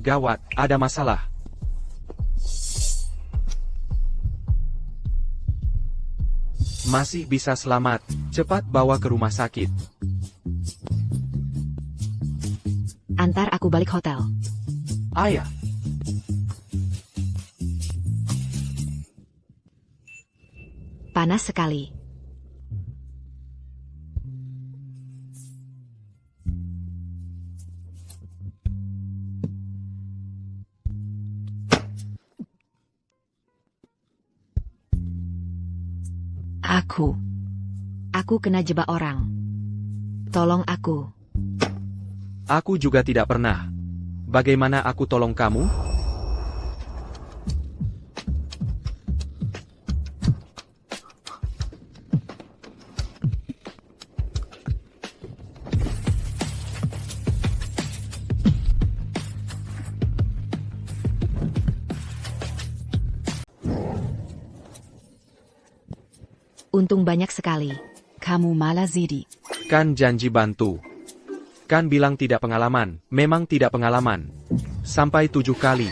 Gawat, ada masalah. Masih bisa selamat, cepat bawa ke rumah sakit. Antar aku balik hotel. Ayah. Panas sekali. Aku kena jebak orang. Tolong aku. Aku juga tidak pernah. Bagaimana aku tolong kamu? Untung banyak sekali. Kamu malah Zidi. Kan janji bantu. Kan bilang tidak pengalaman, memang tidak pengalaman. Sampai 7 kali.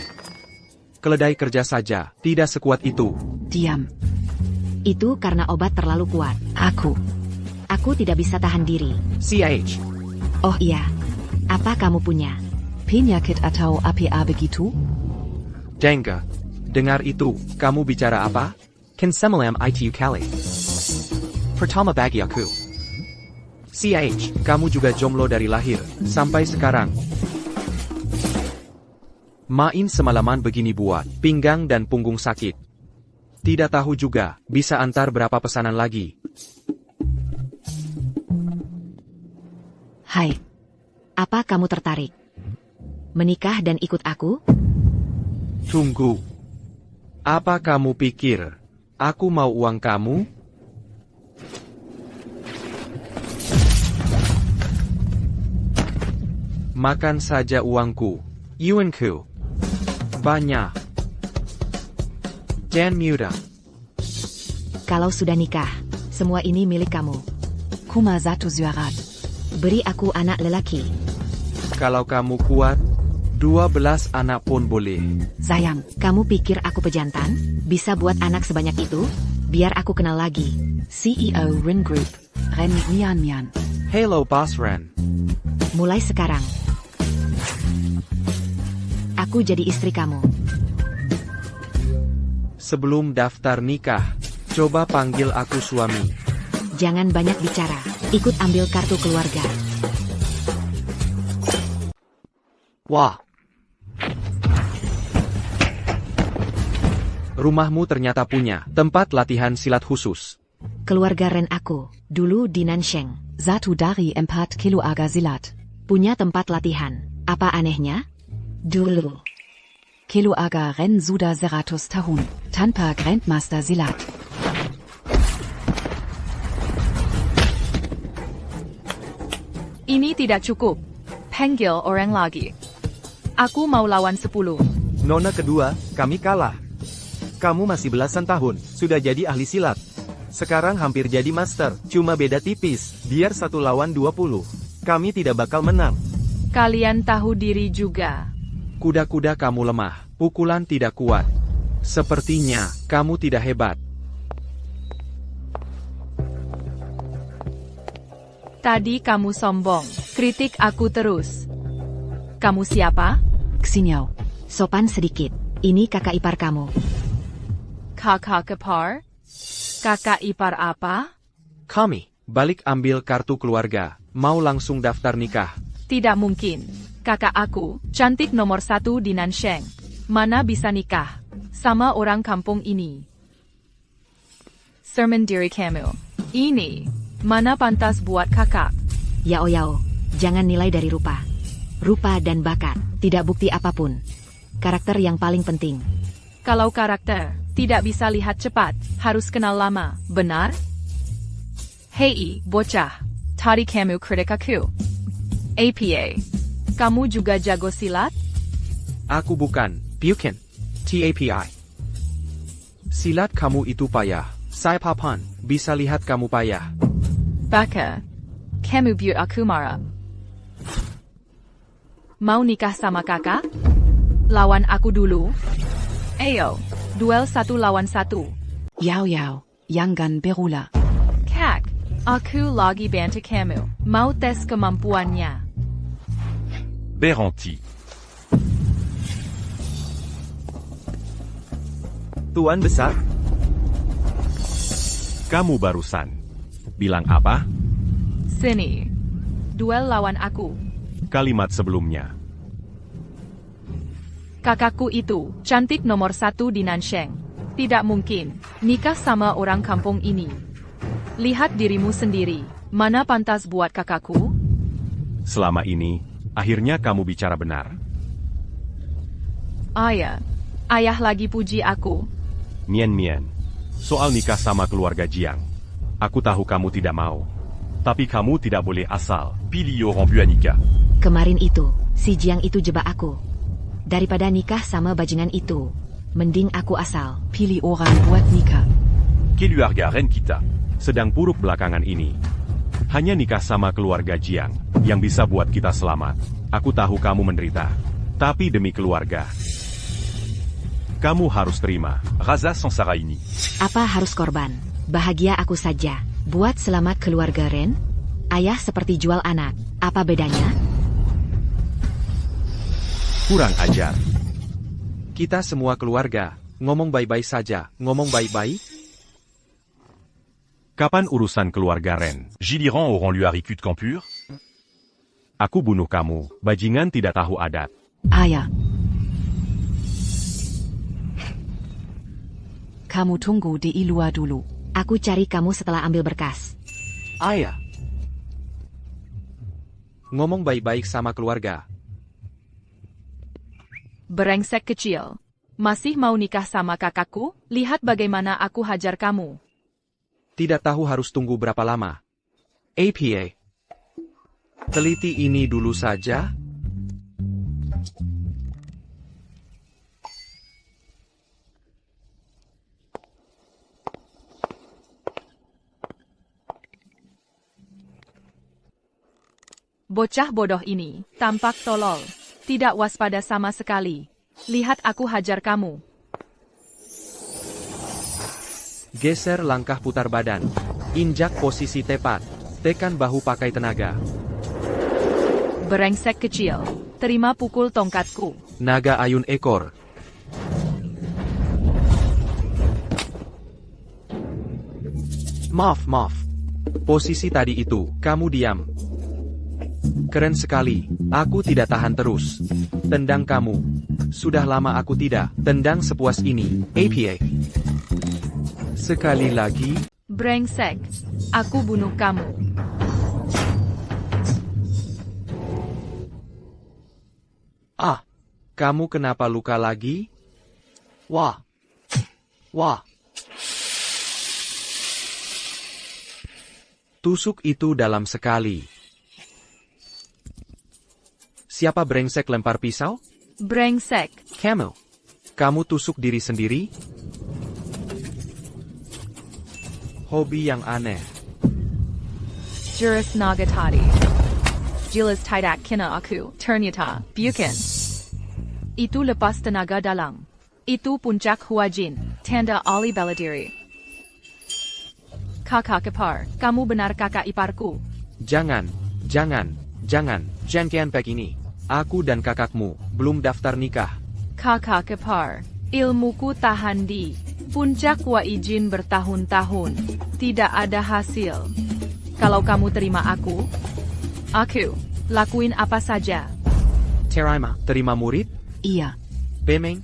Keledai kerja saja, tidak sekuat itu. Diam. Itu karena obat terlalu kuat. Aku tidak bisa tahan diri. CH. Oh iya. Apa kamu punya? Penyakit atau APA begitu? Dengar. Dengar itu, kamu bicara apa? Semalam itu kali. Pertama bagi aku. CH, kamu juga jomblo dari lahir, sampai sekarang. Main semalaman begini buat pinggang dan punggung sakit. Tidak tahu juga, bisa antar berapa pesanan lagi. Hai. Apa kamu tertarik? Menikah dan ikut aku? Tunggu. Apa kamu pikir? Aku mau uang kamu? Makan saja uangku. Yuanku. Banyak. Jangan mudah. Kalau sudah nikah, semua ini milik kamu. Kuma satu surat. Beri aku anak lelaki. Kalau kamu kuat, 12 anak pun boleh. Sayang, kamu pikir aku pejantan? Bisa buat anak sebanyak itu? Biar aku kenal lagi. CEO Rin Group. Ren Mian Mian. Hello Boss Ren. Mulai sekarang. Aku jadi istri kamu. Sebelum daftar nikah, coba panggil aku suami. Jangan banyak bicara. Ikut ambil kartu keluarga. Wah. Rumahmu ternyata punya tempat latihan silat khusus. Keluarga Ren aku, dulu di Nansheng. Satu dari 4 kilo aga silat. Punya tempat latihan. Apa anehnya? Dulu. Kilo aga Ren sudah 100 tahun. Tanpa Grandmaster silat. Ini tidak cukup. Panggil orang lagi. Aku mau lawan 10. Nona kedua, kami kalah. Kamu masih belasan tahun, sudah jadi ahli silat. Sekarang hampir jadi master, cuma beda tipis, biar 1 lawan 20. Kami tidak bakal menang. Kalian tahu diri juga. Kuda-kuda kamu lemah, pukulan tidak kuat. Sepertinya, kamu tidak hebat. Tadi kamu sombong, kritik aku terus. Kamu siapa? Xinyao. Sopan sedikit. Ini kakak ipar kamu. Kakak ipar? Kakak ipar apa? Kami, balik ambil kartu keluarga, mau langsung daftar nikah. Tidak mungkin. Kakak aku, cantik nomor 1 di Nansheng. Mana bisa nikah sama orang kampung ini? Sermon diri kamu. Ini, mana pantas buat kakak? Yao Yao, jangan nilai dari rupa. Rupa dan bakat, tidak bukti apapun. Karakter yang paling penting. Kalau karakter, tidak bisa lihat cepat, harus kenal lama, benar? Hei, bocah. Tadi kamu kritik aku. APA. Kamu juga jago silat? Aku bukan, bukan. TAPI. Silat kamu itu payah. Saya papan, bisa lihat kamu payah. Baka. Kamu buat aku marah. Mau nikah sama kakak? Lawan aku dulu. Ayo, duel 1 lawan 1. Yao Yao, Yangan Berula. Kak, aku lagi bantu kamu. Mau tes kemampuannya. Beranti. Tuan Besar, Kamu barusan bilang apa? Sini. Duel lawan aku. Kalimat sebelumnya. Kakakku itu, cantik nomor 1 di Nansheng. Tidak mungkin, nikah sama orang kampung ini. Lihat dirimu sendiri, mana pantas buat kakakku? Selama ini, akhirnya kamu bicara benar. Ayah lagi puji aku. Mian, soal nikah sama keluarga Jiang. Aku tahu kamu tidak mau. Tapi kamu tidak boleh asal pilih orang buat nikah. Kemarin itu, si Jiang itu jebak aku. Daripada nikah sama bajingan itu, mending aku asal. Pilih orang buat nikah. Keluarga Ren kita sedang buruk belakangan ini. Hanya nikah sama keluarga Jiang yang bisa buat kita selamat. Aku tahu kamu menderita. Tapi demi keluarga, kamu harus terima Raza Sansara ini. Apa harus korban? Bahagia aku saja. Buat selamat keluarga Ren? Ayah seperti jual anak. Apa bedanya? Kurang ajar. Kita semua keluarga. Ngomong baik-baik saja. Ngomong baik-baik? Kapan urusan keluarga Ren? Giliran orang luar ikut campur? Aku bunuh kamu. Bajingan tidak tahu adat. Ayah. Kamu tunggu di luar dulu. Aku cari kamu setelah ambil berkas. Ayah. Ngomong baik-baik sama keluarga. Brengsek kecil. Masih mau nikah sama kakakku? Lihat bagaimana aku hajar kamu. Tidak tahu harus tunggu berapa lama. APA. Teliti ini dulu saja. Bocah bodoh ini, tampak tolol. Tidak waspada sama sekali. Lihat aku hajar kamu. Geser langkah putar badan. Injak posisi tepat. Tekan bahu pakai tenaga. Brengsek kecil. Terima pukul tongkatku. Naga ayun ekor. Maaf. Posisi tadi itu, kamu diam. Keren sekali. Aku tidak tahan terus. Tendang kamu. Sudah lama aku tidak tendang sepuas ini. APA. Sekali lagi. Brengsek. Aku bunuh kamu. Kamu kenapa luka lagi? Wah. Tusuk itu dalam sekali. Siapa brengsek lempar pisau? Brengsek. Kamu tusuk diri sendiri? Hobi yang aneh. Jurus naga tadi. Jilas tidak kena aku. Ternyata, bukan. Itu lepas tenaga dalam. Itu puncak huajin. Tanda Ali Beladiri. Kakak ipar, kamu benar kakak iparku. Jangan. Jangan pek ini. Aku dan kakakmu belum daftar nikah. Kakak ipar, ilmuku tahan di puncak waijin bertahun-tahun. Tidak ada hasil. Kalau kamu terima aku lakuin apa saja. Terima murid? Iya. Pemeng?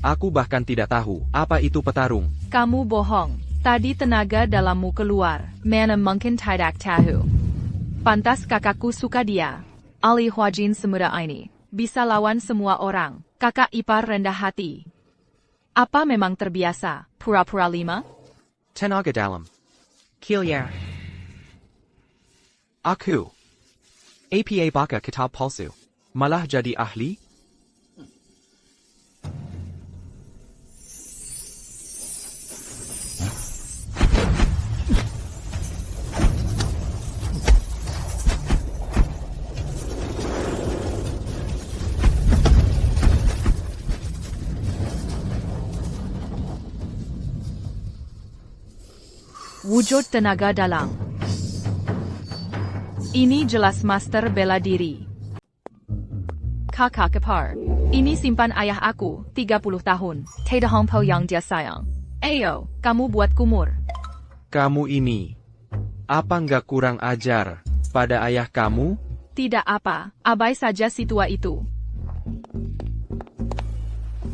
Aku bahkan tidak tahu apa itu petarung. Kamu bohong. Tadi tenaga dalammu keluar. Mana mungkin tidak tahu. Pantas kakakku suka dia. Ali Huajin semudah ini. Bisa lawan semua orang. Kakak ipar rendah hati. Apa memang terbiasa? Pura-pura 5? Tenaga dalam. Kilyar. Aku. APA baka kitab palsu. Malah jadi ahli? Wujud tenaga dalam. Ini jelas master bela diri. Kakak ipar. Ini simpan ayah aku, 30 tahun. Tidak hampa yang dia sayang. Ayo, kamu buat kumur. Kamu ini. Apa nggak kurang ajar pada ayah kamu? Tidak apa, abai saja si tua itu.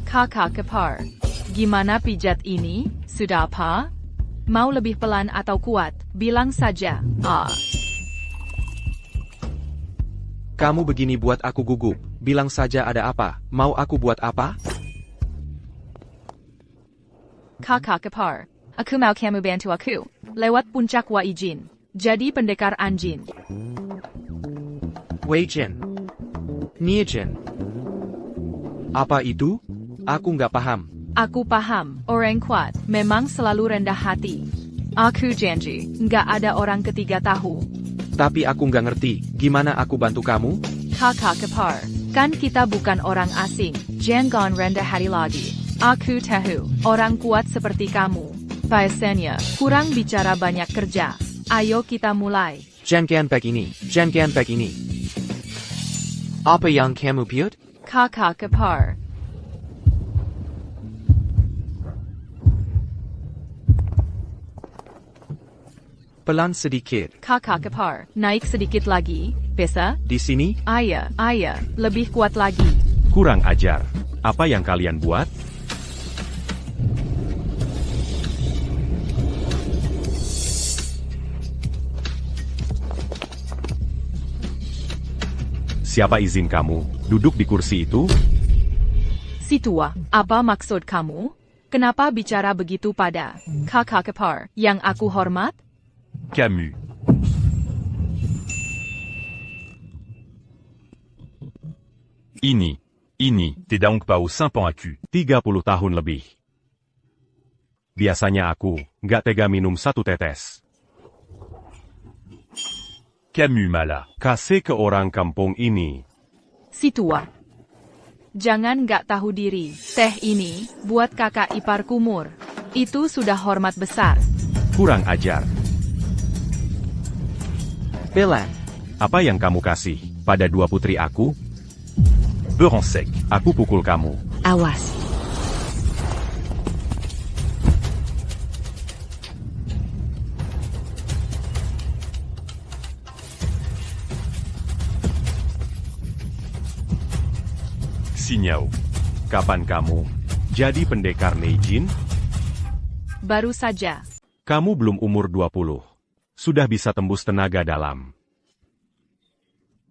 Kakak ipar. Gimana pijat ini? Sudah apa? Mau lebih pelan atau kuat? Bilang saja. Kamu begini buat aku gugup. Bilang saja ada apa. Mau aku buat apa? Kakak ipar. Aku mau kamu bantu aku. Lewat puncak Waijin. Jadi pendekar anjing. Weijin. Niejin. Apa itu? Aku nggak paham. Aku paham, orang kuat memang selalu rendah hati. Aku janji, nggak ada orang ketiga tahu. Tapi aku nggak ngerti. Gimana aku bantu kamu? Kakak ipar, kan kita bukan orang asing. Jangan rendah hati lagi. Aku tahu, orang kuat seperti kamu. Biasanya, kurang bicara banyak kerja. Ayo kita mulai. Jangan pack ini. Jangan pack ini. Apa yang kamu piut? Kakak ipar. Pelan sedikit. Kakak ipar, naik sedikit lagi. Bisa? Di sini? Ayah, lebih kuat lagi. Kurang ajar. Apa yang kalian buat? Siapa izin kamu duduk di kursi itu? Si tua, apa maksud kamu? Kenapa bicara begitu pada kakak ipar yang aku hormat? Camus. Ini, t'es donc pas au Saint-Pan à cul. 30 tahun lebih. Biasanya aku nggak tega minum 1 tetes. Camus malah kasih ke orang kampung ini. Si tua. Jangan nggak tahu diri. Teh ini, buat kakak ipar kumur. Itu sudah hormat besar. Kurang ajar. Pelan. Apa yang kamu kasih pada 2 putri aku? Beurre sec. Aku pukul kamu. Awas. Sinyau. Kapan kamu jadi pendekar Neijin? Baru saja. Kamu belum umur 20. Sudah bisa tembus tenaga dalam.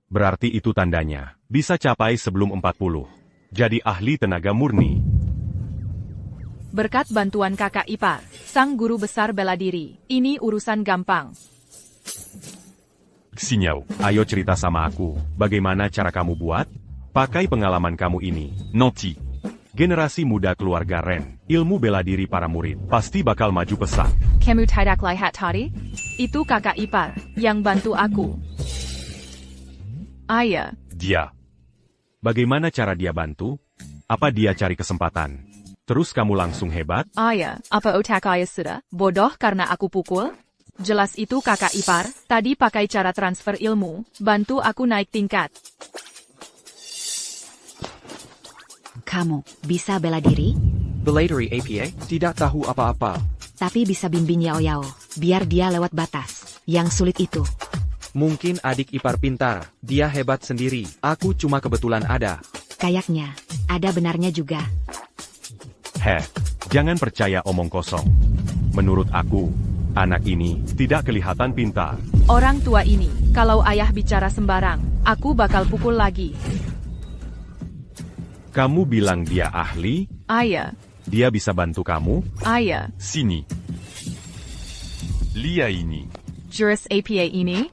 Berarti itu tandanya bisa capai sebelum 40. Jadi ahli tenaga murni. Berkat bantuan kakak ipar, sang guru besar bela diri, ini urusan gampang. Sinyau, ayo cerita sama aku. Bagaimana cara kamu buat? Pakai pengalaman kamu ini, Noti. Generasi muda keluarga Ren, ilmu bela diri para murid, pasti bakal maju pesat. Kamu tidak lihat tadi? Itu kakak ipar, yang bantu aku. Ayah. Dia. Bagaimana cara dia bantu? Apa dia cari kesempatan? Terus kamu langsung hebat? Ayah, apa otak ayah sudah bodoh karena aku pukul? Jelas itu kakak ipar, tadi pakai cara transfer ilmu, bantu aku naik tingkat. Kamu bisa bela diri, Belatery APA? Tidak tahu apa-apa. tapi bisa bimbing Yao Yao, biar dia lewat batas. Yang sulit itu. Mungkin adik ipar pintar. Dia hebat sendiri. Aku cuma kebetulan ada. Kayaknya, ada benarnya juga. Jangan percaya omong kosong. Menurut aku, anak ini tidak kelihatan pintar. Orang tua ini, kalau ayah bicara sembarang, aku bakal pukul lagi. Kamu bilang dia ahli? Ayah, Dia bisa bantu kamu? ayah, Sini. Lia ini. jurus APA ini?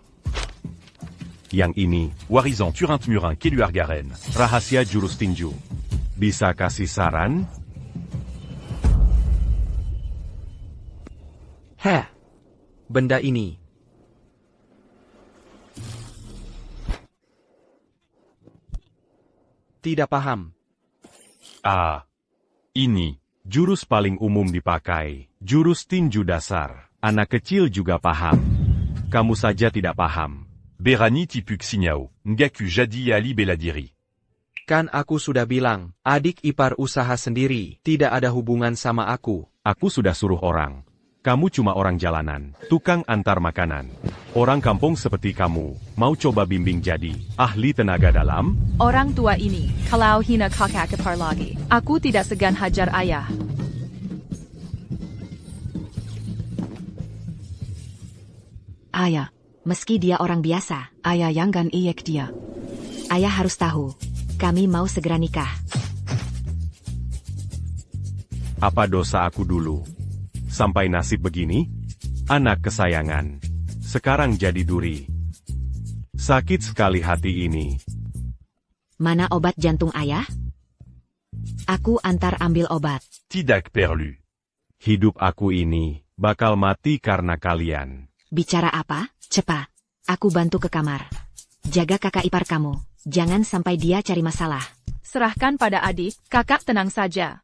Yang ini, Warizan Turin-Tmurin Keluargaren. Rahasia jurus tinju. Bisa kasih saran? Benda ini. Tidak paham. Ini. Jurus paling umum dipakai. Jurus tinju dasar. Anak kecil juga paham. Kamu saja tidak paham. Berani tipuk signao, ngaku jadi ali bela diri. Kan aku sudah bilang, adik ipar usaha sendiri, tidak ada hubungan sama aku. Aku sudah suruh orang. Kamu cuma orang jalanan, tukang antar makanan. Orang kampung seperti kamu, mau coba bimbing jadi ahli tenaga dalam? Orang tua ini, kalau hina kakak ipar lagi, aku tidak segan hajar ayah. Ayah, Meski dia orang biasa, ayah jangan ejek dia. ayah harus tahu. Kami mau segera nikah. Apa dosa aku dulu? Sampai nasib begini? Anak kesayangan. Sekarang jadi duri. Sakit sekali hati ini. Mana obat jantung ayah? Aku antar ambil obat. Tidak perlu. Hidup aku ini bakal mati karena kalian. Bicara apa? Cepat. Aku bantu ke kamar. Jaga kakak ipar kamu. Jangan sampai dia cari masalah. Serahkan pada adik, kakak tenang saja.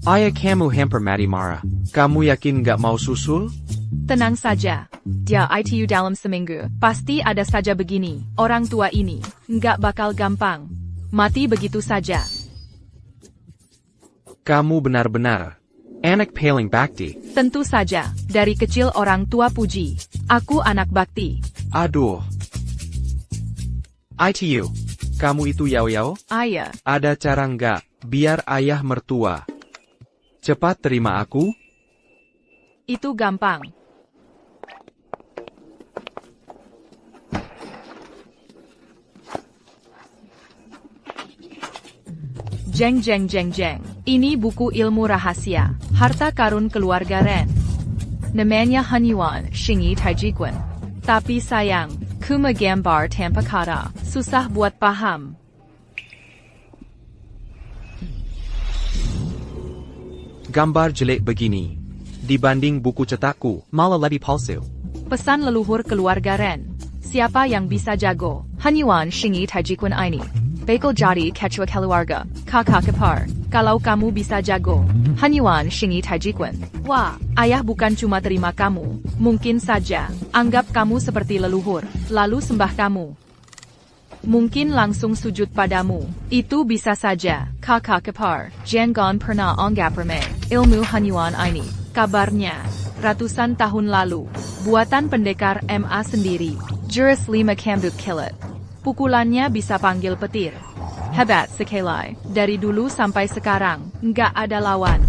Ayah kamu hampir mati marah. Kamu yakin gak mau susul? Tenang saja. Dia ITU dalam seminggu. Pasti ada saja begini. Orang tua ini nggak bakal gampang mati begitu saja. Kamu benar-benar anak paling bakti. Tentu saja. Dari kecil orang tua puji. Aku anak bakti. Aduh. ITU. Kamu itu Yao-Yao? Ayah. Ada cara nggak biar ayah mertua cepat terima aku? Itu gampang. Jeng jeng jeng jeng. Ini buku ilmu rahasia. Harta karun keluarga Ren. Namanya Hanyuan Shingi Taijikun. Tapi sayang, kuma gambar tanpa kata. Susah buat paham. Gambar jelek begini. Dibanding buku cetakku, malah lebih palsu. Pesan leluhur keluarga Ren. Siapa yang bisa jago? Hanyuan Shingi Taijikun ini. Bakal jadi ketua keluarga, kakak ipar. Kalau kamu bisa jago, Hanyuan Shingi Taijikun. Wah, ayah bukan cuma terima kamu. Mungkin saja, anggap kamu seperti leluhur, lalu sembah kamu. Mungkin langsung sujud padamu. Itu bisa saja, kakak ipar. Jangan pernah anggap remeh ilmu Hanyuan ini. Kabarnya, ratusan tahun lalu, buatan pendekar MA sendiri. Jurus 5 kambut kilat. Pukulannya bisa panggil petir. Hebat sekali. Dari dulu sampai sekarang, nggak ada lawan.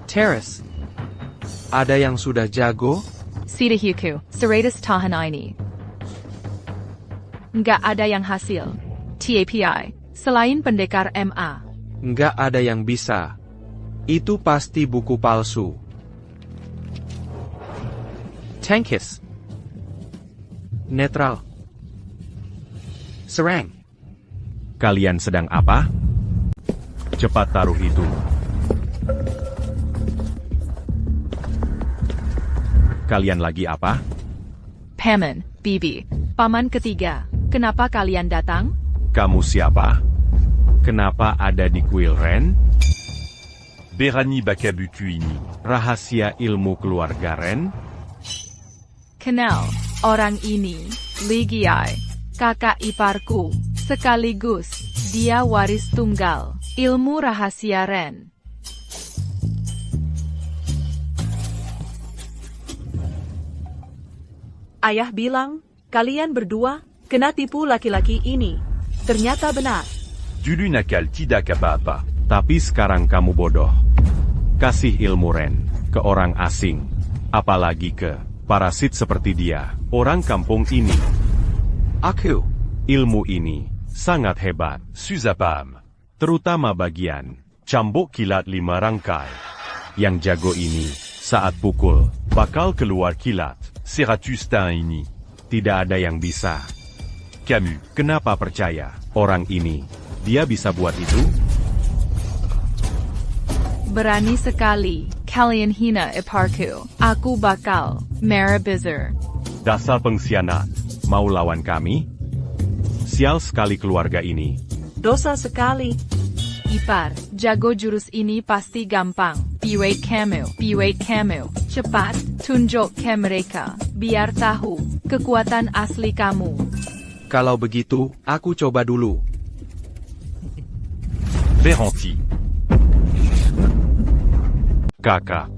Teres. Ada yang sudah jago? Sidahuku, 100 tahun ini. Nggak ada yang hasil. TAPI, selain pendekar MA. Nggak ada yang bisa. Itu pasti buku palsu. Tankis. Netral. Serang. Kalian sedang apa? Cepat taruh itu. Kalian lagi apa? Paman, Bibi, paman ketiga. Kenapa kalian datang? Kamu siapa? Kenapa ada di kuil Ren? Berani bakabutu ini. Rahasia ilmu keluarga Ren? Kenal, orang ini, Ligiai, kakak iparku, sekaligus, dia waris tunggal, ilmu rahasia Ren. Ayah bilang, kalian berdua kena tipu laki-laki ini. Ternyata benar. Dulu nakal tidak apa-apa. Tapi sekarang kamu bodoh. Kasih ilmu Ren ke orang asing. Apalagi ke parasit seperti dia, orang kampung ini. Aku. Ilmu ini sangat hebat. Susapam. Terutama bagian cambuk kilat 5 rangkai. Yang jago ini, saat pukul, bakal keluar kilat. 100 tahun ini. Tidak ada yang bisa. Camus. Kenapa percaya orang ini? Dia bisa buat itu? Berani sekali, kalian hina iparku. Aku bakal merah bizar. Dasar pengkhianat. Mau lawan kami? Sial sekali keluarga ini. Dosa sekali. Ipar, Jago jurus ini pasti gampang. Bewait kamu. Cepat, tunjuk ke mereka. Biar tahu kekuatan asli kamu. Kalau begitu, aku coba dulu. Veranti. Kakak,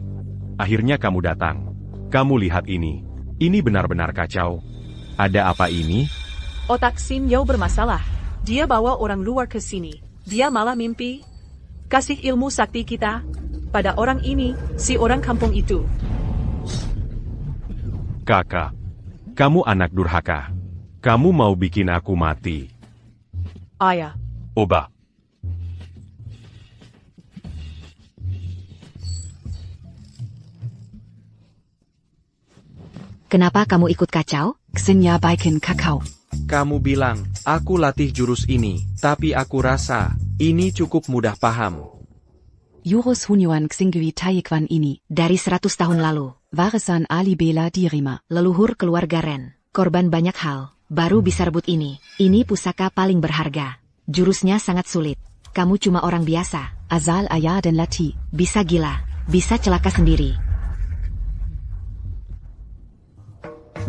akhirnya kamu datang. Kamu lihat ini. Ini benar-benar kacau. Ada apa ini? Otak Xin Yao bermasalah. Dia bawa orang luar ke sini. Dia malah mimpi. Kasih ilmu sakti kita pada orang ini, si orang kampung itu. Kakak, kamu anak durhaka. Kamu mau bikin aku mati. Ayah, Oba. Kenapa kamu ikut kacau? Xenia Baikin Kakao. Kamu bilang, aku latih jurus ini, tapi aku rasa, ini cukup mudah paham. Jurus Hunyuan Xingui Taikwan ini. Dari 100 tahun lalu, Warisan Ali Bela Dirima. leluhur keluarga Ren, korban banyak hal, baru bisa rebut ini. Ini pusaka paling berharga. Jurusnya sangat sulit. Kamu cuma orang biasa. Asal Ayah dan Lati. Bisa gila, bisa celaka sendiri.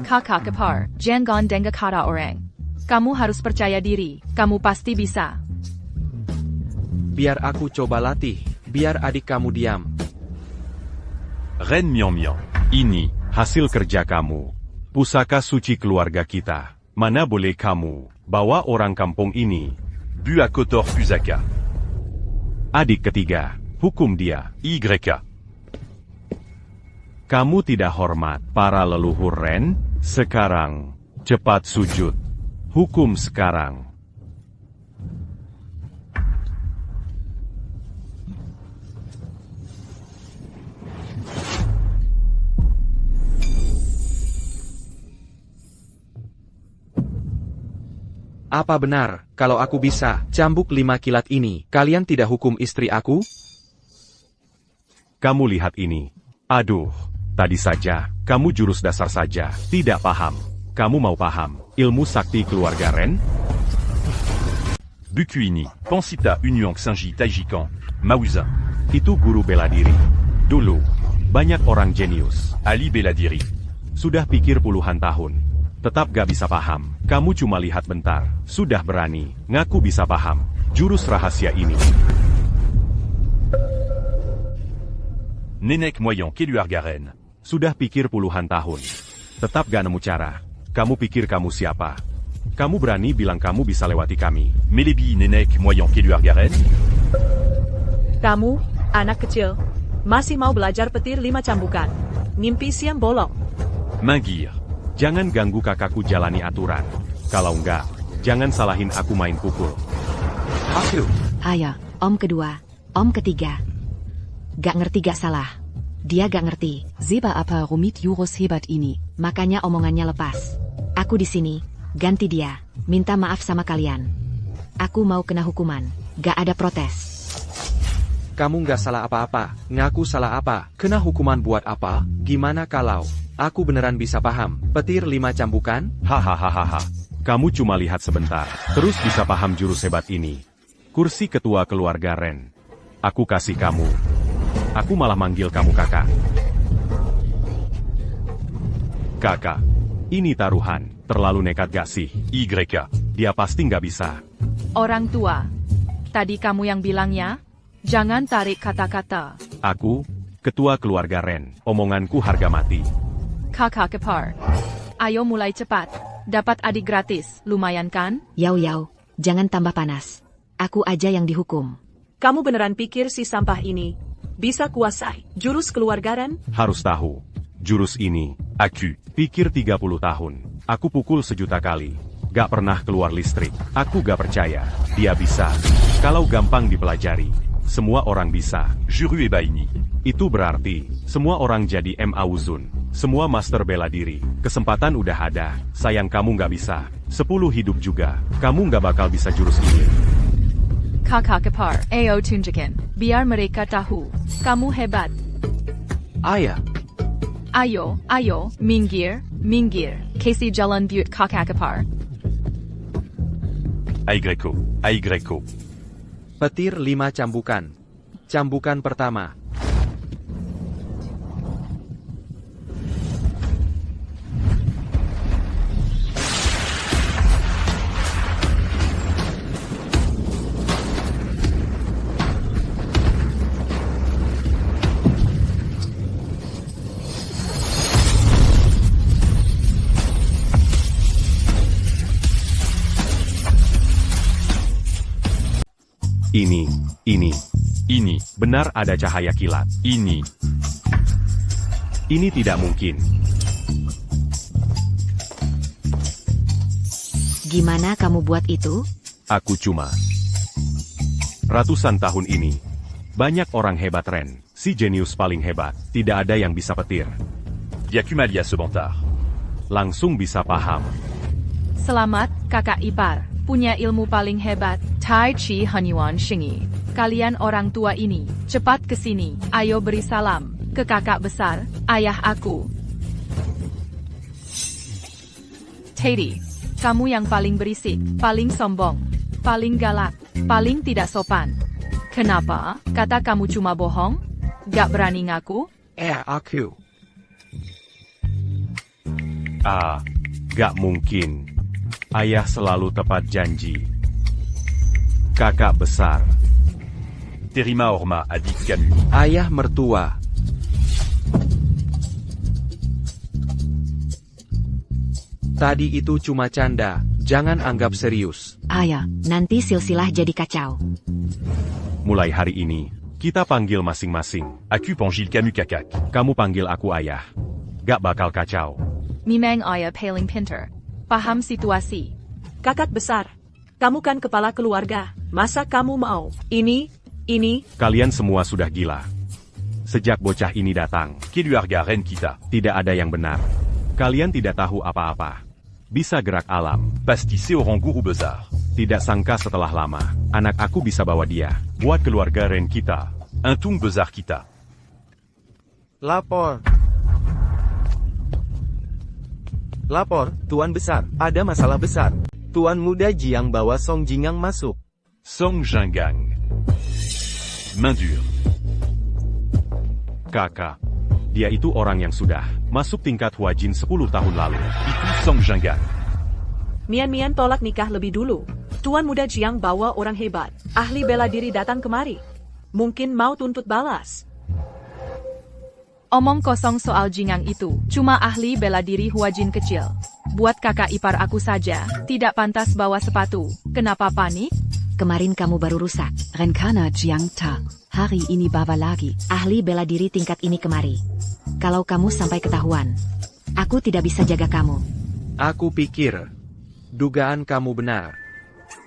Kakak kepar, jangan dengar kata orang. Kamu harus percaya diri, kamu pasti bisa. Biar aku coba latih, biar adik kamu diam. Ren Mian Mian. Ini, hasil kerja kamu. Pusaka suci keluarga kita. Mana boleh kamu bawa orang kampung ini? Bu à Kotor Pusaka. Adik ketiga, hukum dia. YK. Kamu tidak hormat para leluhur Ren? Sekarang, cepat sujud. Hukum sekarang. Apa benar, kalau aku bisa cambuk 5 kilat ini, kalian tidak hukum istri aku? Kamu lihat ini. Aduh, tadi saja, kamu jurus dasar saja, tidak paham. Kamu mau paham ilmu sakti keluarga Ren? Bukuini. Pansita Unyang Sanji Taijikan. Mauzan. Itu guru bela diri. Dulu, banyak orang jenius. Ali Beladiri. Sudah pikir puluhan tahun. Tetap gak bisa paham. Kamu cuma lihat bentar. Sudah berani, ngaku bisa paham. Jurus rahasia ini. Nenek Moyen Keluargaren. Sudah pikir puluhan tahun. Tetap gak nemu cara. Kamu pikir kamu siapa? Kamu berani bilang kamu bisa lewati kami. Melebi Nenek Moyen Keluargaren. kamu, anak kecil, masih mau belajar petir 5 cambukan. Mimpi siang bolong. Mangir. Jangan ganggu kakakku jalani aturan. Kalau enggak, jangan salahin aku main pukul. Aku. Ayah, om kedua, om ketiga. Gak ngerti gak salah. Dia gak ngerti. Seba apa rumit jurus hebat ini. Makanya omongannya lepas. Aku di sini, ganti dia, minta maaf sama kalian. Aku mau kena hukuman, gak ada protes. Kamu nggak salah apa-apa, ngaku salah apa, kena hukuman buat apa? Gimana kalau aku beneran bisa paham petir 5 cambukan? Hahaha. Kamu cuma lihat sebentar, terus bisa paham jurus hebat ini. Kursi ketua keluarga Ren. Aku kasih kamu. Aku malah manggil kamu kakak. Kakak, ini taruhan. Terlalu nekat gak sih? YK. Dia pasti nggak bisa. Orang tua. Tadi kamu yang bilangnya, jangan tarik kata-kata. Aku, ketua keluarga Ren. Omonganku harga mati. Kakak kepar. Ayo mulai cepat. Dapat adik gratis, lumayan kan? Yau, jangan tambah panas. Aku aja yang dihukum. Kamu beneran pikir si sampah ini bisa kuasai jurus keluargaran? Harus tahu. Jurus ini, Aku. pikir 30 tahun. Aku pukul 1 juta kali. Gak pernah keluar listrik. Aku gak percaya. Dia bisa. Kalau gampang dipelajari. Semua orang bisa. Juru Ebaini. Itu berarti, semua orang jadi M. Auzun. Semua master bela diri. Kesempatan udah ada. Sayang kamu gak bisa. 10 hidup juga. Kamu gak bakal bisa jurus ini. Kakak kepar. Ayo tunjukin. Biar mereka tahu. Kamu hebat. Ayah, Ayo, minggir. Kasih jalan buat kakak kepar. Aigreko. petir 5 cambukan. Cambukan pertama. Ini, benar ada cahaya kilat. Ini. Ini tidak mungkin. Gimana kamu buat itu? Aku cuma. Ratusan tahun ini, banyak orang hebat Ren. Si jenius paling hebat, tidak ada yang bisa petir. Y a qu'Malia ce bantard. Langsung bisa paham. Selamat, kakak ipar. Punya ilmu paling hebat, Tai Chi Hanyuan Shingi. Kalian orang tua ini, cepat ke sini. Ayo beri salam ke kakak besar, ayah aku. Teddy, kamu yang paling berisik, paling sombong, paling galak, paling tidak sopan. Kenapa? Kata kamu cuma bohong? Gak berani ngaku? Aku. Gak mungkin. Ayah selalu tepat janji. Kakak besar. Terima Orma a dit Camus. Ayah mertua. Tadi itu cuma canda, jangan anggap serius. Ayah, nanti silsilah jadi kacau. Mulai hari ini, kita panggil masing-masing. Aku panggil Camus kakak. Kamu panggil aku ayah. Gak bakal kacau. Mimeng ayah paling pinter. Paham situasi. Kakak besar, kamu kan kepala keluarga. Masa kamu mau ini? Kalian semua sudah gila. Sejak bocah ini datang, Qui lui harga reine kita. tidak ada yang benar. Kalian tidak tahu apa-apa. Bisa gerak alam. Pastissé au rang guru bezar. Tidak sangka setelah lama, anak aku bisa bawa dia. Buat keluarga Ren kita. Un tung bezar kita. Lapor. Lapor, Tuan Besar. Ada masalah besar. Tuan Muda Jiang bawa Song Jingang masuk. Song Jingang. Main dure. Kakak. Dia itu orang yang sudah masuk tingkat Huajin 10 tahun lalu. Itu Song Jingang. Mian tolak nikah lebih dulu. Tuan Muda Jiang bawa orang hebat. Ahli bela diri datang kemari. Mungkin mau tuntut balas. Omong kosong soal Jingang itu, cuma ahli bela diri Huajin kecil. Buat kakak ipar aku saja, tidak pantas bawa sepatu. Kenapa panik? Kemarin kamu baru rusak. Renkana Jiang Ta. Hari ini bawa lagi. Ahli bela diri tingkat ini kemari. Kalau kamu sampai ketahuan, aku tidak bisa jaga kamu. Aku pikir, dugaan kamu benar.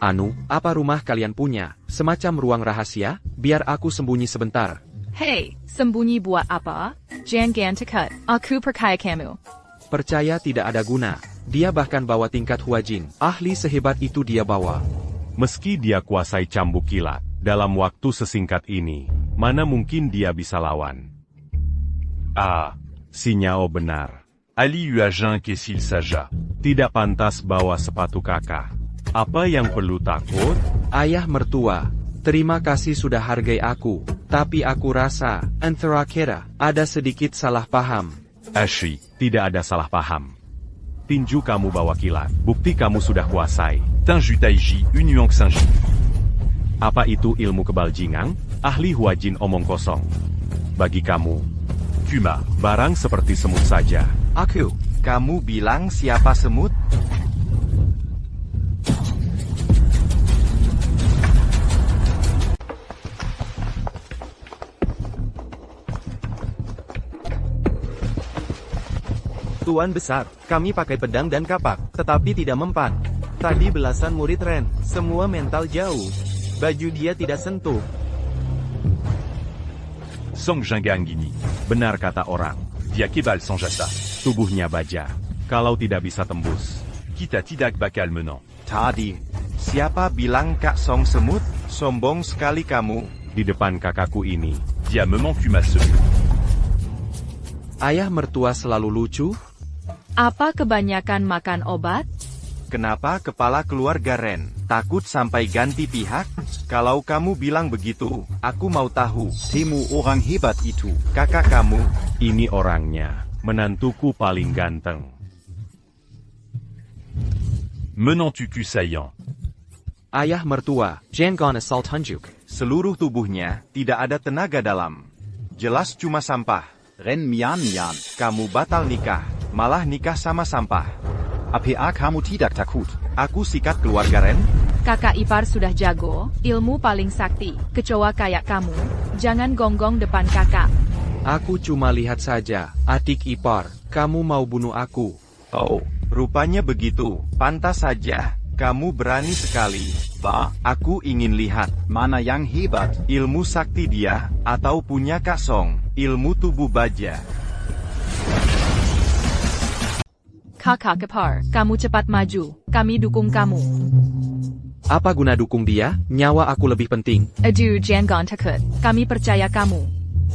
Anu, apa rumah kalian punya? Semacam ruang rahasia? Biar aku sembunyi sebentar. Hei, sembunyi buat apa? Jangan dekat, aku percaya kamu. Percaya tidak ada guna. Dia bahkan bawa tingkat Huajin. Ahli sehebat itu dia bawa. Meski dia kuasai cambuk kilat, dalam waktu sesingkat ini, mana mungkin dia bisa lawan? Si Nyao benar. Ali Uajin Kesil Saja. Tidak pantas bawa sepatu kakak. Apa yang perlu takut? Ayah mertua, terima kasih sudah hargai aku. Tapi aku rasa, antara kita, ada sedikit salah paham. Ashi, tidak ada salah paham. Tinju kamu bawa kilat, bukti kamu sudah kuasai. Tinju Taiji, Unyuang Sanji. Apa itu ilmu kebal jingang? Ahli Huajin omong kosong. Bagi kamu, Kuma. barang seperti semut saja. Aku, kamu bilang siapa semut? Tuan Besar, kami pakai pedang dan kapak, tetapi tidak mempan. Tadi belasan murid Ren, semua mental jauh. Baju dia tidak sentuh. Song Jingang Gini. Benar kata orang, Dia kebal Sanjata. tubuhnya baja. Kalau tidak bisa tembus, Kita tidak bakal menang. Tadi, siapa bilang Kak Song semut? Sombong sekali kamu. di depan kakakku ini. Dia memang Kuma semut. Ayah mertua selalu lucu? Apa kebanyakan makan obat? Kenapa kepala keluarga Ren Takut sampai ganti pihak? Kalau kamu bilang begitu, aku mau tahu. Temu orang hebat itu. Kakak kamu, Ini orangnya, menantuku paling ganteng. Menantuku saillant. Ayah mertua, Jangon asal tunjuk. seluruh tubuhnya tidak ada tenaga dalam. Jelas cuma sampah. Ren Mian Mian. Kamu batal nikah, malah nikah sama sampah. APA kamu tidak takut. Aku sikat keluarga Ren. Kakak ipar sudah jago, ilmu paling sakti. Kecoa kayak kamu, jangan gonggong depan kakak. Aku cuma lihat saja, adik ipar, kamu mau bunuh aku. Oh, rupanya begitu. Pantas saja, kamu berani sekali. Bah, Aku ingin lihat, mana yang hebat? ilmu sakti dia, atau punya Kak Song, ilmu tubuh baja. Kakak ipar, kamu cepat maju, kami dukung kamu. Apa guna dukung dia? Nyawa aku lebih penting. Aduh jangan takut, kami percaya kamu.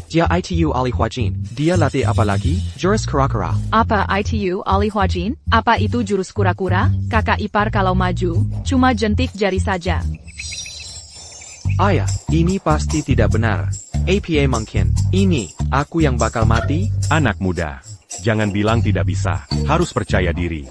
Dia ITU Ali Huajin. Dia latih apa lagi? Jurus kura-kura. Apa ITU Ali Huajin? Apa itu jurus kura-kura? Kakak ipar kalau maju, cuma jentik jari saja. Ayah, ini pasti tidak benar. APA mungkin. Ini, aku yang bakal mati? Anak muda, jangan bilang tidak bisa, harus percaya diri.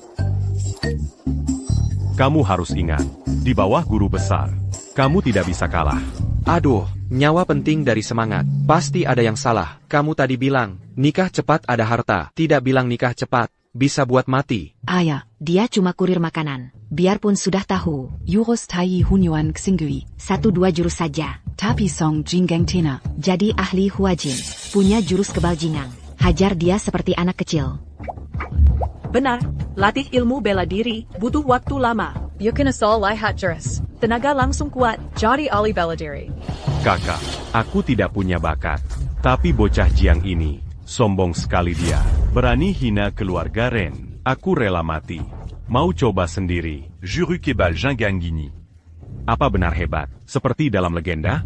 Kamu harus ingat, di bawah guru besar, kamu tidak bisa kalah. Aduh, nyawa penting dari semangat. Pasti ada yang salah. Kamu tadi bilang, nikah cepat ada harta. Tidak bilang nikah cepat, bisa buat mati. Ayah, Dia cuma kurir makanan. Biarpun sudah tahu. Jurus Tai Hunyuan Xingui. 1-2 jurus saja. Tapi Song Jinggang Tena. Jadi ahli Huajin. Punya jurus kebal jingang. Hajar dia seperti anak kecil. Benar, latih ilmu bela diri, butuh waktu lama. Yukin asal lihat jurus. Tenaga langsung kuat. Jadi Ali Beladiri. Kakak, aku tidak punya bakat. Tapi bocah Jiang ini, sombong sekali dia. Berani hina keluarga Ren. Aku rela mati. Mau coba sendiri. Juru Kebal Jinganggini. Apa benar hebat, seperti dalam legenda?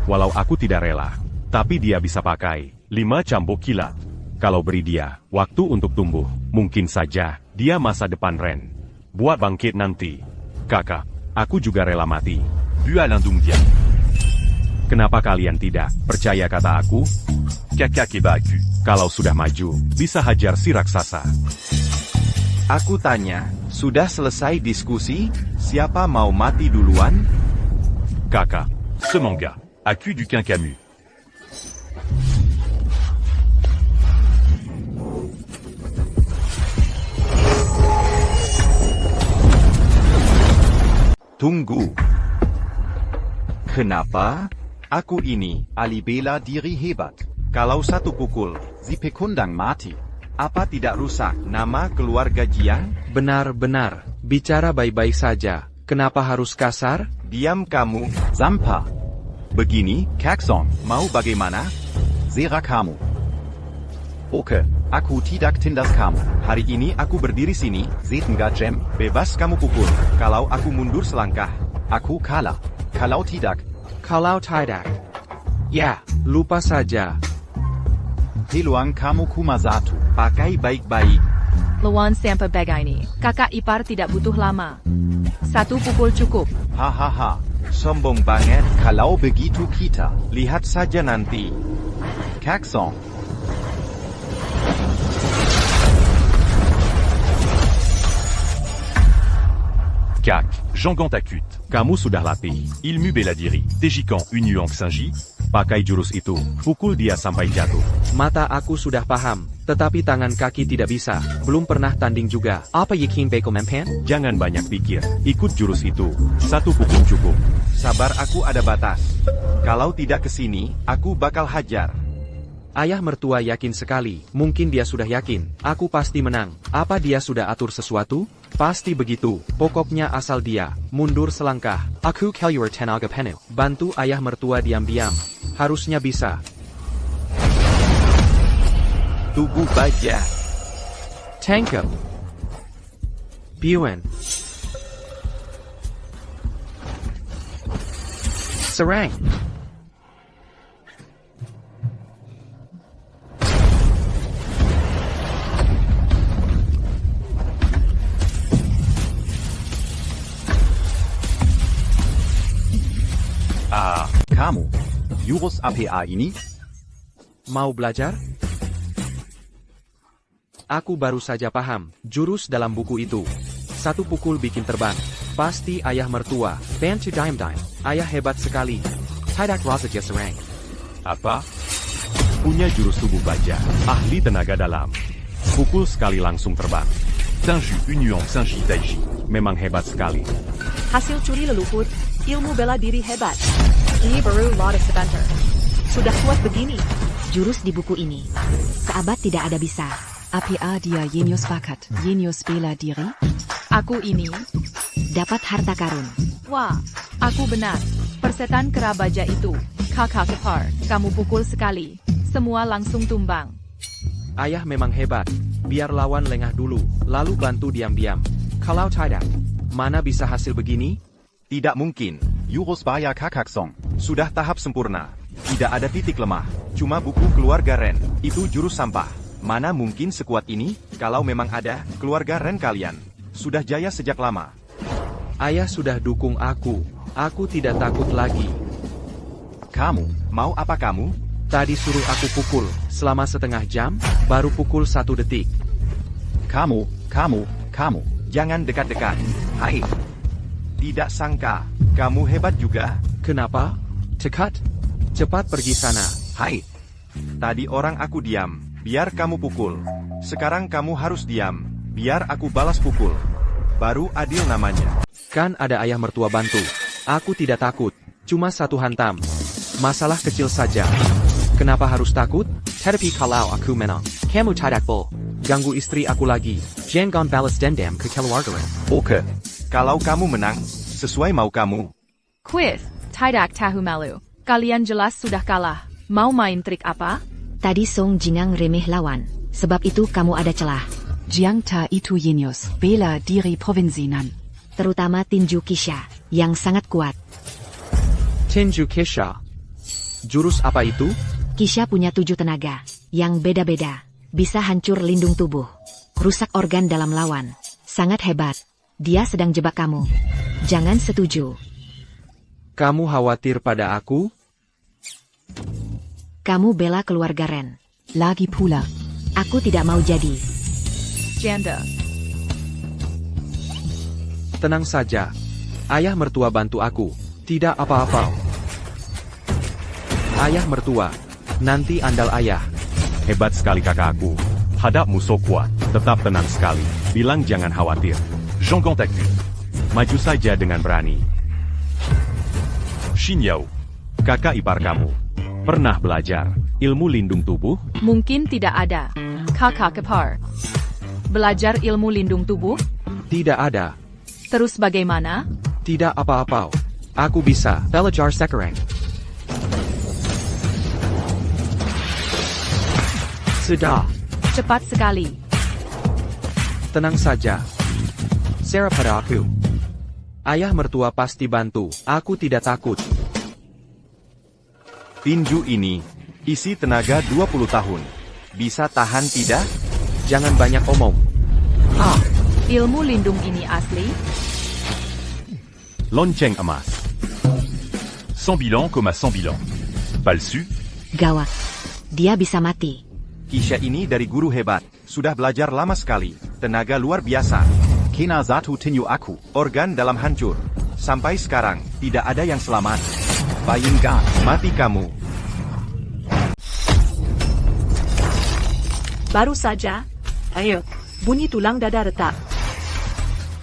Walau aku tidak rela, tapi dia bisa pakai 5 cambuk kilat. Kalau beri dia waktu untuk tumbuh, mungkin saja dia masa depan Ren. Buat bangkit nanti. Kakak, aku juga rela mati. Bualindung Dia. Kenapa kalian tidak percaya kata aku? Kakak Kebaku. Kalau sudah maju, bisa hajar si raksasa. Aku tanya, sudah selesai diskusi? Siapa mau mati duluan? Kakak, Ce manga. Accu du Quincamu. Tunggu. Kenapa? Aku ini, Ali bela diri hebat. kalau satu pukul, Si pekundang mati. apa tidak rusak nama keluarga Jiang? Benar-benar, bicara baik-baik saja. Kenapa harus kasar? Diam kamu. Zampa. Begini, Kaksong. mau bagaimana? Zera kamu. Oke, aku tidak tindas kamu. Hari ini aku berdiri sini, Zetengga Gem. bebas kamu pukul. Kalau aku mundur selangkah, Aku kalah. Kalau tidak, Kalau tidak. Ya, lupa saja. peluang kamu cuma satu. pakai baik-baik. Lawan sampai begini, kakak ipar tidak butuh lama. 1 pukul cukup. Hahaha. Sombong banget. Kalau begitu kita. Lihat saja nanti. Kaksong. Kak. Jangan takut. Kamu sudah latih. Ilmu Beladiri. Tejikan Unyuang Xingji. Pakai jurus itu, pukul dia sampai jatuh. Mata aku sudah paham, tetapi tangan kaki tidak bisa. Belum pernah tanding juga. Apa yakin beko mempen? Jangan banyak pikir, ikut jurus itu. 1 pukul cukup. Sabar, aku ada batas. Kalau tidak kesini, aku bakal hajar. Ayah mertua yakin sekali. Mungkin dia sudah yakin. Aku pasti menang. Apa dia sudah atur sesuatu? Pasti begitu. Pokoknya asal dia mundur selangkah. Aku keluar tenaga penuh. Bantu ayah mertua diam-diam. Harusnya bisa. Tubuh baja. Tangkap. Buen. Serang. jurus APA ini? Mau belajar? Aku baru saja paham jurus dalam buku itu. Satu pukul bikin terbang. Pasti ayah mertua. Bantu dime. Ayah hebat sekali. Tidak Raja Serang. Apa? Punya jurus tubuh baja, ahli tenaga dalam. Pukul sekali langsung terbang. Tinju Union Saint-Ji Taiji. Memang hebat sekali. Hasil curi leluhur, ilmu bela diri hebat. Ini baru Lotus Avenger. Sudah kuat begini. Jurus di buku ini. Seabad tidak ada bisa. APA dia Genius Bakat. Genius bela diri. Aku ini. Dapat harta karun. Wah, aku benar. Persetan kera baja itu. Kakak kepar, kamu pukul sekali. Semua langsung tumbang. Ayah memang hebat. Biar lawan lengah dulu, lalu bantu diam-diam. Kalau tidak, mana bisa hasil begini? Tidak mungkin. Jurus Baya Kakaksong. Sudah tahap sempurna. Tidak ada titik lemah. Cuma buku keluarga Ren. Itu jurus sampah. Mana mungkin sekuat ini? Kalau memang ada, keluarga Ren kalian sudah jaya sejak lama. Ayah sudah dukung aku. Aku tidak takut lagi. Kamu, mau apa kamu? Tadi suruh aku pukul selama setengah jam, baru pukul 1 detik. Kamu. Jangan dekat-dekat. Hai. Tidak sangka, kamu hebat juga. Kenapa? Cepat pergi sana. Hai. Tadi orang aku diam, biar kamu pukul. Sekarang kamu harus diam, biar aku balas pukul. Baru adil namanya. Kan ada ayah mertua bantu. Aku tidak takut, cuma satu hantam. Masalah kecil saja. Kenapa harus takut? Tetapi kalau aku menang, kamu tidak boleh Ganggu istri aku lagi. jangan balas dendam ke keluarga. Oke. Kalau kamu menang, sesuai mau kamu. Quiz, tidak tahu malu. Kalian jelas sudah kalah. Mau main trik apa? Tadi Song Jingang remeh lawan. Sebab itu kamu ada celah. Jiang Ta itu Genius bela diri provinsi Nan. Terutama tinju Kisha, yang sangat kuat. Tinju Kisha. Jurus apa itu? Kisha punya 7 tenaga, yang beda-beda. Bisa hancur lindung tubuh. Rusak organ dalam lawan. Sangat hebat. Dia sedang jebak kamu. Jangan setuju. Kamu khawatir pada aku? Kamu bela keluarga Ren. Lagi pula. Aku tidak mau jadi. Janda. Tenang saja. Ayah mertua bantu aku. Tidak apa-apa. Ayah mertua. Nanti andal ayah. Hebat sekali kakakku. Hadap musuh kuat, tetap tenang sekali. Bilang jangan khawatir. Jean Gantaku. Maju saja dengan berani. Xin Yao. Kakak ipar kamu. Pernah belajar ilmu lindung tubuh? Mungkin tidak ada. Kakak kepar. Belajar ilmu lindung tubuh? Tidak ada. Terus bagaimana? Tidak apa-apa. Aku bisa. Belajar sekarang. Sudah. Cepat sekali. Tenang saja. Sarah pada aku. Ayah mertua pasti bantu. Aku tidak takut. Tinju ini, isi tenaga 20 tahun. Bisa tahan tidak? Jangan banyak omong. Ilmu lindung ini asli? Lonceng emas. Sans bilan, sans bilan. Palsu. Gawat. Dia bisa mati. Kisha ini dari guru hebat. Sudah belajar lama sekali. Tenaga luar biasa. Kena Zatu Tinyu Aku. Organ dalam hancur. Sampai sekarang, tidak ada yang selamat. Bayingkan. Mati kamu. Baru saja. Ayo, bunyi tulang dada retak.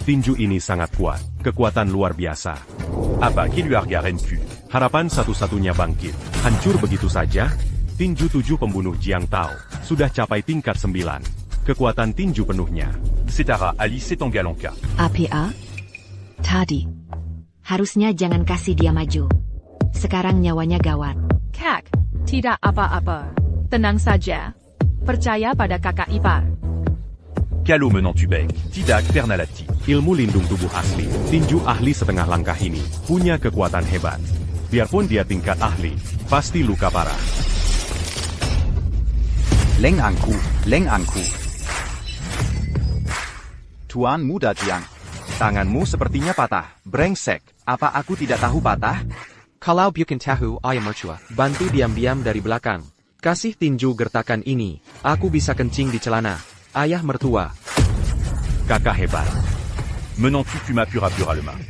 Tinju ini sangat kuat. Kekuatan luar biasa. Apa qui lui a regardé. Harapan satu-satunya bangkit. Hancur begitu saja? Tinju 7 pembunuh Jiang Tao. Sudah capai tingkat 9. Kekuatan tinju penuhnya. Setara Alice Tangalanka. APA? Tadi. Harusnya jangan kasih dia maju. Sekarang nyawanya gawat. Kak, tidak apa-apa. Tenang saja. Percaya pada kakak ipar. Calo menant Tubek. Tidak Pernalati. Ilmu lindung tubuh asli. Tinju ahli setengah langkah ini. Punya kekuatan hebat. Biarpun dia tingkat ahli. Pasti luka parah. Leng Angku. Tuan Muda Jiang. Tanganmu sepertinya patah. Brengsek. Apa aku tidak tahu patah? Kalau bukan tahu ayam mertua. Bantu diam-diam dari belakang. Kasih tinju gertakan ini. Aku bisa kencing di celana. Ayah mertua. Kakak hebat. Menantu tu m'as pura le main.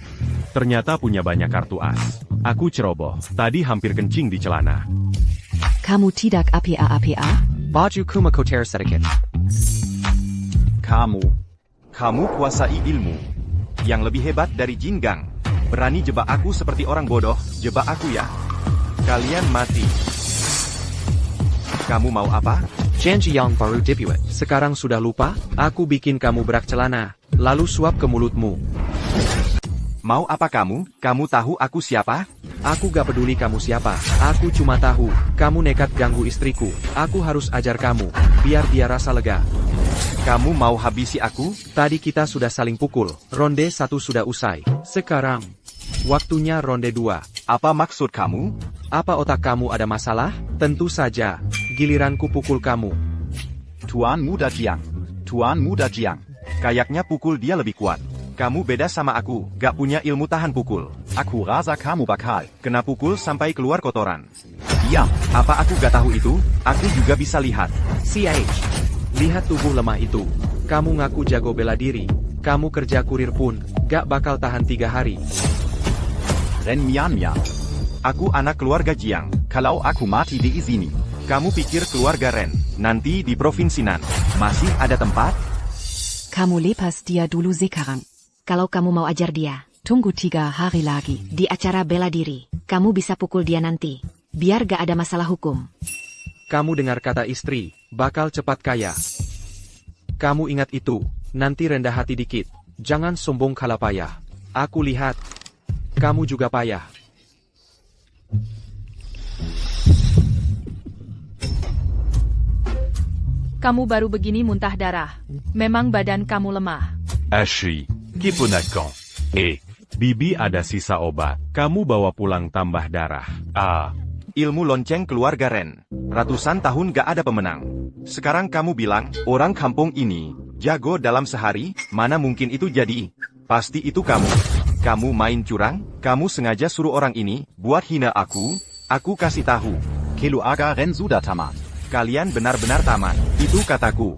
Ternyata punya banyak kartu as. Aku ceroboh. Tadi hampir kencing di celana. Kamu tidak apa-apa? Baju kuma kotor sedikit. Kamu kuasai ilmu. Yang lebih hebat dari Jinggang. Berani jebak aku seperti orang bodoh, jebak aku ya. Kalian mati. Kamu mau apa? Janji yang baru dibuat. Sekarang sudah lupa? Aku bikin kamu berak celana. Lalu suap ke mulutmu. Mau apa kamu? Kamu tahu aku siapa? Aku gak peduli kamu siapa. Aku cuma tahu, kamu nekat ganggu istriku. Aku harus ajar kamu, biar dia rasa lega. Kamu mau habisi aku? Tadi kita sudah saling pukul. Ronde 1 sudah usai. Sekarang, waktunya ronde 2. Apa maksud kamu? Apa otak kamu ada masalah? Tentu saja. Giliranku pukul kamu. Tuan Muda Jiang. Kayaknya pukul dia lebih kuat. Kamu beda sama aku, gak punya ilmu tahan pukul. Aku rasa kamu bakal kena pukul sampai keluar kotoran. Diam, apa aku gak tahu itu? Aku juga bisa lihat. CH. Lihat tubuh lemah itu. Kamu ngaku jago bela diri. Kamu kerja kurir pun, gak bakal tahan 3 hari. Ren Mian. Aku anak keluarga Jiang. Kalau aku mati di sini, kamu pikir keluarga Ren nanti di Provinsi Nan masih ada tempat? Kamu lepas dia dulu sekarang. Kalau kamu mau ajar dia, Tunggu 3 hari lagi. di acara bela diri, kamu bisa pukul dia nanti. Biar gak ada masalah hukum. Kamu dengar kata istri, bakal cepat kaya. Kamu ingat itu, nanti rendah hati dikit. Jangan sombong kalau payah. Aku lihat, kamu juga payah. Kamu baru begini muntah darah. Memang badan kamu lemah. Ashi, Kiponakan. Bibi ada sisa obat. Kamu bawa pulang tambah darah. Ilmu lonceng keluarga Ren. Ratusan tahun gak ada pemenang. Sekarang kamu bilang, orang kampung ini jago dalam sehari, mana mungkin itu jadi? Pasti itu kamu. Kamu main curang? Kamu sengaja suruh orang ini buat hina aku? Aku kasih tahu. Keluarga Ren sudah tamat. Kalian benar-benar tamat. Itu kataku.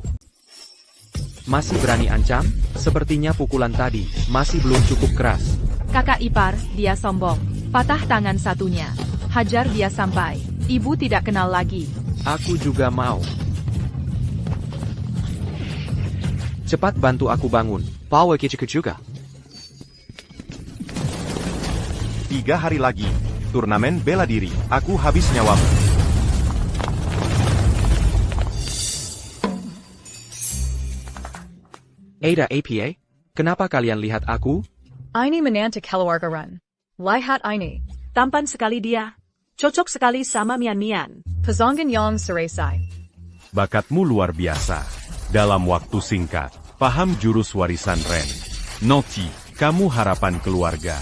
Masih berani ancam? Sepertinya pukulan tadi masih belum cukup keras. Kakak ipar, dia sombong. Patah tangan satunya. Hajar dia sampai ibu tidak kenal lagi. Aku juga mau. Cepat bantu aku bangun. Bawa kicik juga. 3 hari lagi. Turnamen bela diri. Aku habis nyawamu. Ada APA? Kenapa kalian lihat aku? Ini menantu keluarga Ren. Lihat ini. Tampan sekali dia. Cocok sekali sama Mian. Pasangan yang seresai. Bakatmu luar biasa. Dalam waktu singkat, paham jurus warisan Ren. Nanti, Kamu harapan keluarga.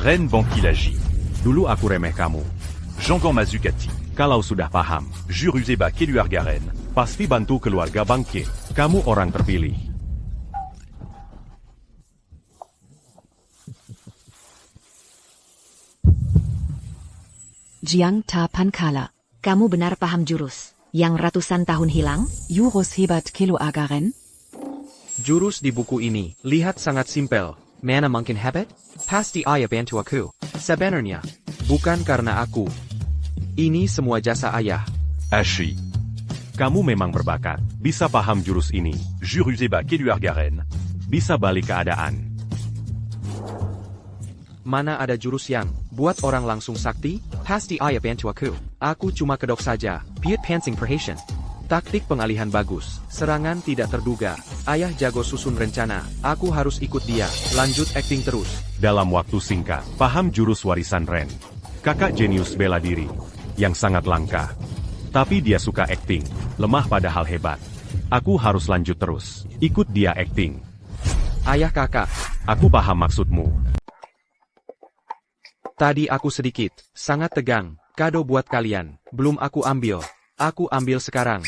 Ren Bankilagi. Dulu aku remeh kamu. Jangan Mazukati. Kalau sudah paham, Juruzeba Keluarga Ren. pasti bantu keluarga bangkit. Kamu orang terpilih. Jiang Ta Pankala. Kamu benar paham jurus yang ratusan tahun hilang? Jurus hebat keluarga Ren. Jurus di buku ini, lihat sangat simpel. Mana mungkin hebat? Pasti ayah bantu aku. Sebenarnya. Bukan karena aku. Ini semua jasa ayah. Ashi. Kamu memang berbakat. Bisa paham jurus ini. Juruzeba Keluarga Ren. Bisa balik keadaan. Mana ada jurus yang buat orang langsung sakti? Pasti ayah bantu aku. Aku cuma kedok saja. Biut pansing perhatian. Taktik pengalihan bagus. Serangan tidak terduga. Ayah jago susun rencana. Aku harus ikut dia. Lanjut acting terus. Dalam waktu singkat, paham jurus warisan Ren. Kakak jenius bela diri. Yang sangat langka. Tapi dia suka acting. Lemah pada hal hebat. Aku harus lanjut terus. Ikut dia acting. Ayah kakak. Aku paham maksudmu. Tadi aku sedikit, sangat tegang. Kado buat kalian. Belum aku ambil. Aku ambil sekarang.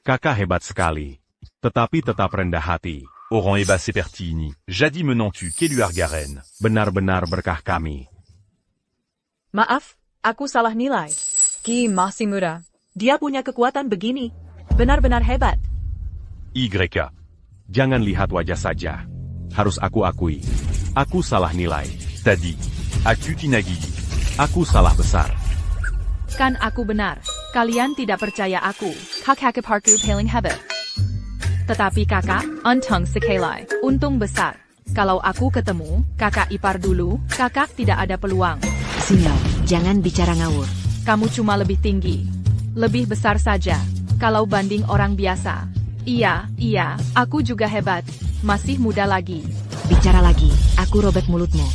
Kakak hebat sekali. Tetapi tetap rendah hati. Oran Eba Sepertini. Jadi menantu Keluarga Ren. Benar-benar berkah kami. Maaf, aku salah nilai. Ki masih muda. Dia punya kekuatan begini. Benar-benar hebat. YK. Jangan lihat wajah saja. Harus aku akui. Aku salah nilai. Tadi. Aku tinagi. Aku salah besar. Kan aku benar. Kalian tidak percaya aku. Kakak parku paling hebat. Tetapi kakak, untung sekali. Untung besar. Kalau aku ketemu kakak ipar dulu, kakak tidak ada peluang. Sinyal. Jangan bicara ngawur. Kamu cuma lebih tinggi. Lebih besar saja. Kalau banding orang biasa. Iya, aku juga hebat. Masih muda lagi. Bicara lagi, aku robek mulutmu.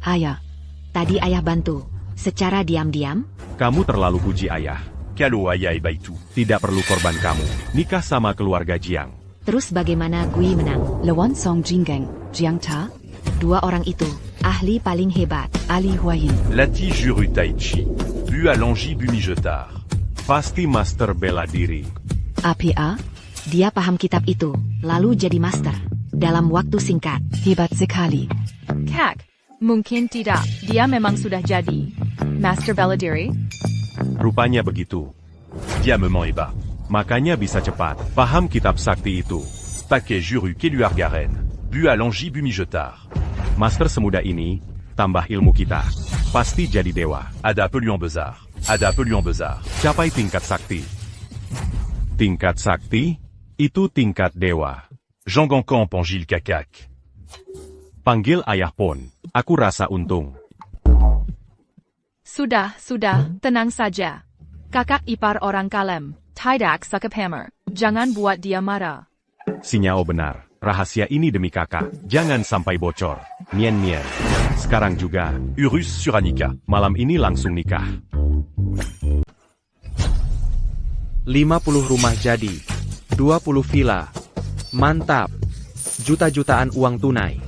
Ayah. Tadi ayah bantu. Secara diam-diam, Kamu terlalu puji ayah. Kalo ayah baitu. Tidak perlu korban kamu. Nikah sama keluarga Jiang. terus bagaimana Gui menang? Lewon Song Jinggang, Jiang Ta, Dua orang itu, ahli paling hebat. Ali Huayin. Lati Juru Taichi. Bu à Langi Bumijetar. Pasti master bela diri. APA, Dia paham kitab itu, lalu jadi master. Dalam waktu singkat. Hebat sekali. Kak, mungkin tidak. Dia memang sudah jadi master bela diri. Rupanya begitu. Dia memang hebat. Makanya bisa cepat. Paham kitab sakti itu. Paquet Juru Keluargaren. Bu à Langi Bumijetar. Master semuda ini, tambah ilmu kita. Pasti jadi dewa. Ada Peluang Besar. Ada Peluang Besar. Capai tingkat sakti. Tingkat sakti? Itu tingkat dewa. Jean Gankan Pangil Kakak. Panggil ayah pun. Aku rasa untung. Sudah, tenang saja. Kakak ipar orang kalem, tidak suka pamer. Jangan buat dia marah. Sinyao benar. Rahasia ini demi kakak. Jangan sampai bocor. Mien. Sekarang juga. Urus Suranika. Malam ini langsung nikah. 50 rumah jadi. 20 villa. Mantap. Juta-jutaan uang tunai.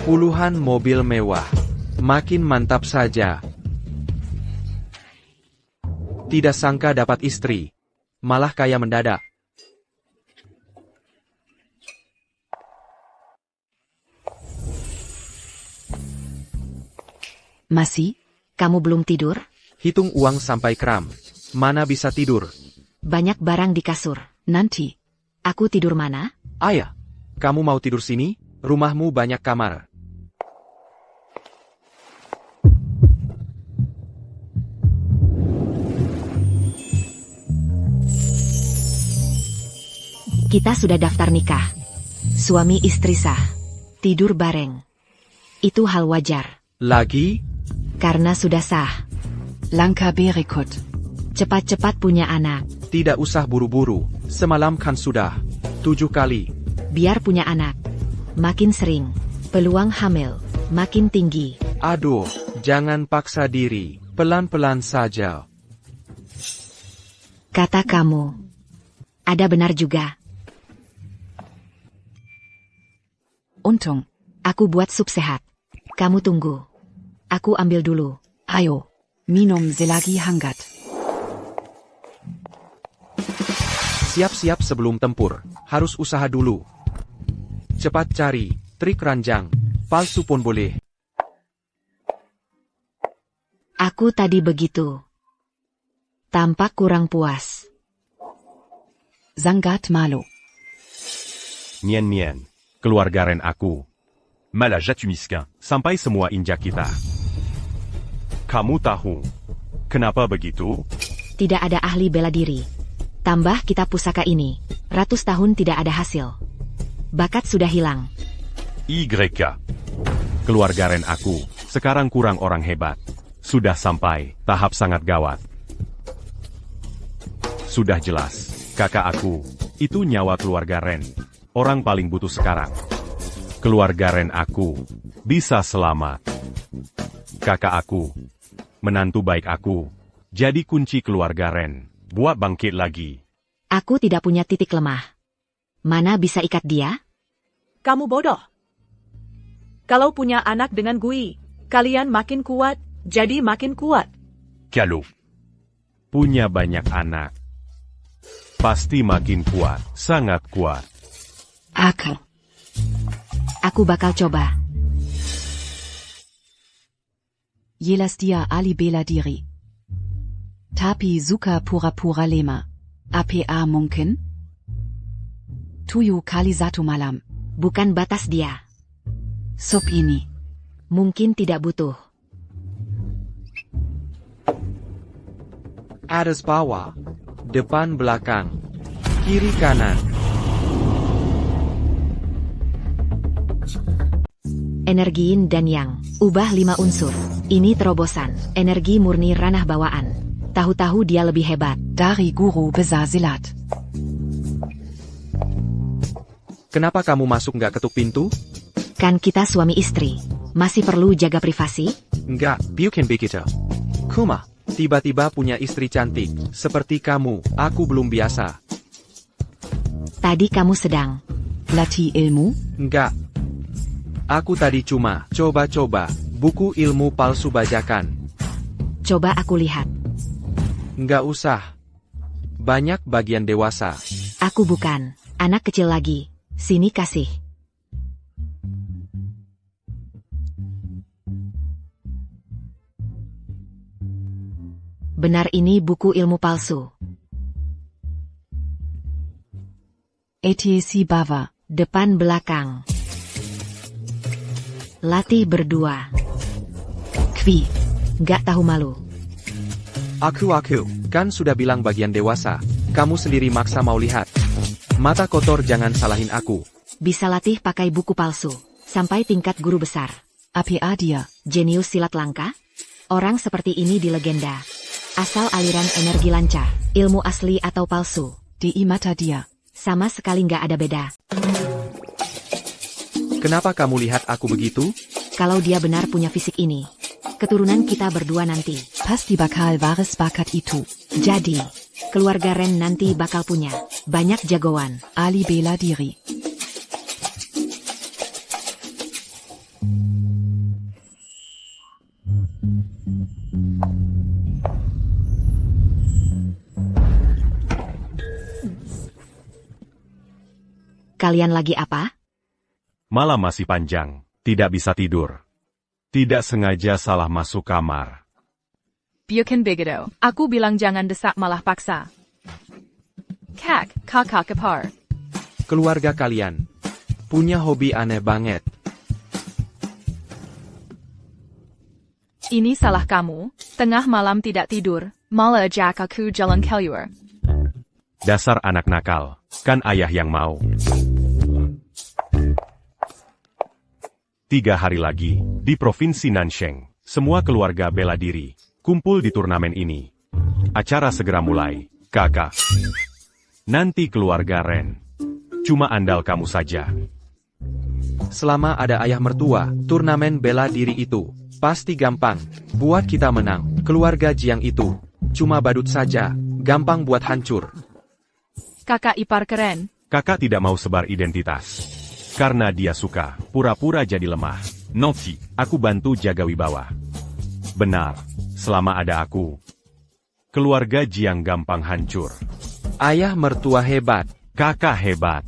Puluhan mobil mewah. Makin mantap saja. Tidak sangka dapat istri. Malah kaya mendadak. Masih? Kamu belum tidur? Hitung uang sampai kram. Mana bisa tidur? Banyak barang di kasur. Nanti. Aku tidur mana? Ayah, kamu mau tidur sini? Rumahmu banyak kamar. Kita sudah daftar nikah. Suami istri sah. Tidur bareng. Itu hal wajar. Lagi? Karena sudah sah. Langkah berikut. Cepat-cepat punya anak. Tidak usah buru-buru. Semalam kan sudah 7 kali. Biar punya anak. Makin sering. Peluang hamil. Makin tinggi. Aduh, jangan paksa diri. Pelan-pelan saja. Kata kamu. Ada benar juga. Untung. Aku buat sup sehat. Kamu tunggu. Aku ambil dulu. Ayo. Minum selagi hangat. Siap-siap sebelum tempur. Harus usaha dulu. Cepat cari. Trik ranjang. Palsu pun boleh. Aku tadi begitu. Tampak kurang puas. Zangat malu. Mien. Keluarga Ren aku. Mala Jatu Miskin. Sampai semua injak kita. Kamu tahu. Kenapa begitu? Tidak ada ahli bela diri. Tambah kitab pusaka ini. Ratus tahun tidak ada hasil. Bakat sudah hilang. YK. Keluarga Ren aku. Sekarang kurang orang hebat. Sudah sampai tahap sangat gawat. Sudah jelas. Kakak aku. Itu nyawa keluarga Ren. Orang paling butuh sekarang. Keluarga Ren aku. Bisa selamat. Kakak aku. Menantu baik aku. Jadi kunci keluarga Ren. Buat bangkit lagi. Aku tidak punya titik lemah. Mana bisa ikat dia? Kamu bodoh. Kalau punya anak dengan Gui, kalian makin kuat, jadi makin kuat. Kalo. Punya banyak anak. Pasti makin kuat. Sangat kuat. Aku bakal coba. Jelas dia ali bela diri. Tapi suka pura-pura lema. APA mungkin? Tujuh kali satu malam. Bukan batas dia. Sup ini. Mungkin tidak butuh. Atas bawah. Depan belakang. Kiri kanan. Energi yin dan yang. Ubah 5 unsur. Ini terobosan. Energi murni ranah bawaan. Tahu-tahu dia lebih hebat. Dari guru besar silat. Kenapa kamu masuk nggak ketuk pintu? Kan kita suami istri. Masih perlu jaga privasi? Nggak, bikin begitu. Kuma, tiba-tiba punya istri cantik. Seperti kamu, aku belum biasa. Tadi kamu sedang. Latih ilmu? Nggak. Aku tadi cuma coba-coba buku ilmu palsu bajakan. Coba aku lihat. Nggak usah. Banyak bagian dewasa. Aku bukan anak kecil lagi. Sini kasih. Benar ini buku ilmu palsu. ATC Bava. Depan belakang. Latih berdua. Kwi. Nggak tahu malu. Aku, kan sudah bilang bagian dewasa. Kamu sendiri maksa mau lihat. Mata kotor, jangan salahin aku. Bisa latih pakai buku palsu. Sampai tingkat guru besar. APA dia. Jenius silat langka? Orang seperti ini di legenda. Asal aliran energi lancar. Ilmu asli atau palsu. Di mata dia. Sama sekali nggak ada beda. Kenapa kamu lihat aku begitu? Kalau dia benar punya fisik ini. Keturunan kita berdua nanti. Pasti bakal waris bakat itu. Jadi, keluarga Ren nanti bakal punya banyak jagoan. Ali bela diri. Kalian lagi apa? Malam masih panjang, tidak bisa tidur. Tidak sengaja salah masuk kamar. Bikin begitu. Aku bilang jangan desak malah paksa. Kakak kepar. Keluarga kalian punya hobi aneh banget. Ini salah kamu. Tengah malam tidak tidur. Malah ajak aku jalan keluar. Dasar anak nakal, kan ayah yang mau. 3 hari lagi, di Provinsi Nansheng, semua keluarga bela diri, kumpul di turnamen ini. Acara segera mulai, kakak. Nanti keluarga Ren. Cuma andal kamu saja. Selama ada ayah mertua, turnamen bela diri itu pasti gampang buat kita menang. Keluarga Jiang itu cuma badut saja, gampang buat hancur. Kakak ipar keren. Kakak tidak mau sebar identitas. Karena dia suka pura-pura jadi lemah. Nanti, aku bantu jaga wibawa. Benar, selama ada aku, keluarga Jiang gampang hancur. Ayah mertua hebat. Kakak hebat.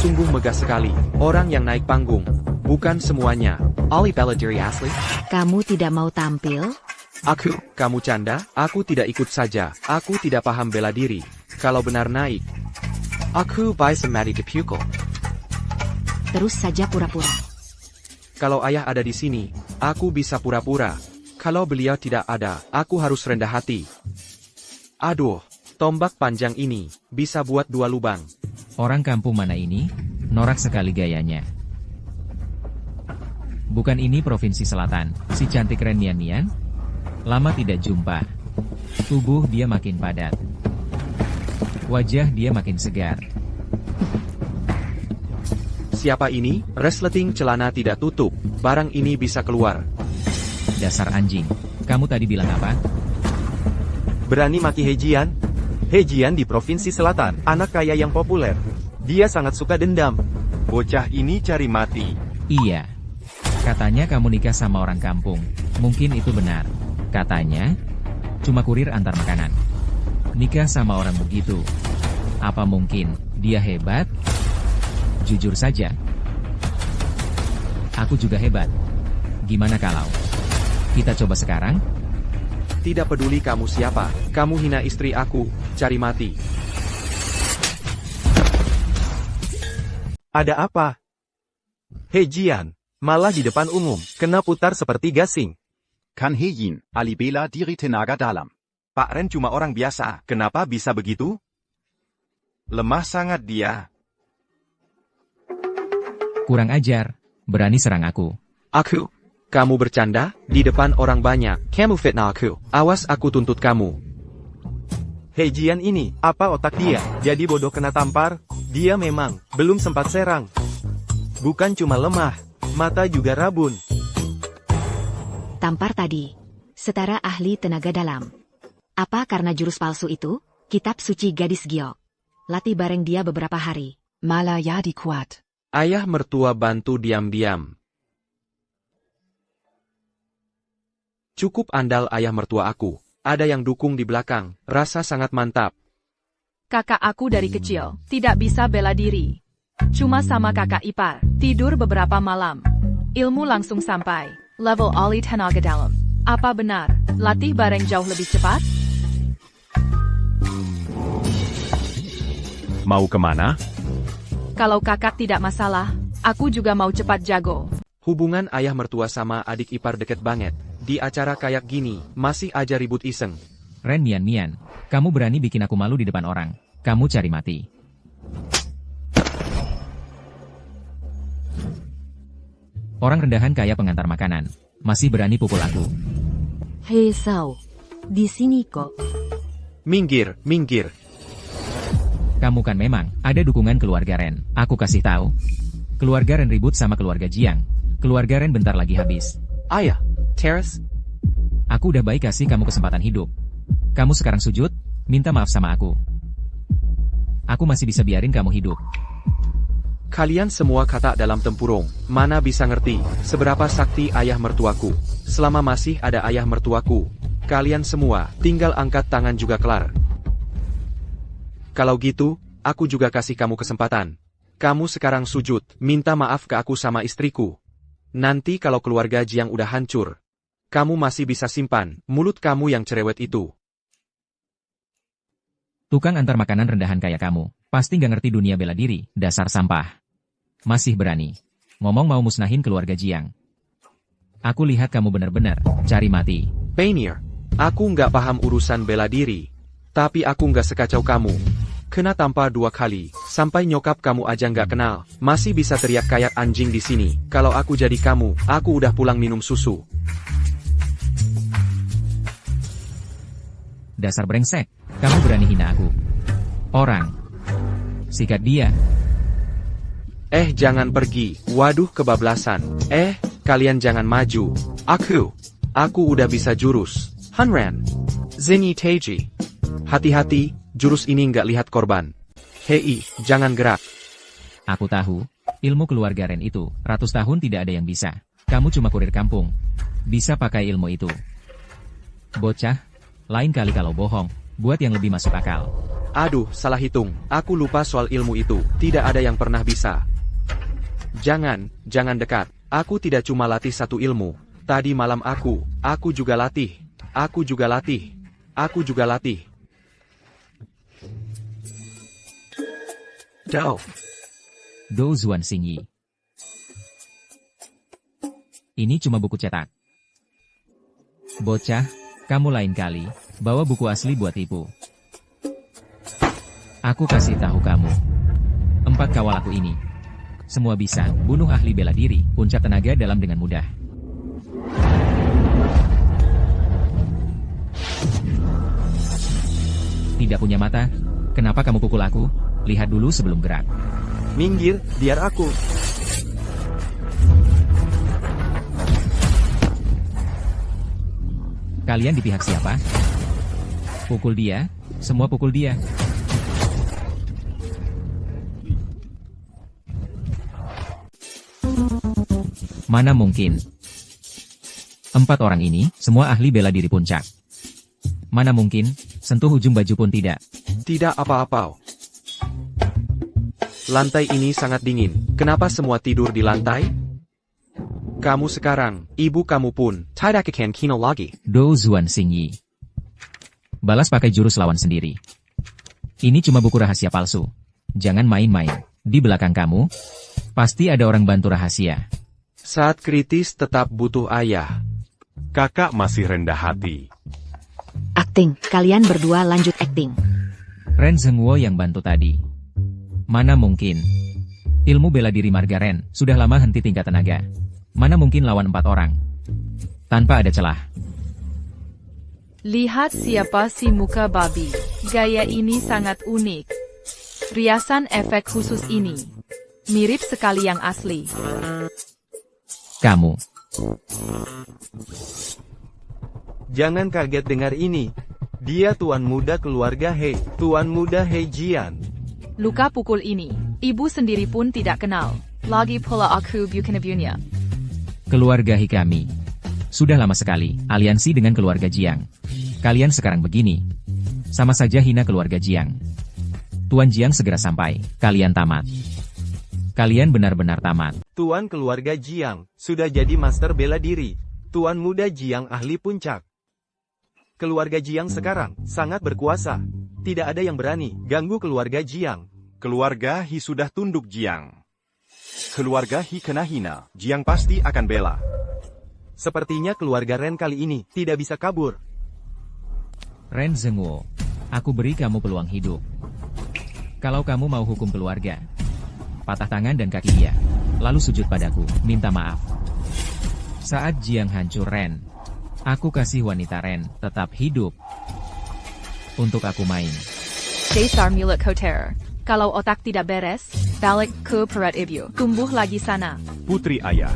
Sungguh megah sekali. Orang yang naik panggung. Bukan semuanya. Ali bela diri asli? Kamu tidak mau tampil? Kamu canda? Aku tidak ikut saja. Aku tidak paham bela diri. Kalau benar naik. Aku bisa mati dipukul. Terus saja pura-pura. Kalau ayah ada di sini, aku bisa pura-pura. Kalau beliau tidak ada, aku harus rendah hati. Aduh, tombak panjang ini bisa buat 2 lubang. Orang kampung mana ini? Norak sekali gayanya. Bukan ini Provinsi Selatan, si cantik Ren Nian? Lama tidak jumpa. Tubuh dia makin padat. Wajah dia makin segar. Siapa ini? Resleting celana tidak tutup. Barang ini bisa keluar. Dasar anjing. Kamu tadi bilang apa? Berani maki Hejian? Hejian di Provinsi Selatan, anak kaya yang populer. Dia sangat suka dendam. Bocah ini cari mati. Iya. Katanya kamu nikah sama orang kampung. Mungkin itu benar. Katanya, cuma kurir antar makanan. Nikah sama orang begitu. Apa mungkin, Dia hebat? Jujur saja. Aku juga hebat. Gimana kalau kita coba sekarang? Tidak peduli kamu siapa, kamu hina istri aku, cari mati. Ada apa? Hei Jian, malah di depan umum, kena putar seperti gasing. Kan Heyin, alibela diri tenaga dalam. Pak Ren cuma orang biasa, kenapa bisa begitu? Lemah sangat dia. Kurang ajar, berani serang aku. Aku? Kamu bercanda? Di depan orang banyak, kamu fitnah aku. Awas aku tuntut kamu. Hei Jian ini, apa otak dia? Jadi bodoh kena tampar? Dia memang belum sempat serang. Bukan cuma lemah, mata juga rabun. Tampar tadi. Setara ahli tenaga dalam. Apa karena jurus palsu itu? Kitab suci gadis giok. Latih bareng dia beberapa hari. Malah jadi kuat. Ayah mertua bantu diam-diam. Cukup andal ayah mertua aku. Ada yang dukung di belakang, rasa sangat mantap. Kakak aku dari kecil, tidak bisa bela diri. Cuma sama kakak ipar, tidur beberapa malam. Ilmu langsung sampai, level ahli tenaga dalam. Apa benar, latih bareng jauh lebih cepat? Mau kemana? Kalau kakak tidak masalah, aku juga mau cepat jago. Hubungan ayah mertua sama adik ipar deket banget. Di acara kayak gini, masih aja ribut iseng. Ren Mian, kamu berani bikin aku malu di depan orang. Kamu cari mati. Orang rendahan kayak pengantar makanan. Masih berani pukul aku. Hei Sao, di sini kok. Minggir, minggir. Kamu kan memang ada dukungan keluarga Ren. Aku kasih tahu. Keluarga Ren ribut sama keluarga Jiang. Keluarga Ren bentar lagi habis. Ayah, Terrace. Aku udah baik kasih kamu kesempatan hidup. Kamu sekarang sujud, minta maaf sama aku. Aku masih bisa biarin kamu hidup. Kalian semua kata dalam tempurung, mana bisa ngerti seberapa sakti ayah mertuaku. Selama masih ada ayah mertuaku, kalian semua tinggal angkat tangan juga kelar. Kalau gitu, aku juga kasih kamu kesempatan. Kamu sekarang sujud, minta maaf ke aku sama istriku. Nanti kalau keluarga Jiang udah hancur, kamu masih bisa simpan mulut kamu yang cerewet itu. Tukang antar makanan rendahan kayak kamu, pasti gak ngerti dunia bela diri, dasar sampah. Masih berani. Ngomong mau musnahin keluarga Jiang. Aku lihat kamu benar-benar cari mati. Painter, aku nggak paham urusan bela diri. Tapi aku nggak sekacau kamu. Kena tampar 2 kali, sampai nyokap kamu aja nggak kenal. Masih bisa teriak kayak anjing di sini. Kalau aku jadi kamu, aku udah pulang minum susu. Dasar brengsek, kamu berani hina aku. Orang. Sikat dia. Jangan pergi. Waduh kebablasan. Kalian jangan maju. Aku udah bisa jurus. Hanran. Zini Teji. Hati-hati, jurus ini nggak lihat korban. Hei, jangan gerak. Aku tahu, ilmu keluarga Ren itu, ratus tahun tidak ada yang bisa. Kamu cuma kurir kampung. Bisa pakai ilmu itu. Bocah, lain kali kalau bohong, buat yang lebih masuk akal. Aduh, salah hitung. Aku lupa soal ilmu itu. Tidak ada yang pernah bisa. Jangan dekat. Aku tidak cuma latih satu ilmu. Tadi malam aku juga latih. Aku juga latih. Do Zuan Xingyi. Ini cuma buku cetak. Bocah, kamu lain kali, bawa buku asli buat tipu. Aku kasih tahu kamu. 4 kawal aku ini. Semua bisa bunuh ahli bela diri, puncak tenaga dalam dengan mudah. Tidak punya mata? Kenapa kamu pukul aku? Lihat dulu sebelum gerak. Minggir, biar aku. Kalian di pihak siapa? Pukul dia, semua pukul dia. Mana mungkin? 4 orang ini, semua ahli bela diri puncak. Mana mungkin, sentuh ujung baju pun tidak. Tidak apa-apa. Lantai ini sangat dingin. Kenapa semua tidur di lantai? Kamu sekarang, ibu kamu pun. Tidak akan kino lagi. Do Zuan Xingyi. Balas pakai jurus lawan sendiri. Ini cuma buku rahasia palsu. Jangan main-main. Di belakang kamu, pasti ada orang bantu rahasia. Saat kritis tetap butuh ayah. Kakak masih rendah hati. Akting, kalian berdua lanjut akting. Ren Zhengguo yang bantu tadi. Mana mungkin. Ilmu bela diri marga Ren sudah lama henti tingkat tenaga. Mana mungkin lawan 4 orang. Tanpa ada celah. Lihat siapa si muka babi. Gaya ini sangat unik. Riasan efek khusus ini. Mirip sekali yang asli. Kamu. Jangan kaget dengar ini. Dia tuan muda keluarga He, tuan muda He Jian. Luka pukul ini, ibu sendiri pun tidak kenal. Lagi pula aku bukan ibunya. Keluarga Hikami. Sudah lama sekali, aliansi dengan keluarga Jiang. Kalian sekarang begini. Sama saja hina keluarga Jiang. Tuan Jiang segera sampai, kalian tamat. Kalian benar-benar tamat. Tuan keluarga Jiang, sudah jadi master bela diri. Tuan muda Jiang ahli puncak. Keluarga Jiang sekarang, sangat berkuasa. Tidak ada yang berani, ganggu keluarga Jiang. Keluarga Hi sudah tunduk Jiang. Keluarga Hi kena hina, Jiang pasti akan bela. Sepertinya keluarga Ren kali ini, tidak bisa kabur. Ren Zhengguo, aku beri kamu peluang hidup. Kalau kamu mau hukum keluarga, patah tangan dan kaki dia, lalu sujud padaku, minta maaf. Saat Jiang hancur Ren, aku kasih wanita Ren tetap hidup. Untuk aku main. Dasar mulut kotor. Kalau otak tidak beres, balik ke perut ibu. Tumbuh lagi sana. Putri ayah.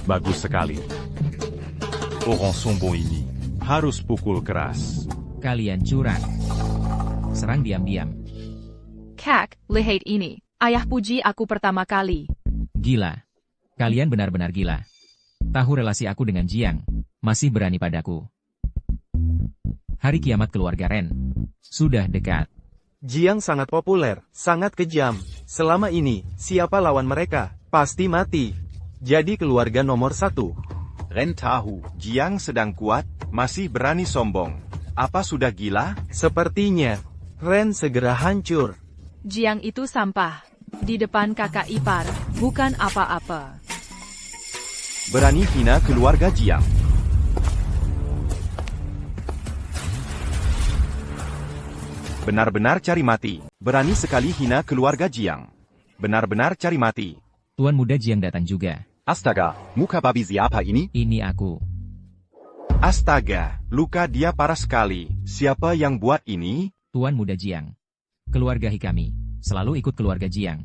Bagus sekali. Orang sombong ini. Harus pukul keras. Kalian curang. Serang diam-diam. Kak, lihat ini. Ayah puji aku pertama kali. Gila. Kalian benar-benar gila. Tahu relasi aku dengan Jiang, masih berani padaku. Hari kiamat keluarga Ren sudah dekat. Jiang sangat populer, sangat kejam. Selama ini, siapa lawan mereka, pasti mati. Jadi keluarga nomor 1. Ren tahu, Jiang sedang kuat, masih berani sombong. Apa sudah gila? Sepertinya, Ren segera hancur. Jiang itu sampah. Di depan kakak ipar, bukan apa-apa. Berani hina keluarga Jiang. Benar-benar cari mati. Berani sekali hina keluarga Jiang. Benar-benar cari mati. Tuan muda Jiang datang juga. Astaga, muka babi siapa ini? Ini aku. Astaga, luka dia parah sekali. Siapa yang buat ini? Tuan muda Jiang. Keluarga Hikami. Selalu ikut keluarga Jiang.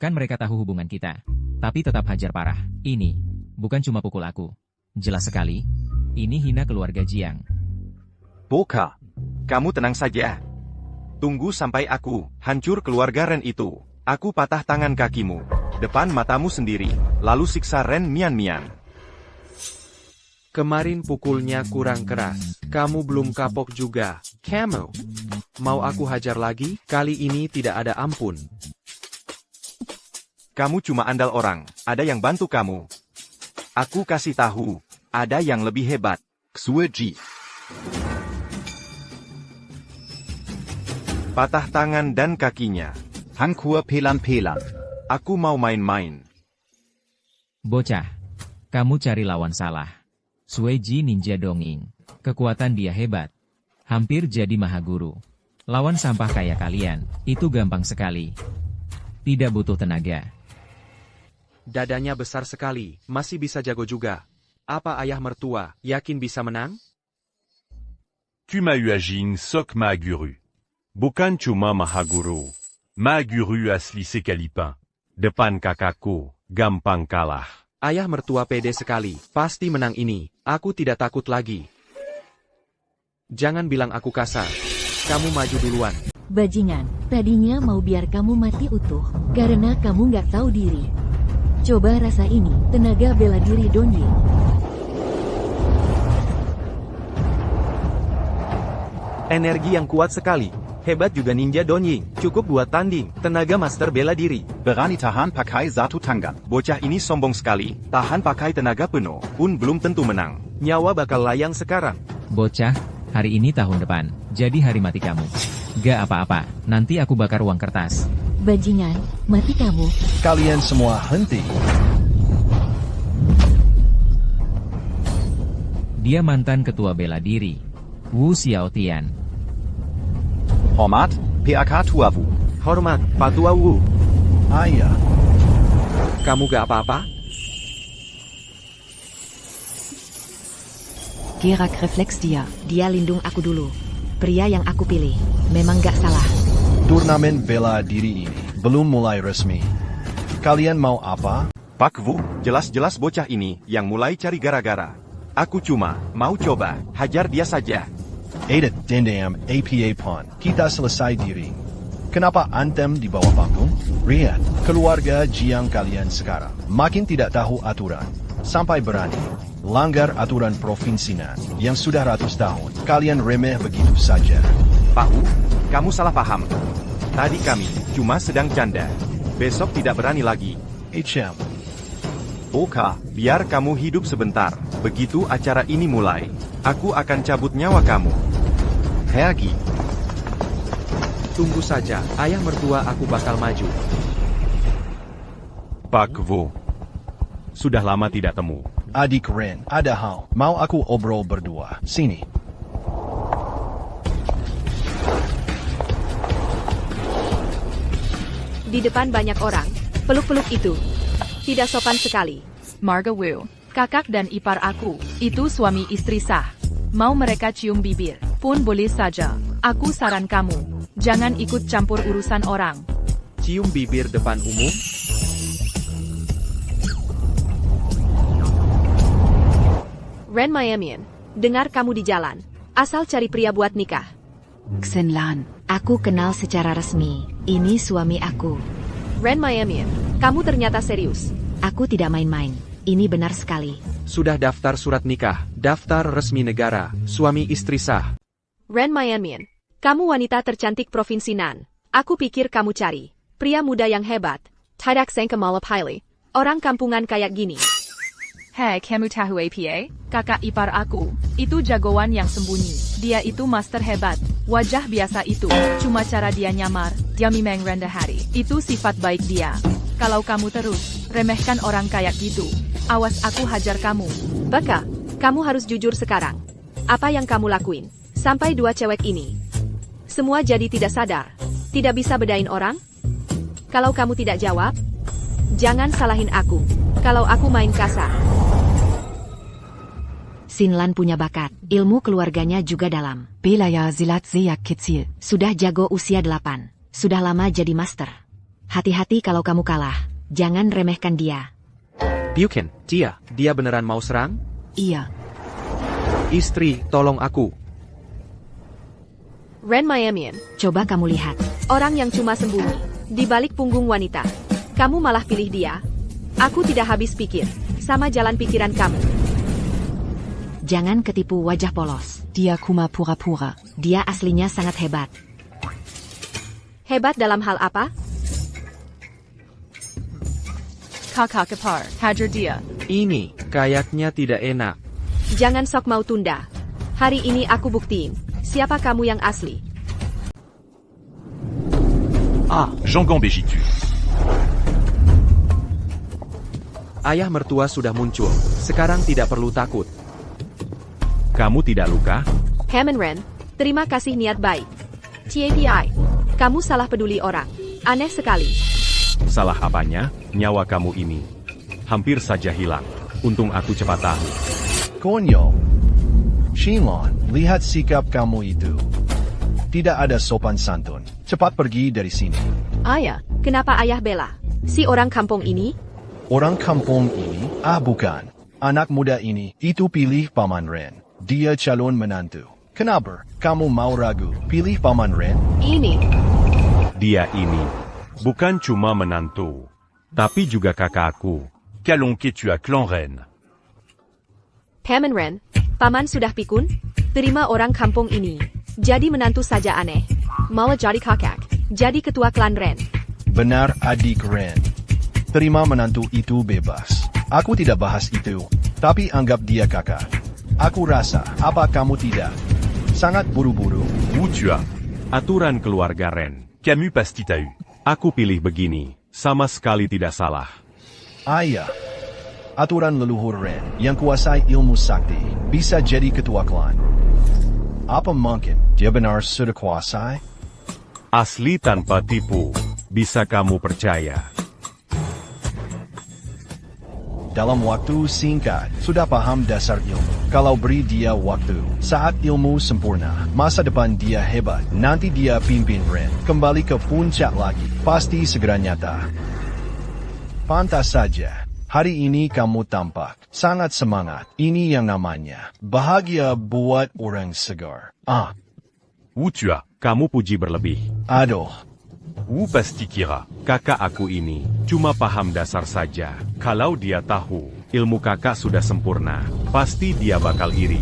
Kan mereka tahu hubungan kita. Tapi tetap hajar parah. Ini. Bukan cuma pukul aku. Jelas sekali. Ini hina keluarga Jiang. Boka. Kamu tenang saja. Tunggu sampai aku hancur keluarga Ren itu. Aku patah tangan kakimu. Depan matamu sendiri. Lalu siksa Ren mian-mian. Kemarin pukulnya kurang keras. Kamu belum kapok juga. Kamu. Mau aku hajar lagi? Kali ini tidak ada ampun. Kamu cuma andal orang. Ada yang bantu kamu. Aku kasih tahu. Ada yang lebih hebat. Xueji. Patah tangan dan kakinya. Hangkua pelan-pelan. Aku mau main-main. Bocah. Kamu cari lawan salah. Xueji ninja dongeng. Kekuatan dia hebat. Hampir jadi mahaguru. Lawan sampah kayak kalian, itu gampang sekali. Tidak butuh tenaga. Dadanya besar sekali, masih bisa jago juga. Apa ayah mertua, yakin bisa menang? Kuma Uajing Sok Mahaguru. Bukan cuma Mahaguru. Mahaguru asli sekalipun. Depan kakakku, gampang kalah. Ayah mertua pede sekali, pasti menang ini. Aku tidak takut lagi. Jangan bilang aku kasar. Kamu maju duluan. Bajingan, tadinya mau biar kamu mati utuh, karena kamu nggak tahu diri. Coba rasa ini, tenaga bela diri Donye. Energi yang kuat sekali. Hebat juga Ninja Donying, cukup buat tanding, tenaga master bela diri. Berani tahan pakai satu tangan. Bocah ini sombong sekali, tahan pakai tenaga penuh, pun belum tentu menang. Nyawa bakal layang sekarang. Bocah, hari ini tahun depan, jadi hari mati kamu. Gak apa-apa, nanti aku bakar uang kertas. Bajingan, mati kamu. Kalian semua henti. Dia mantan ketua bela diri, Wu Xiaotian. Hormat, PAK Tuawu. Hormat, Patua Wu. Ayah. Kamu gak apa-apa? Gerak refleks dia. Dia lindung aku dulu. Pria yang aku pilih. Memang gak salah. Turnamen bela diri ini belum mulai resmi. Kalian mau apa? Pak Wu, jelas-jelas bocah ini yang mulai cari gara-gara. Aku cuma mau coba, hajar dia saja. Edat dendam APA pon. Kita selesai diri. Kenapa antem di bawah panggung? Lihat, keluarga Jiang kalian sekarang makin tidak tahu aturan. Sampai berani langgar aturan provinsi Nan yang sudah ratus tahun. Kalian remeh begitu saja. Pak Wu, kamu salah paham. Tadi kami cuma sedang canda. Besok tidak berani lagi. HM. Oka, biar kamu hidup sebentar. Begitu acara ini mulai, aku akan cabut nyawa kamu. Heagi. Tunggu saja, ayah mertua aku bakal maju. Pak Wu. Sudah lama tidak temu. Adik Ren, ada hal. Mau aku obrol berdua. Sini. Di depan banyak orang, peluk-peluk itu. Tidak sopan sekali. Marga Wu, kakak dan ipar aku, itu suami istri sah. Mau mereka cium bibir, pun boleh saja. Aku saran kamu, jangan ikut campur urusan orang. Cium bibir depan umum? Ren Mayamian, dengar kamu di jalan. Asal cari pria buat nikah. Xinlan. Aku kenal secara resmi. Ini suami aku. Ren Mayamian, kamu ternyata serius. Aku tidak main-main. Ini benar sekali. Sudah daftar surat nikah, daftar resmi negara, suami istri sah. Ren Mayamian, kamu wanita tercantik Provinsi Nan. Aku pikir kamu cari pria muda yang hebat. Tidak sangka malah pilih orang kampungan kayak gini. Hei, kamu tahu APA? Kakak ipar aku, itu jagoan yang sembunyi. Dia itu master hebat. Wajah biasa itu, cuma cara dia nyamar, dia memang rendah hati. Itu sifat baik dia. Kalau kamu terus remehkan orang kayak gitu, awas aku hajar kamu. Baka, kamu harus jujur sekarang. Apa yang kamu lakuin? Sampai dua cewek ini semua jadi tidak sadar. Tidak bisa bedain orang? Kalau kamu tidak jawab, jangan salahin aku. Kalau aku main kasar. Xinlan punya bakat. Ilmu keluarganya juga dalam. Belaya silat sehr kecil. Sudah jago usia 8. Sudah lama jadi master. Hati-hati kalau kamu kalah. Jangan remehkan dia. Bukan, dia beneran mau serang? Iya. Istri, tolong aku. Ren Mayamian, Coba kamu lihat. orang yang cuma sembunyi di balik punggung wanita. Kamu malah pilih dia. Aku tidak habis pikir. Sama jalan pikiran kamu. Jangan ketipu wajah polos. Dia kuma pura-pura. Dia aslinya sangat hebat. Hebat dalam hal apa? Kakak ipar, hajar dia. Ini, kayaknya tidak enak. Jangan sok mau tunda. Hari ini aku buktiin siapa kamu yang asli. Jean Gambéjitu. Ayah mertua sudah muncul, sekarang tidak perlu takut. Kamu tidak luka? Hammond Ren, terima kasih niat baik. TAPI, kamu salah peduli orang. Aneh sekali. Salah apanya? Nyawa kamu ini hampir saja hilang. Untung aku cepat tahu. Konyo. Xinlan, lihat sikap kamu itu. Tidak ada sopan santun. Cepat pergi dari sini. Ayah, kenapa ayah bela si orang kampung ini? Orang kampung ini? Bukan. Anak muda ini, itu pilih Paman Ren. Dia calon menantu. Kenapa kamu mau ragu? Pilih Paman Ren? Ini. Dia ini bukan cuma menantu, tapi juga kakakku. Calonque tu as clan reine. Paman Ren, paman sudah pikun? Terima orang kampung ini. Jadi menantu saja aneh. malah jadi kakak, jadi ketua klan Ren. Benar adik Ren. Terima menantu itu bebas. Aku tidak bahas itu, tapi anggap dia kakak. Aku rasa, apa kamu tidak? Sangat buru-buru. Wu Jia. Aturan keluarga Ren. Camus pasti tahu. Aku pilih begini. Sama sekali tidak salah. Ayah. Aturan leluhur Ren yang kuasai ilmu sakti bisa jadi ketua klan. Apa mungkin dia benar sudah kuasai? Asli tanpa tipu. Bisa kamu percaya. Dalam waktu singkat, sudah paham dasar ilmu. Kalau beri dia waktu, saat ilmu sempurna, masa depan dia hebat. Nanti dia pimpin Ren kembali ke puncak lagi. Pasti segera nyata. Pantas saja. Hari ini kamu tampak sangat semangat. Ini yang namanya bahagia buat orang segar. Wu Jia, kamu puji berlebih. Aduh. Wu pasti kira kakak aku ini cuma paham dasar saja. Kalau dia tahu ilmu kakak sudah sempurna, pasti dia bakal iri.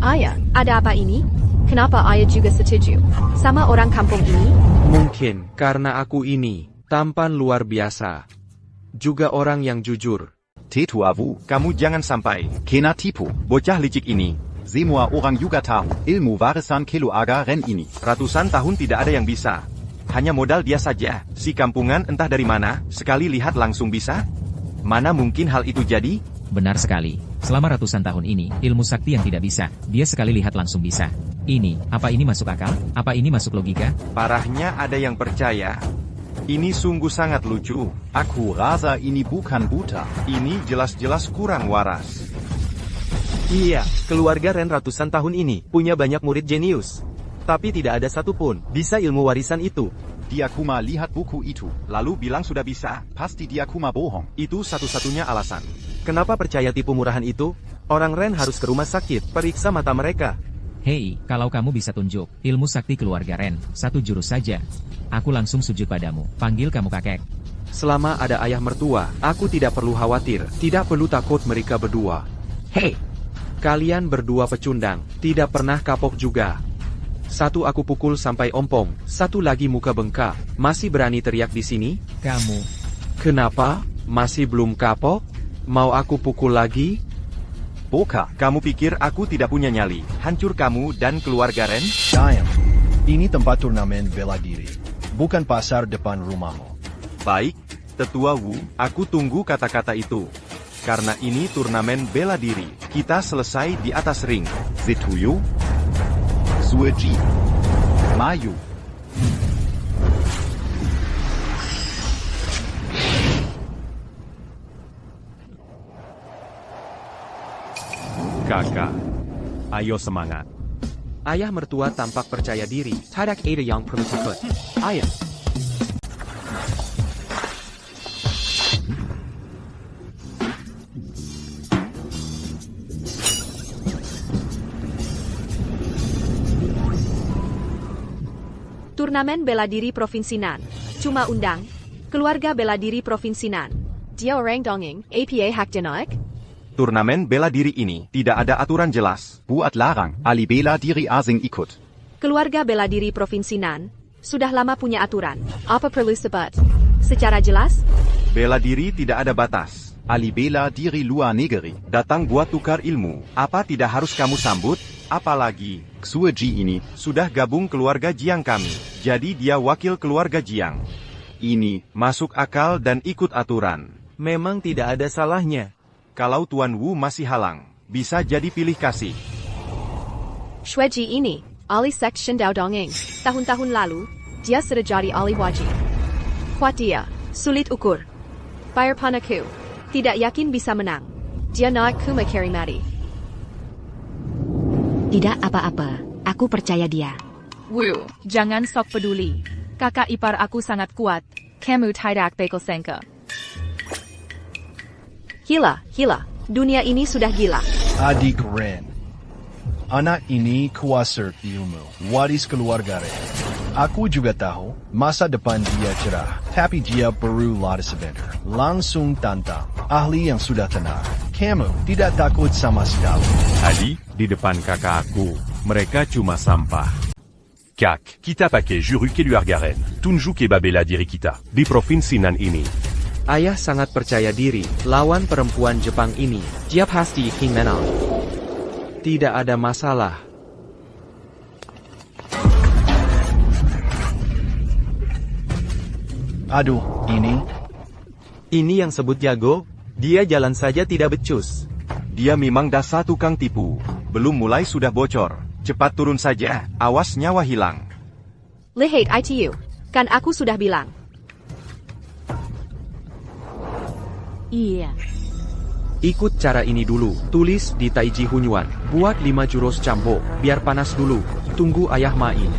Ayah, ada apa ini? Kenapa ayah juga setuju sama orang kampung ini? Mungkin karena aku ini tampan luar biasa. Juga orang yang jujur. Tetu Awu, kamu jangan sampai kena tipu. Bocah licik ini. Semua orang juga tahu ilmu warisan keluarga Ren ini. Ratusan tahun tidak ada yang bisa. Hanya modal dia saja. Si kampungan entah dari mana, sekali lihat langsung bisa. Mana mungkin hal itu jadi? Benar sekali. Selama ratusan tahun ini, ilmu sakti yang tidak bisa, dia sekali lihat langsung bisa. Apa ini masuk akal? Apa ini masuk logika? Parahnya ada yang percaya. Ini sungguh sangat lucu. Aku rasa ini bukan buta. Ini jelas-jelas kurang waras. Iya, keluarga Ren ratusan tahun ini punya banyak murid jenius. Tapi tidak ada satupun bisa ilmu warisan itu. Dia cuma lihat buku itu, lalu bilang sudah bisa. Pasti dia cuma bohong. Itu satu-satunya alasan. Kenapa percaya tipu murahan itu? Orang Ren harus ke rumah sakit, periksa mata mereka. Hei, kalau kamu bisa tunjuk ilmu sakti keluarga Ren, satu jurus saja, aku langsung sujud padamu, panggil kamu kakek. Selama ada ayah mertua, aku tidak perlu khawatir, tidak perlu takut mereka berdua. Hei, kalian berdua pecundang, tidak pernah kapok juga. Satu aku pukul sampai ompong, satu lagi muka bengkak, masih berani teriak di sini? Kamu. Kenapa? Masih belum kapok? Mau aku pukul lagi? Boka, kamu pikir aku tidak punya nyali? Hancur kamu dan keluarga Ren? Sayang, ini tempat turnamen bela diri, bukan pasar depan rumahmu. Baik, Tetua Wu, aku tunggu kata-kata itu. Karena ini turnamen bela diri, kita selesai di atas ring. Zituyu? Sueji. Mayu. Kakak, ayo semangat. Ayah mertua tampak percaya diri. Tidak ada yang perlu takut. Ayah. Turnamen bela diri Provinsi Nan. Cuma undang keluarga bela diri Provinsi Nan. Dia orang dongeng, APA hak jenaik? Turnamen bela diri ini tidak ada aturan jelas. Buat larang, ahli bela diri asing ikut. Keluarga bela diri Provinsi Nan sudah lama punya aturan. Apa perlu sebut secara jelas? Bela diri tidak ada batas. Ahli bela diri luar negeri datang buat tukar ilmu. Apa tidak harus kamu sambut? Apalagi Xueji ini sudah gabung keluarga Jiang kami. Jadi dia wakil keluarga Jiang. Ini masuk akal dan ikut aturan. Memang tidak ada salahnya. Kalau Tuan Wu masih halang, bisa jadi pilih kasih. Xueji ini, ahli section Dao Dongeng. Tahun-tahun lalu, dia sudah jadi ahli wajib. Kuat dia, sulit ukur. Bayar panaku, tidak yakin bisa menang. Dia naik kuma carry mati. Tidak apa-apa, aku percaya dia. Wu, jangan sok peduli. Kakak ipar aku sangat kuat. Kamu tidak bakal sangka. Gila. Dunia ini sudah gila. Adik Ren. Anak ini kuasa ilmu, waris keluarga Ren. Aku juga tahu, masa depan dia cerah. Tapi dia baru lada sebentar. Langsung tantang, ahli yang sudah tenang. Kamu tidak takut sama sekali. Adi, di depan kakak aku, mereka cuma sampah. Kak, kita pakai juru keluarga Ren. Tunjukin bela diri kita. Di provinsi Nan ini, Ayah sangat percaya diri lawan perempuan Jepang ini. Dia pasti King menang. Tidak ada masalah. Aduh, ini Ini yang sebut jago, dia jalan saja tidak becus. Dia memang dasar tukang tipu. Belum mulai sudah bocor. Cepat turun saja, awas nyawa hilang. Lihate ITU. Kan aku sudah bilang. Iya. Ikut cara ini dulu. Tulis di Taiji Hunyuan. Buat 5 jurus cambo. Biar panas dulu. Tunggu ayah main.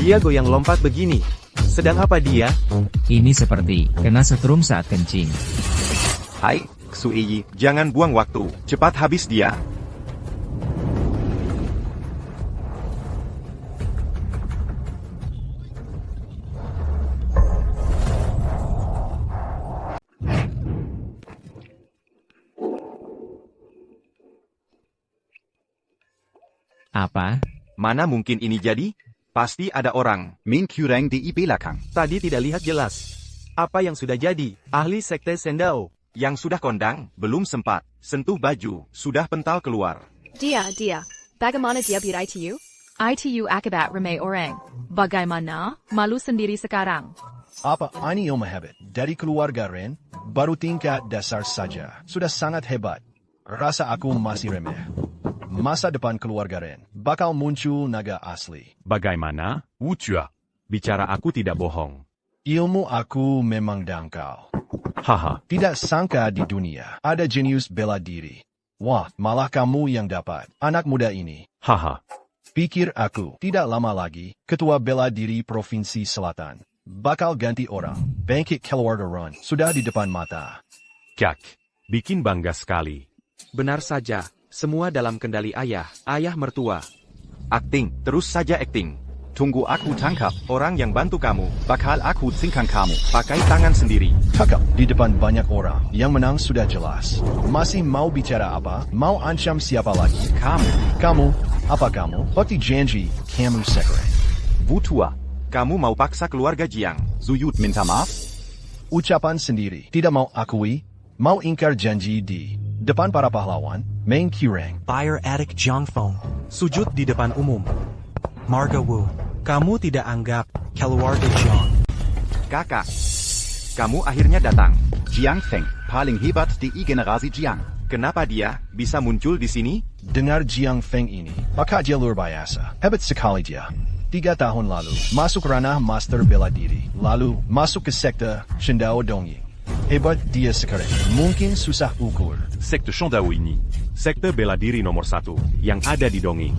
Dia goyang lompat begini. Sedang apa dia? Ini seperti kena setrum saat kencing. Hai, Xueyi, jangan buang waktu. Cepat habis dia. Apa? Mana mungkin ini jadi? Pasti ada orang. Min Kurang di belakang. Tadi tidak lihat jelas. Apa yang sudah jadi? Ahli sekte Sendao. Yang sudah kondang, belum sempat. Sentuh baju, sudah pental keluar. Dia. Bagaimana dia bir ITU? ITU akibat remeh orang. Bagaimana? Malu sendiri sekarang. apa ini ilmu hebat dari keluarga Ren? Baru tingkat dasar saja. Sudah sangat hebat. Rasa aku masih remeh. Masa depan keluarga Ren bakal muncul naga asli. Bagaimana? Wuchua. Bicara aku tidak bohong. Ilmu aku memang dangkal. Haha. Tidak sangka di dunia ada jenius bela diri. Wah, malah kamu yang dapat. Anak muda ini. Haha. Pikir aku, tidak lama lagi, ketua bela diri Provinsi Selatan. Bakal ganti orang. Bangkit keluarga Ren sudah di depan mata. Kak. Bikin bangga sekali. Benar saja. Semua dalam kendali ayah mertua. Acting, terus saja acting. Tunggu aku tangkap. Orang yang bantu kamu, Bakal aku singkang kamu. pakai tangan sendiri. Kakak, di depan banyak orang. Yang menang sudah jelas. Masih mau bicara apa? Mau ancam siapa lagi? Kamu? Apa kamu? Bukti janji, kamu sekre. Wutua. Kamu mau paksa keluarga Jiang. Zuyut minta maaf. Ucapan sendiri. Tidak mau akui. Mau ingkar janji di depan para pahlawan. Main Kurang. Buyer Attic Jiangfeng. Sujud di depan umum. Marga Wu. Kamu tidak anggap keluarga Jiang. Kakak, kamu akhirnya datang. Jiang Feng. Paling hebat di generasi Jiang. Kenapa dia bisa muncul di sini? Dengar Jiang Feng ini. Maka dia luar biasa. Hebat sekali dia. 3 tahun lalu, masuk ranah master bela diri. Lalu, masuk ke sekte Shendao Dongying. Hebat dia sekarang. Mungkin susah ukur. Sekte Shendao ini, sekte bela diri nomor 1 yang ada di Donging.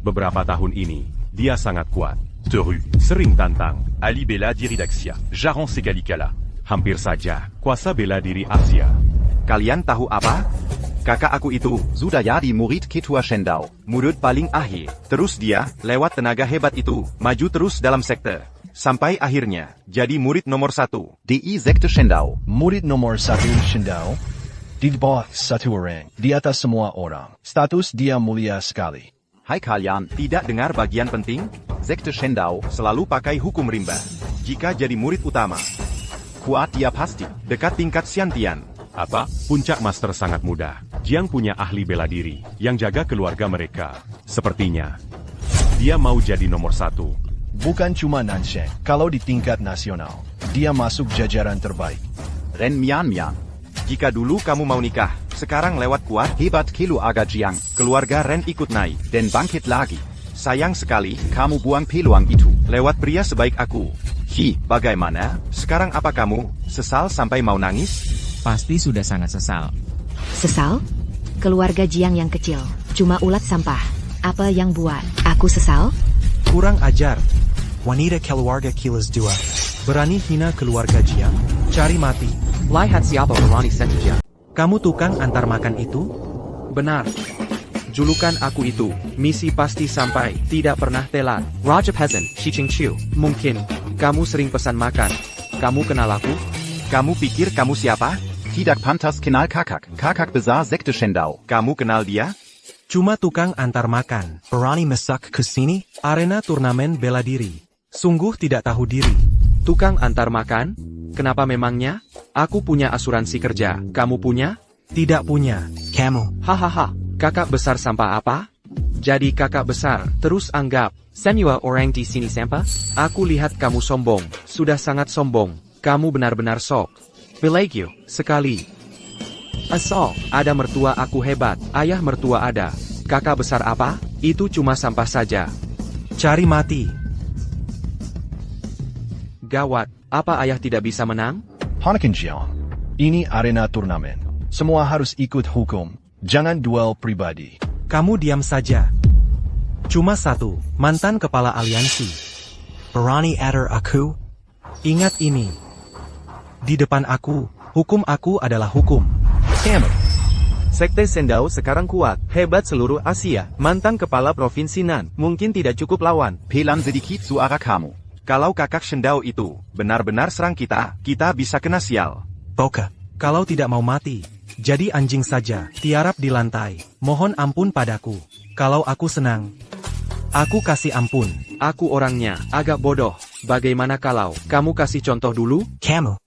Beberapa tahun ini, dia sangat kuat. Teru, sering tantang. Ali bela diri d'Axia. Jaron Segalikala. Hampir saja, kuasa bela diri Asia. Kalian tahu apa? Kakak aku itu, Sudah jadi murid ketua Shendao. murid paling akhir. Terus dia, lewat tenaga hebat itu, maju terus dalam sekte. Sampai akhirnya, jadi murid nomor 1. DI Sekte Shendao. Murid nomor 1 Shendao. Di bawah 1 orang. Di atas semua orang. Status dia mulia sekali. Hai kalian. Tidak dengar bagian penting? Sekte Shendao. Selalu pakai hukum rimba. Jika jadi murid utama, Kuat dia pasti. dekat tingkat Xiantian. Apa? Puncak master sangat mudah. Jiang punya ahli bela diri yang jaga keluarga mereka. Sepertinya dia mau jadi nomor 1. Bukan cuma Nansheng. Kalau di tingkat nasional, dia masuk jajaran terbaik. Ren Mian. Jika dulu kamu mau nikah, sekarang lewat kuat, Hebat keluarga Jiang. keluarga Ren ikut naik. Dan bangkit lagi. Sayang sekali, Kamu buang peluang itu. lewat pria sebaik aku. Bagaimana? Sekarang apa kamu? Sesal sampai mau nangis? Pasti sudah sangat sesal. Sesal? Keluarga Jiang yang kecil, cuma ulat sampah. Apa yang buat aku sesal? Kurang ajar. Wanita keluarga Kilas 2. Berani hina keluarga Jiang? Cari mati. Lihat siapa berani saja. Kamu tukang antar makan itu? Benar. Julukan aku itu, misi pasti sampai, tidak pernah telat. Raja Peasant, Shi Ching Chu. Mungkin, kamu sering pesan makan. Kamu kenal aku? Kamu pikir kamu siapa? Tidak pantas kenal kakak. Kakak besar sekte Shendao. Kamu kenal dia? Cuma tukang antar makan. Berani masak ke sini? Arena turnamen bela diri. Sungguh tidak tahu diri. Tukang antar makan? Kenapa memangnya? Aku punya asuransi kerja. Kamu punya? Tidak punya. Kamu. Hahaha. Kakak besar sampah apa? Jadi kakak besar, terus anggap. Semua orang di sini sampah? Aku lihat kamu sombong. Sudah sangat sombong. Kamu benar-benar sok. Belegio, sekali. Asal, ada mertua aku hebat, ayah mertua ada. Kakak besar apa? Itu cuma sampah saja. Cari mati. Gawat, apa ayah tidak bisa menang? Hanakin Jiang. Ini arena turnamen. Semua harus ikut hukum. Jangan duel pribadi. Kamu diam saja. Cuma satu, mantan kepala aliansi. Berani ader aku? Ingat ini. Di depan aku, hukum aku adalah hukum. Kamu. Sekte Shendao sekarang kuat, hebat seluruh Asia. Mantan kepala provinsi Nan, mungkin tidak cukup lawan. Pelan sedikit suara kamu. Kalau kakak Shendao itu benar-benar serang kita, kita bisa kena sial. Boka, kalau tidak mau mati, jadi anjing saja, tiarap di lantai. Mohon ampun padaku. Kalau aku senang, aku kasih ampun. Aku orangnya agak bodoh. Bagaimana kalau kamu kasih contoh dulu? Kamu.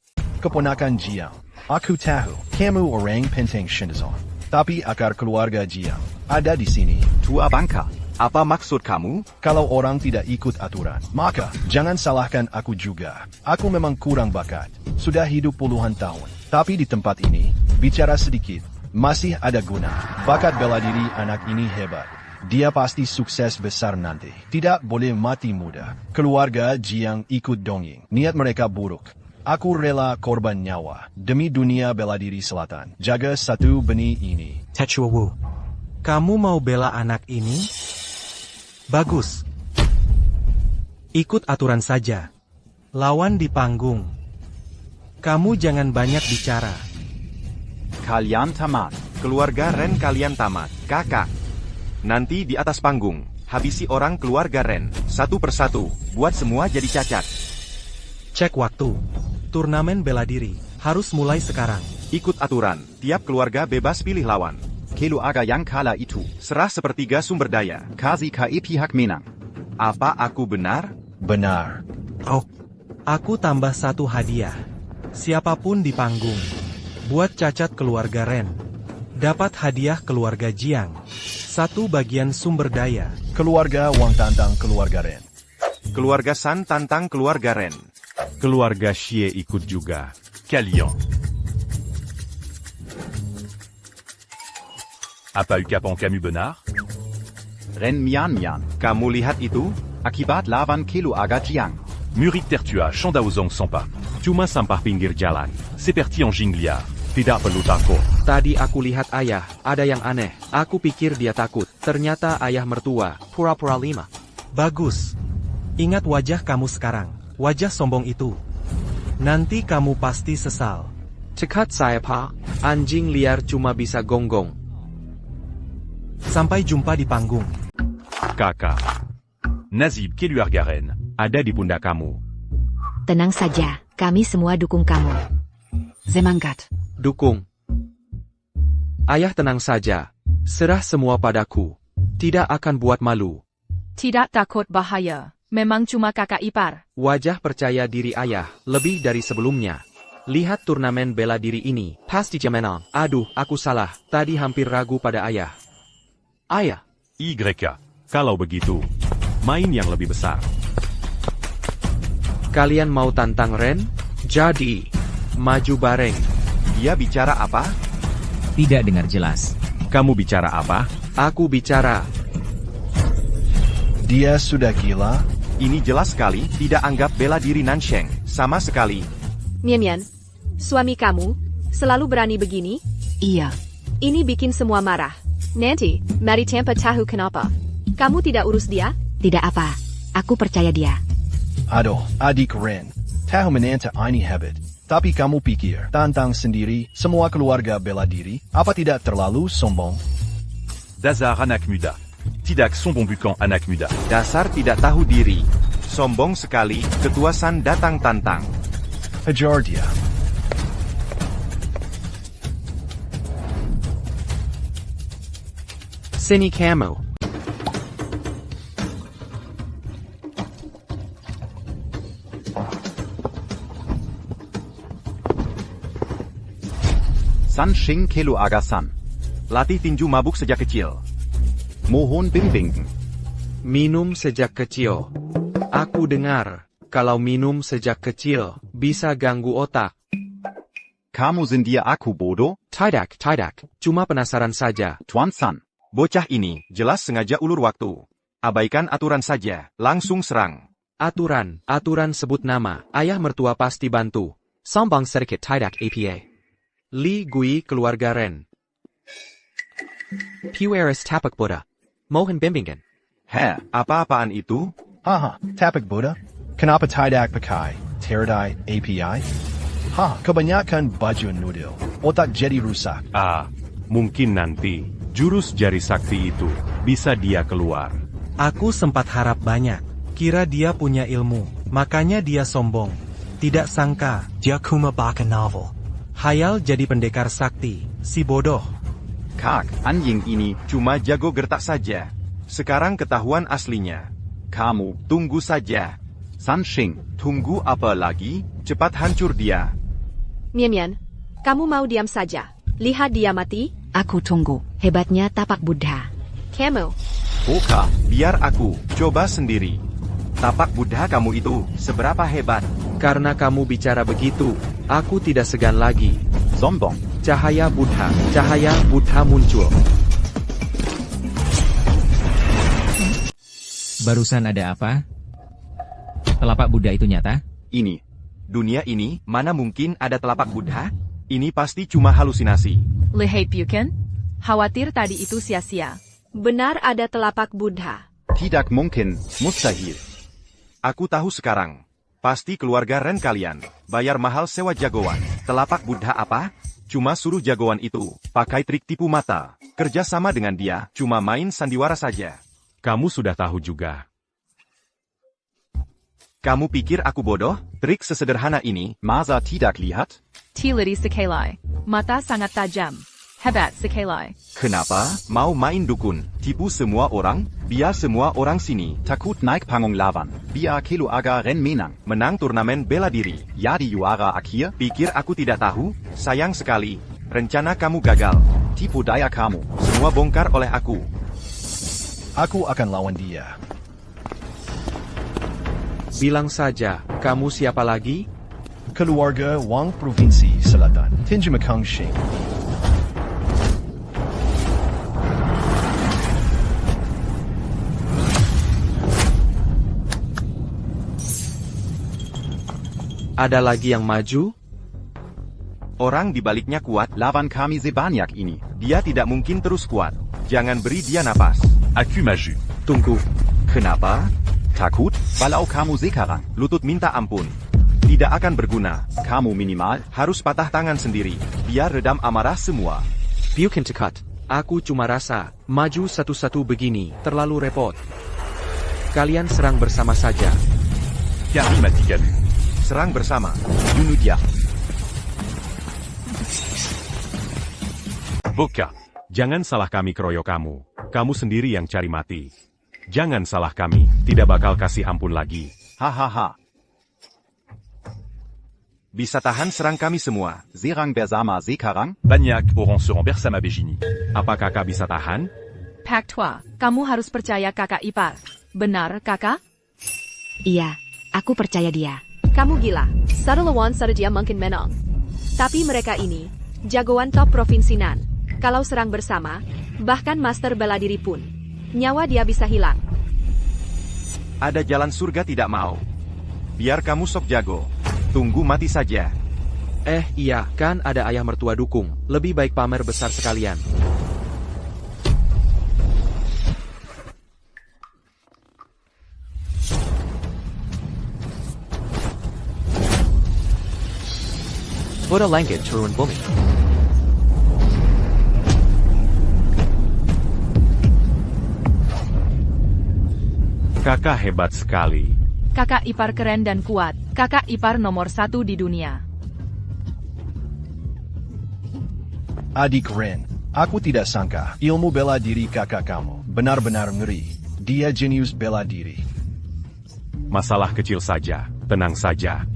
Keponakan Jiang. Aku tahu, kamu orang penting Shinzon. Tapi akar keluarga Jiang ada di sini. Tua bangka. Apa maksud kamu? Kalau orang tidak ikut aturan, maka jangan salahkan aku juga. Aku memang kurang bakat. Sudah hidup puluhan tahun. Tapi di tempat ini, bicara sedikit, masih ada guna. Bakat bela diri anak ini hebat. Dia pasti sukses besar nanti. Tidak boleh mati muda. Keluarga Jiang ikut dongeng. Niat mereka buruk. Aku rela korban nyawa. Demi dunia bela diri selatan. Jaga satu benih ini. Techua Wu. Kamu mau bela anak ini? Bagus. Ikut aturan saja. Lawan di panggung. Kamu jangan banyak bicara. Kalian tamat. Keluarga Ren kalian tamat. Kakak. Nanti di atas panggung, habisi orang keluarga Ren, satu persatu, buat semua jadi cacat. Cek waktu. Turnamen bela diri harus mulai sekarang. Ikut aturan, tiap keluarga bebas pilih lawan. Keluarga yang kalah itu. Serah sepertiga sumber daya. Kasih ke pihak menang. Apa aku benar? Benar. Oh, aku tambah satu hadiah. Siapapun di panggung, buat cacat keluarga Ren, dapat hadiah keluarga Jiang. Satu bagian sumber daya. Keluarga Wang tantang keluarga Ren. Keluarga San tantang keluarga Ren. Keluarga Xie ikut juga. Kalian. Apa ucapan kamu benar? Ren Mian Mian. Kamu lihat itu? Akibat lawan keluarga Jiang. Murid tertua Shandaozong Sampa. Cuma sampah pinggir jalan. Seperti yang Jingliar. Tidak perlu takut. Tadi aku lihat ayah, ada yang aneh. Aku pikir dia takut. Ternyata ayah mertua, pura-pura lima. Bagus. Ingat wajah kamu sekarang. Wajah sombong itu. Nanti kamu pasti sesal. Cekat saya pak, anjing liar cuma bisa gonggong. Sampai jumpa di panggung. Kakak. Nazib keluarga Ren. Ada di pundak kamu. Tenang saja, kami semua dukung kamu. Semangat. Dukung. Ayah tenang saja. Serah semua padaku. Tidak akan buat malu. Tidak takut bahaya. Memang cuma kakak ipar. Wajah percaya diri ayah, lebih dari sebelumnya. Lihat turnamen bela diri ini, pasti menang. Aduh, aku salah. Tadi hampir ragu pada ayah. Ayah. YK. Kalau begitu, main yang lebih besar. Kalian mau tantang Ren? Jadi, maju bareng. Dia bicara apa? Tidak dengar jelas. Kamu bicara apa? Aku bicara. Dia sudah gila? Ini jelas sekali tidak anggap bela diri Nansheng. Sama sekali. Mian Mian, suami kamu selalu berani begini? Iya. Ini bikin semua marah. Nanti, mari tanpa tahu kenapa. Kamu tidak urus dia? Tidak apa. Aku percaya dia. Aduh, adik Ren. Tahu menanta ini hebat. Tapi kamu pikir, tantang sendiri, semua keluarga bela diri, apa tidak terlalu sombong? Dasar anak muda. Tidak sombong bukan anak muda. Dasar tidak tahu diri. Sombong sekali, ketua San datang tantang. Hajar dia. Sini kamu. San Shing Keluarga-san. Latih tinju mabuk sejak kecil. Mohon bimbing. Minum sejak kecil. Aku dengar, kalau minum sejak kecil, bisa ganggu otak. Kamu sind dia aku bodoh? Tidak, cuma penasaran saja. Tuan-san. Bocah ini, jelas sengaja ulur waktu. Abaikan aturan saja, langsung serang. Aturan sebut nama, ayah mertua pasti bantu. Sombong sedikit tidak APA. Li Gui keluarga Ren. Pueris tapak Buddha. Mohon bimbingan. Apa-apaan itu? Haha, tapak Buddha? Kenapa tidak pakai Teradai API? Kebanyakan baju noodle. Otak jadi rusak. Mungkin nanti, jurus jari sakti itu, bisa dia keluar. Aku sempat harap banyak. Kira dia punya ilmu, makanya dia sombong. Tidak sangka, dia cuma baca novel. Hayal jadi pendekar sakti, si bodoh. Kak, anjing ini Cuma jago gertak saja. Sekarang ketahuan aslinya. kamu. Tunggu saja. San Shing. Tunggu apa lagi? Cepat hancur dia. Mian, kamu mau diam saja. Lihat dia mati. Aku tunggu. Hebatnya tapak Buddha. Kamu. Oka, biar aku coba sendiri. Tapak Buddha kamu itu seberapa hebat? Karena kamu bicara begitu, aku tidak segan lagi. Sombong. Cahaya Buddha muncul. Barusan ada apa? Telapak Buddha itu nyata? Ini. Dunia ini, mana mungkin ada telapak Buddha? Ini pasti cuma halusinasi. Lihai Puken? Khawatir tadi itu sia-sia. Benar ada telapak Buddha. Tidak mungkin, mustahil. Aku tahu sekarang. Pasti keluarga Ren kalian. Bayar mahal sewa jagoan. Telapak Buddha apa? Cuma suruh jagoan itu pakai trik tipu mata. Kerja sama dengan dia, cuma main sandiwara saja. Kamu sudah tahu juga. Kamu pikir aku bodoh? Trik sesederhana ini, Masa tidak lihat? Tiliri Sekelai. Mata sangat tajam. Hebat Sekelai. kenapa? Mau main dukun, tipu semua orang, biar semua orang sini Takut naik panggung lawan. Biar Keluarga Ren menang. menang turnamen bela diri. Ya di juara akhir. Pikir aku tidak tahu? Sayang sekali. Rencana kamu gagal. Tipu daya kamu. Semua bongkar oleh aku. Aku akan lawan dia. Bilang saja, kamu siapa lagi? Keluarga Wang Provinsi Selatan. Tinju Mekong Shing. Ada lagi yang maju? Orang di baliknya kuat. Lawan kami sebanyak ini. Dia tidak mungkin terus kuat. Jangan beri dia napas. Aku maju. Tunggu. Kenapa? Takut? Walau kamu sekarang. Lutut minta ampun. Tidak akan berguna. Kamu minimal. Harus patah tangan sendiri. Biar redam amarah semua. Bukan tekat. Aku cuma rasa, maju satu-satu begini, terlalu repot. Kalian serang bersama saja. Kami matikan. Serang bersama. Bunuh dia. Boka, jangan salah kami keroyok kamu. Kamu sendiri yang cari mati. Jangan salah kami, tidak bakal kasih ampun lagi. Hahaha. Bisa tahan serang kami semua. Serang bersama sekarang. Banyak orang serang bersama begini. Apa kakak bisa tahan? Pak Tua, kamu harus percaya kakak ipar. Benar, kakak? Iya, aku percaya dia. Kamu gila. Satu lawan satu dia mungkin menang. Tapi mereka ini, jagoan top provinsi Nan. Kalau serang bersama, bahkan master bela diri pun, nyawa dia bisa hilang. Ada jalan surga tidak mau. Biar kamu sok jago. Tunggu mati saja. Iya, kan ada ayah mertua dukung. Lebih baik pamer besar sekalian. Buddha langit turun bumi. Kakak hebat sekali. Kakak ipar keren dan kuat. Kakak ipar nomor 1 di dunia. Adik Ren, Aku tidak sangka ilmu bela diri kakak kamu benar-benar ngeri. Dia jenius bela diri. Masalah kecil saja, tenang saja.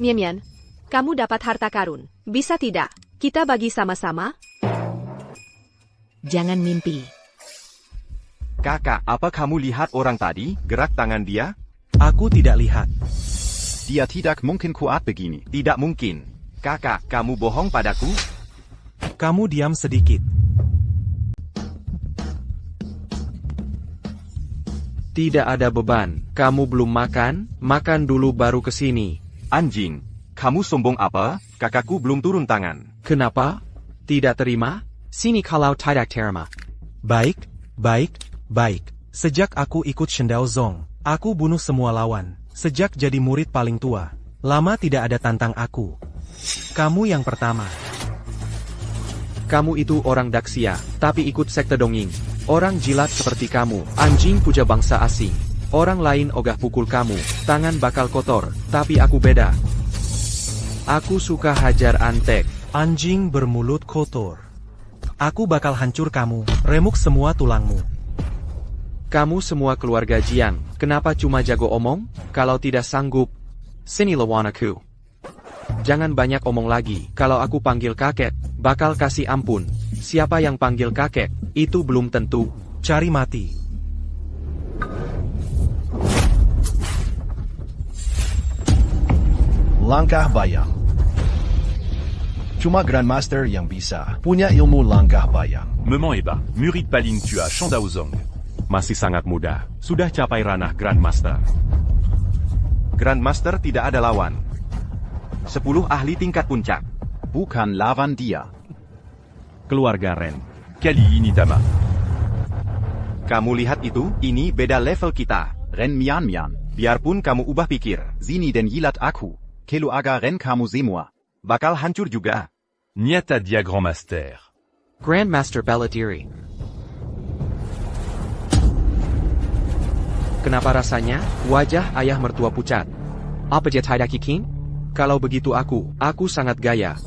Mian Mian, kamu dapat harta karun. Bisa tidak? Kita bagi sama-sama? Jangan mimpi. Kakak, apa kamu lihat orang tadi? Gerak tangan dia? Aku tidak lihat. Dia tidak mungkin kuat begini. Tidak mungkin. Kakak, kamu bohong padaku? Kamu diam sedikit. Tidak ada beban. Kamu belum makan? Makan dulu baru ke sini. Anjing, kamu sombong apa? Kakakku belum turun tangan. Kenapa? Tidak terima? Sini kalau tidak terima. Baik, baik, baik. Sejak aku ikut Shendao Zong, aku bunuh semua lawan. Sejak jadi murid paling tua, lama tidak ada tantang aku. Kamu yang pertama. Kamu itu orang Daxia, tapi ikut sekte dongeng. Orang jilat seperti kamu, anjing puja bangsa asing. Orang lain ogah pukul kamu, tangan bakal kotor, tapi aku beda. Aku suka hajar antek. Anjing bermulut kotor. Aku bakal hancur kamu, remuk semua tulangmu. Kamu semua keluarga Jiang, kenapa cuma jago omong? Kalau tidak sanggup, sini lawan aku. Jangan banyak omong lagi, kalau aku panggil kakek, bakal kasih ampun. Siapa yang panggil kakek, itu belum tentu. Cari mati. Langkah bayang. Cuma Grandmaster yang bisa punya ilmu langkah bayang. Memang hebat, murid paling tua Shendao Zong. Masih sangat muda, sudah capai ranah Grandmaster. Grandmaster tidak ada lawan. 10 ahli tingkat puncak. Bukan lawan dia. Keluarga Ren. Kali ini Tama. Kamu lihat itu, ini beda level kita. Ren Mian Mian. Biarpun kamu ubah pikir, Sini dan jilat aku. Keluarga Ren kamu semua. bakal hancur juga. Nyata dia Grandmaster. Grandmaster bela diri. Kenapa rasanya, wajah ayah mertua pucat? Apa dia tidak yakin? Kalau begitu aku sangat gaya.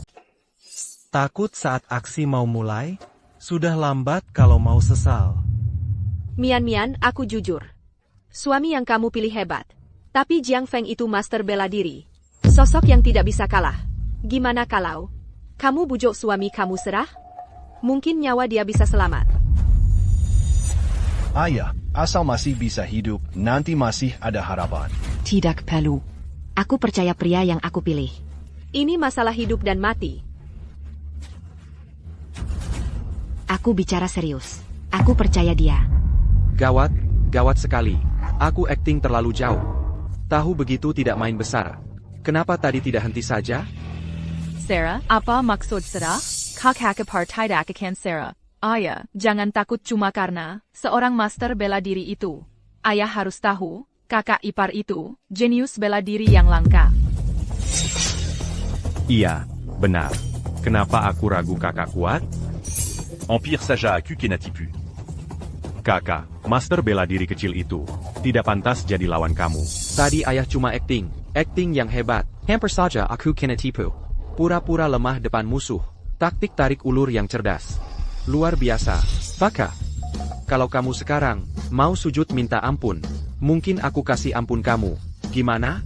Takut saat aksi mau mulai? Sudah lambat kalau mau sesal. Mian Mian, aku jujur. Suami yang kamu pilih hebat. Tapi Jiang Feng itu master bela diri. Sosok yang tidak bisa kalah. Gimana kalau kamu bujuk suami kamu serah? Mungkin nyawa dia bisa selamat. Ayah, asal masih bisa hidup, nanti masih ada harapan. Tidak perlu. Aku percaya pria yang aku pilih. Ini masalah hidup dan mati. Aku bicara serius. Aku percaya dia. Gawat, gawat sekali. Aku akting terlalu jauh. Tahu begitu tidak main besar. Kenapa tadi tidak henti saja? Sarah, apa maksud serah? Kakak apartheid akan Sarah. Ayah, jangan takut cuma karena seorang master bela diri itu. Ayah harus tahu, kakak ipar itu, jenius bela diri yang langka. Iya, benar. Kenapa aku ragu kakak kuat? Empire Saja Aku Kenatipu. Kakak, master bela diri kecil itu, tidak pantas jadi lawan kamu. Tadi ayah cuma akting yang hebat. Hampir saja aku kena tipu. Pura-pura lemah depan musuh. Taktik tarik ulur yang cerdas. Luar biasa. Baka. Kalau kamu sekarang mau sujud minta ampun, mungkin aku kasih ampun kamu. Gimana?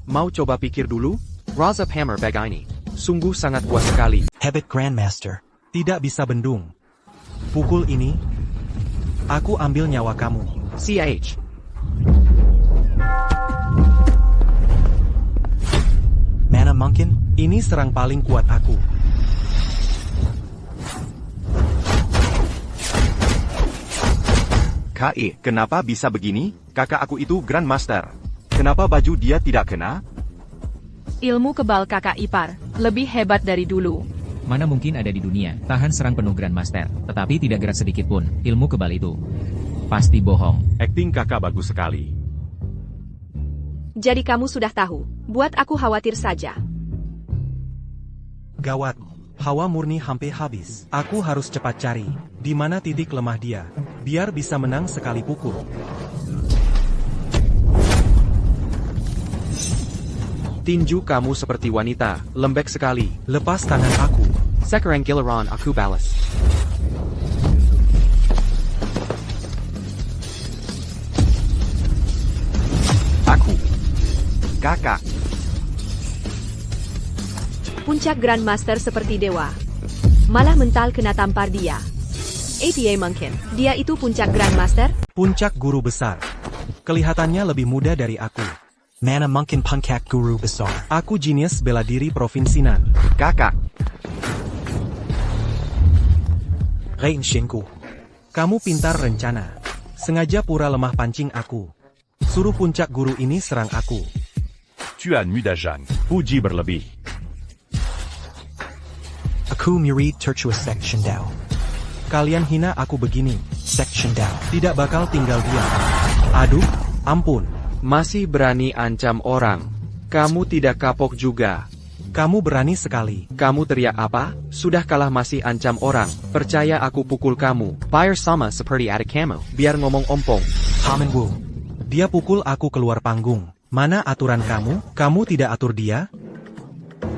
Mau coba pikir dulu? Raza Hammer Begini. Sungguh sangat puas sekali. Habit Grandmaster. Tidak bisa bendung. Pukul ini, aku ambil nyawa kamu. CH. Mana mungkin, ini serang paling kuat aku. KE, kenapa bisa begini? Kakak aku itu Grandmaster. Kenapa baju dia tidak kena? Ilmu kebal kakak ipar, lebih hebat dari dulu. Mana mungkin ada di dunia, tahan serang penuh Grandmaster, tetapi tidak gerak sedikit pun, ilmu kebal itu. Pasti bohong. Akting kakak bagus sekali. Jadi kamu sudah tahu, buat aku khawatir saja. Gawat, hawa murni hampir habis. Aku harus cepat cari, di mana titik lemah dia, biar bisa menang sekali pukul. Tinju kamu seperti wanita, lembek sekali. Lepas tangan aku. Sekarang giliran aku balas. Aku. Kakak. Puncak Grandmaster seperti dewa. Malah mental kena tampar dia. APA mungkin. Dia itu puncak Grandmaster? Puncak guru besar. Kelihatannya lebih muda dari aku. Mana mungkin puncak guru besar. Aku jenius bela diri Provinsi Nan. Kakak. Rein Shinku. Kamu pintar rencana. Sengaja pura lemah pancing aku. Suruh puncak guru ini serang aku. Tuan Mudajang, puji berlebih. Aku miri tercuas Section Dao. Kalian hina aku begini. Section Dao. Tidak bakal tinggal diam. Aduh, ampun. Masih berani ancam orang. Kamu tidak kapok juga. Kamu berani sekali. Kamu teriak apa? Sudah kalah masih ancam orang. Percaya aku pukul kamu. Fire sama seperti adik kamu. Biar ngomong ompong. Hamen Wu. Dia pukul aku keluar panggung. Mana aturan kamu? Kamu tidak atur dia?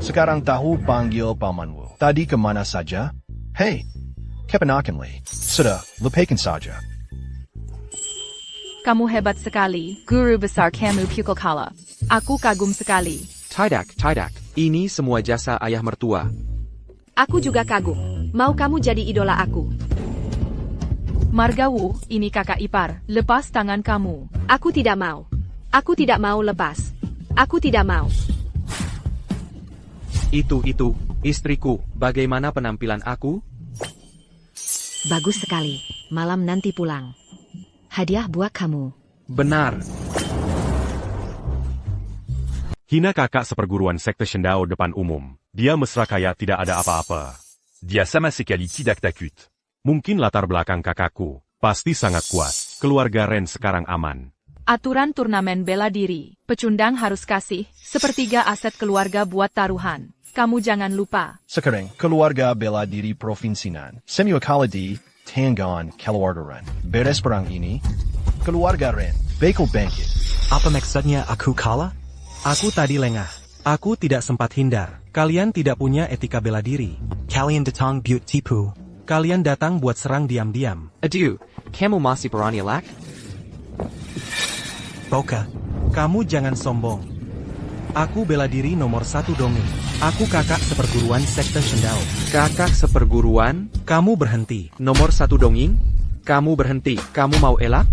Sekarang tahu panggil Paman Wu. Tadi kemana saja? Hei, keponakan Li. Sudah, lepaskan saja. Kamu hebat sekali, guru besar kamu pukul kalah. Aku kagum sekali. Tidak. Ini semua jasa ayah mertua. Aku juga kagum. Mau kamu jadi idola aku? Margawu, ini kakak ipar. Lepas tangan kamu. Aku tidak mau. Aku tidak mau lepas. Aku tidak mau. Itu, istriku, bagaimana penampilan aku? Bagus sekali. Malam nanti pulang. Hadiah buat kamu. Benar. Hina kakak seperguruan sekte Shendao depan umum. Dia mesra kayak tidak ada apa-apa. Dia sama sekali tidak takut. Mungkin latar belakang kakakku. Pasti sangat kuat. Keluarga Ren sekarang aman. Aturan turnamen bela diri. Pecundang harus kasih sepertiga aset keluarga buat taruhan. Kamu jangan lupa. Sekarang, keluarga bela diri Provinsi Nan. Semua kala di Tanggan keluarga Ren. Beres perang ini, keluarga Ren bakal bangkit. Apa maksudnya aku kalah? Aku tadi lengah. Aku tidak sempat hindar. Kalian tidak punya etika bela diri. Kalian datang buat tipu. Kalian datang buat serang diam-diam. Aduh, kamu masih berani lak? Boka, kamu jangan sombong. Aku bela diri nomor 1 dongeng. Aku kakak seperguruan sekte Shendao. Kakak seperguruan? Kamu berhenti. Nomor 1 dongeng? Kamu berhenti. Kamu mau elak?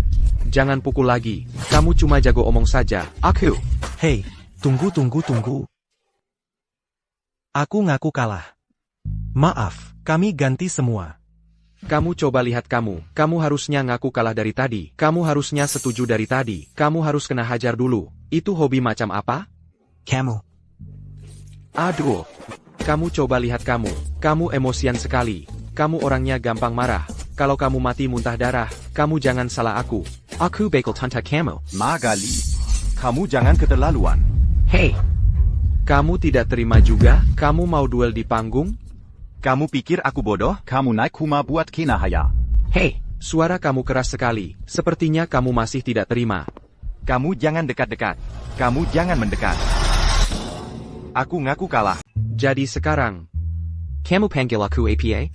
Jangan pukul lagi. Kamu cuma jago omong saja. Aku. Hei, tunggu. Aku ngaku kalah. Maaf, kami ganti semua. Kamu coba lihat kamu. Kamu harusnya ngaku kalah dari tadi. Kamu harusnya setuju dari tadi. Kamu harus kena hajar dulu. Itu hobi macam apa? Kamu. Aduh. Kamu coba lihat kamu. Kamu emosian sekali. Kamu orangnya gampang marah. Kalau kamu mati muntah darah, kamu jangan salah aku. Aku bakal tanta kamu. Magali. Kamu jangan keterlaluan. Hei. Kamu tidak terima juga? Kamu mau duel di panggung? Kamu pikir aku bodoh? Kamu naik kuma buat kinahaya. Hei, suara kamu keras sekali. Sepertinya kamu masih tidak terima. Kamu jangan dekat-dekat. Kamu jangan mendekat. Aku ngaku kalah. Jadi sekarang, Kamu panggil aku APA?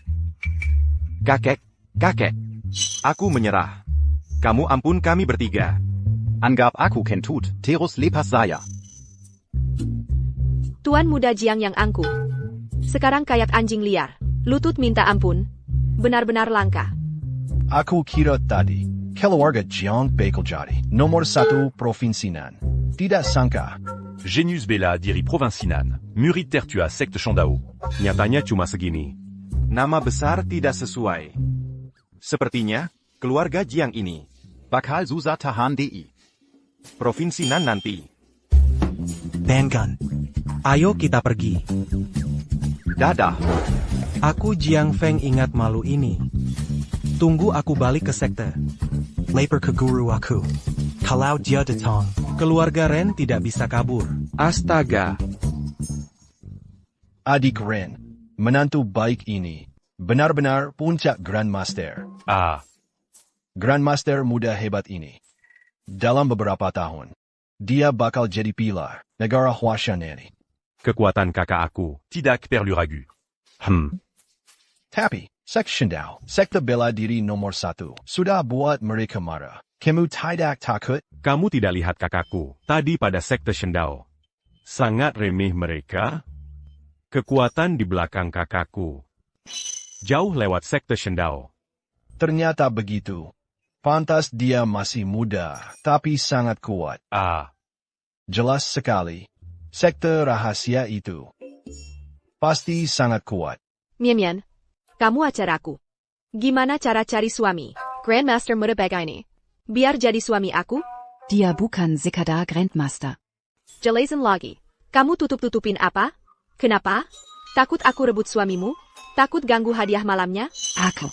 Kakek. Aku menyerah. Kamu ampun kami bertiga. Anggap aku kentut, terus lepas saya. Tuan muda Jiang yang angkuh. Sekarang kayak anjing liar. Lutut minta ampun. Benar-benar langka. Aku kira tadi, keluarga Jiang bakal jadi nomor 1 Provinsi Nan. Tidak sangka. Genius bela diri Provinsi Nan. Murid tertua sekte Shendao. Nyatanya cuma segini. Nama besar tidak sesuai. Sepertinya, keluarga Jiang ini. Bakal susah tahan DI. Provinsi Nan nanti. Tanggan. Ayo kita pergi. Dadah. Aku Jiang Feng ingat malu ini. Tunggu aku balik ke sekte. Lapor ke guru aku. Kalau dia datang, keluarga Ren tidak bisa kabur. astaga. Adik Ren, menantu baik ini, benar-benar puncak Grandmaster. Grandmaster muda hebat ini. Dalam beberapa tahun, dia bakal jadi pilar negara Huashan ini. Kekuatan kakak aku Tidak perlu ragu. Tapi, Sekte Shindao, sekte bela diri nomor 1, sudah buat mereka marah. Kamu tidak takut? Kamu tidak lihat kakakku tadi pada Sekte Shindao. Sangat remeh mereka. Kekuatan di belakang kakakku jauh lewat Sekte Shindao. Ternyata begitu. Pantas dia masih muda, tapi sangat kuat. Jelas sekali. Sekte rahasia itu pasti sangat kuat. Mian, kamu acaraku. Gimana cara cari suami? Grandmaster muda ini. Biar jadi suami aku? Dia bukan sekadar Grandmaster. Jelasin lagi. Kamu tutup-tutupin apa? Kenapa? Takut aku rebut suamimu? Takut ganggu hadiah malamnya? Aku.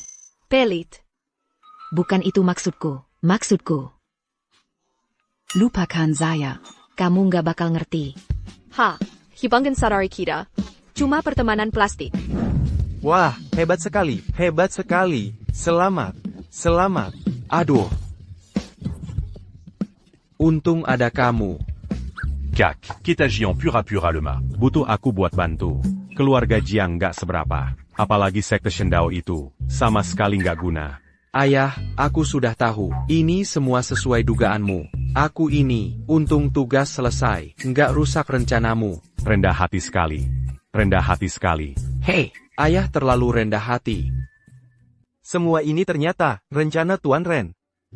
Pelit. Bukan itu maksudku. Maksudku. Lupakan saya. Kamu nggak bakal ngerti. Hibangkan sadari kita. Cuma pertemanan plastik. Wah, hebat sekali, hebat sekali. Selamat, selamat. Aduh. Untung ada kamu. Kak, kita Jiang pura-pura lemah. Butuh aku buat bantu. Keluarga Jiang nggak seberapa. Apalagi Sekte Shindao itu, sama sekali nggak guna. Ayah, aku sudah tahu. Ini semua sesuai dugaanmu. Aku ini, untung tugas selesai. Nggak rusak rencanamu. Rendah hati sekali. Rendah hati sekali. Hei, ayah terlalu rendah hati. Semua ini ternyata rencana Tuan Ren.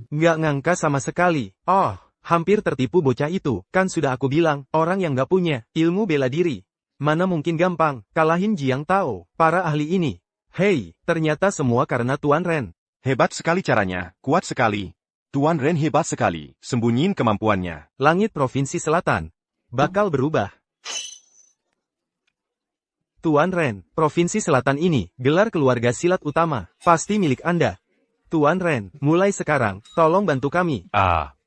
Nggak ngangka sama sekali. Oh, hampir tertipu bocah itu. Kan sudah aku bilang, orang yang nggak punya ilmu bela diri. Mana mungkin gampang kalahin Jiang Tao, para ahli ini. Hei, ternyata semua karena Tuan Ren. Hebat sekali caranya, kuat sekali. Tuan Ren hebat sekali, sembunyiin kemampuannya. Langit Provinsi Selatan bakal berubah. Tuan Ren, Provinsi Selatan ini, gelar keluarga silat utama, pasti milik Anda. Tuan Ren, mulai sekarang, tolong bantu kami.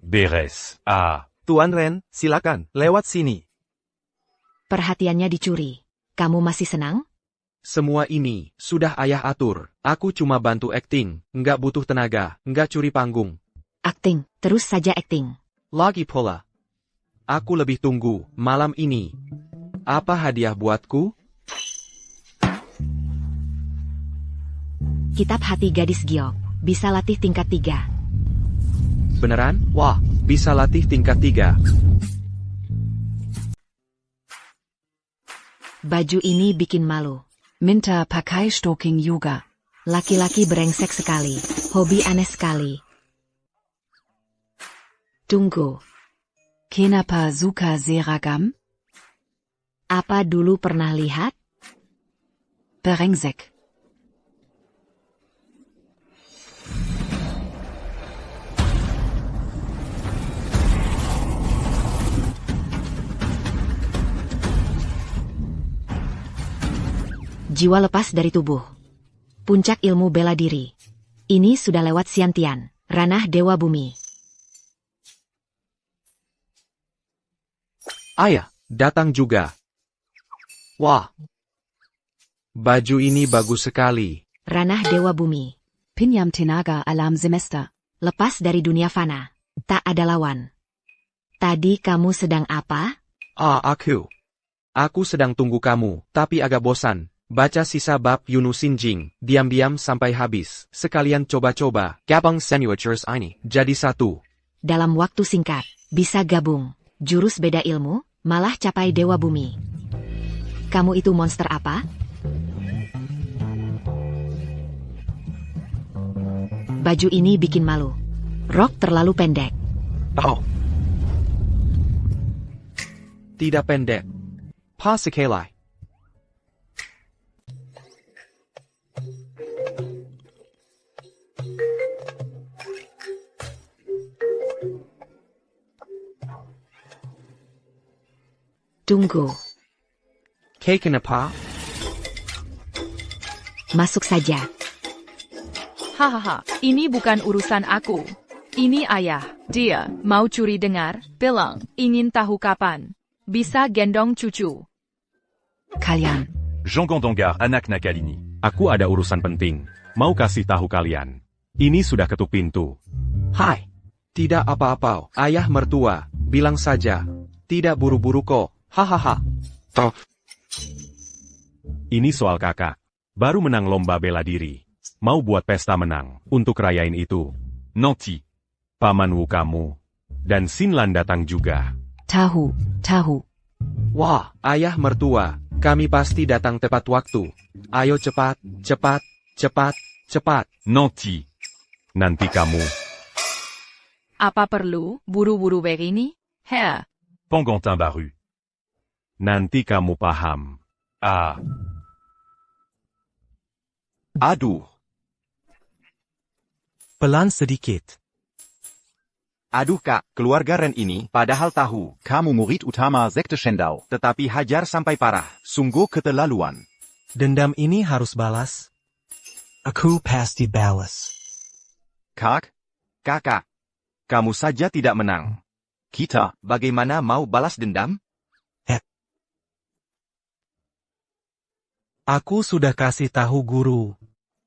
Beres. Tuan Ren, silakan, lewat sini. Perhatiannya dicuri. Kamu masih senang? Semua ini, sudah ayah atur. Aku cuma bantu acting, nggak butuh tenaga, nggak curi panggung. Acting, terus saja acting. Lagi pola. Aku lebih tunggu, malam ini. Apa hadiah buatku? Kitab Hati Gadis Giok. Bisa latih tingkat 3. Beneran? Wah, bisa latih tingkat 3. Baju ini bikin malu. Minta pakai stocking juga. Laki-laki brengsek sekali. Hobi aneh sekali. Tunggu. Kenapa suka seragam? Apa dulu pernah lihat? Brengsek. Jiwa lepas dari tubuh. Puncak ilmu bela diri. Ini sudah lewat Xiantian, ranah Dewa Bumi. Ayah, datang juga. Wah. Baju ini bagus sekali. Ranah Dewa Bumi. Pinjam tenaga alam semesta. Lepas dari dunia fana. Tak ada lawan. Tadi kamu sedang apa? Aku sedang tunggu kamu, tapi agak bosan. Baca sisa bab Yunusin Jing, diam-diam sampai habis. Sekalian coba-coba, gabung signatures ini, jadi satu. Dalam waktu singkat, bisa gabung. Jurus beda ilmu, malah capai Dewa Bumi. Kamu itu monster apa? Baju ini bikin malu. Rok terlalu pendek. Tidak pendek. Pasekelai. Tunggu. Kenapa? Masuk saja. Hahaha, ini bukan urusan aku. Ini ayah. Dia mau curi dengar, bilang, ingin tahu kapan. Bisa gendong cucu. Kalian. Jean Gondongar, anak Nakalini. Aku ada urusan penting. Mau kasih tahu kalian. Ini sudah ketuk pintu. Hai. Tidak apa-apa, ayah mertua. Bilang saja. Tidak buru-buru kok. Hahaha. Ini soal kakak. Baru menang lomba bela diri. Mau buat pesta menang, untuk rayain itu. Nanti. Paman Wu kamu. Dan Xinlan datang juga. Tahu, tahu. Wah, ayah mertua, kami pasti datang tepat waktu. Ayo cepat, cepat, cepat, cepat. Nanti. Nanti kamu. Apa perlu buru-buru begini? Hea. Pangantin baru. Nanti kamu paham. Ah. Aduh. Pelan sedikit. Aduh kak, keluarga Ren ini padahal tahu. Kamu murid utama Sekte Shendao. Tetapi hajar sampai parah. Sungguh keterlaluan. Dendam ini harus balas. Aku pasti balas. Kakak. Kamu saja tidak menang. Kita. Bagaimana mau balas dendam? Aku sudah kasih tahu guru.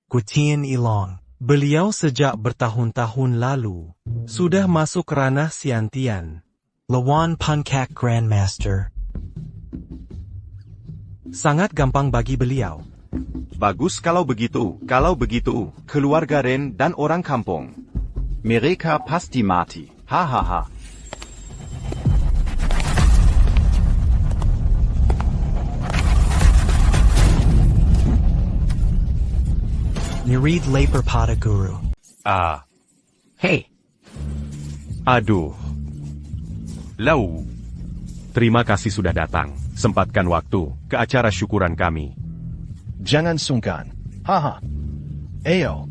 Gutian Ilong. Beliau sejak bertahun-tahun lalu sudah masuk ranah Xiantian. Lawan Pankak Grandmaster. Sangat gampang bagi beliau. Bagus kalau begitu. Keluarga Ren dan orang kampung. Mereka pasti mati. Hahaha. Murid lapar pada guru. Ah. Hey. Aduh. Lau. Terima kasih sudah datang. Sempatkan waktu ke acara syukuran kami. Jangan sungkan. Haha. Ayo.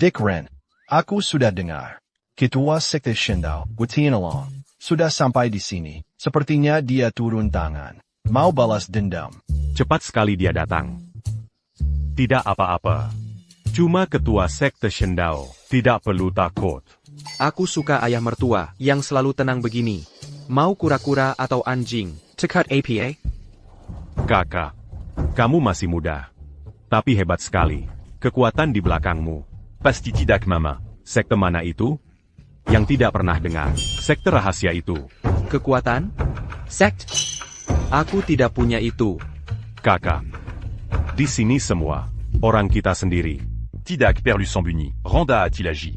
Dick Ren, aku sudah dengar. Ketua Sekte Shendao, Gutian Ilong, sudah sampai di sini. Sepertinya dia turun tangan. Mau balas dendam. Cepat sekali dia datang. Tidak apa-apa. Cuma ketua Sekte Shendao. Tidak perlu takut. Aku suka ayah mertua yang selalu tenang begini. Mau kura-kura atau anjing? Tekut APA? Kakak, kamu masih muda. Tapi hebat sekali. Kekuatan di belakangmu. Pasti tidak mama. Sekte mana itu? Yang tidak pernah dengar. Sekte rahasia itu. Kekuatan? Sekt? Aku tidak punya itu. Kakak. Di sini semua. Orang kita sendiri. Tidak perlu sembunyi. Randa a-t-il agi?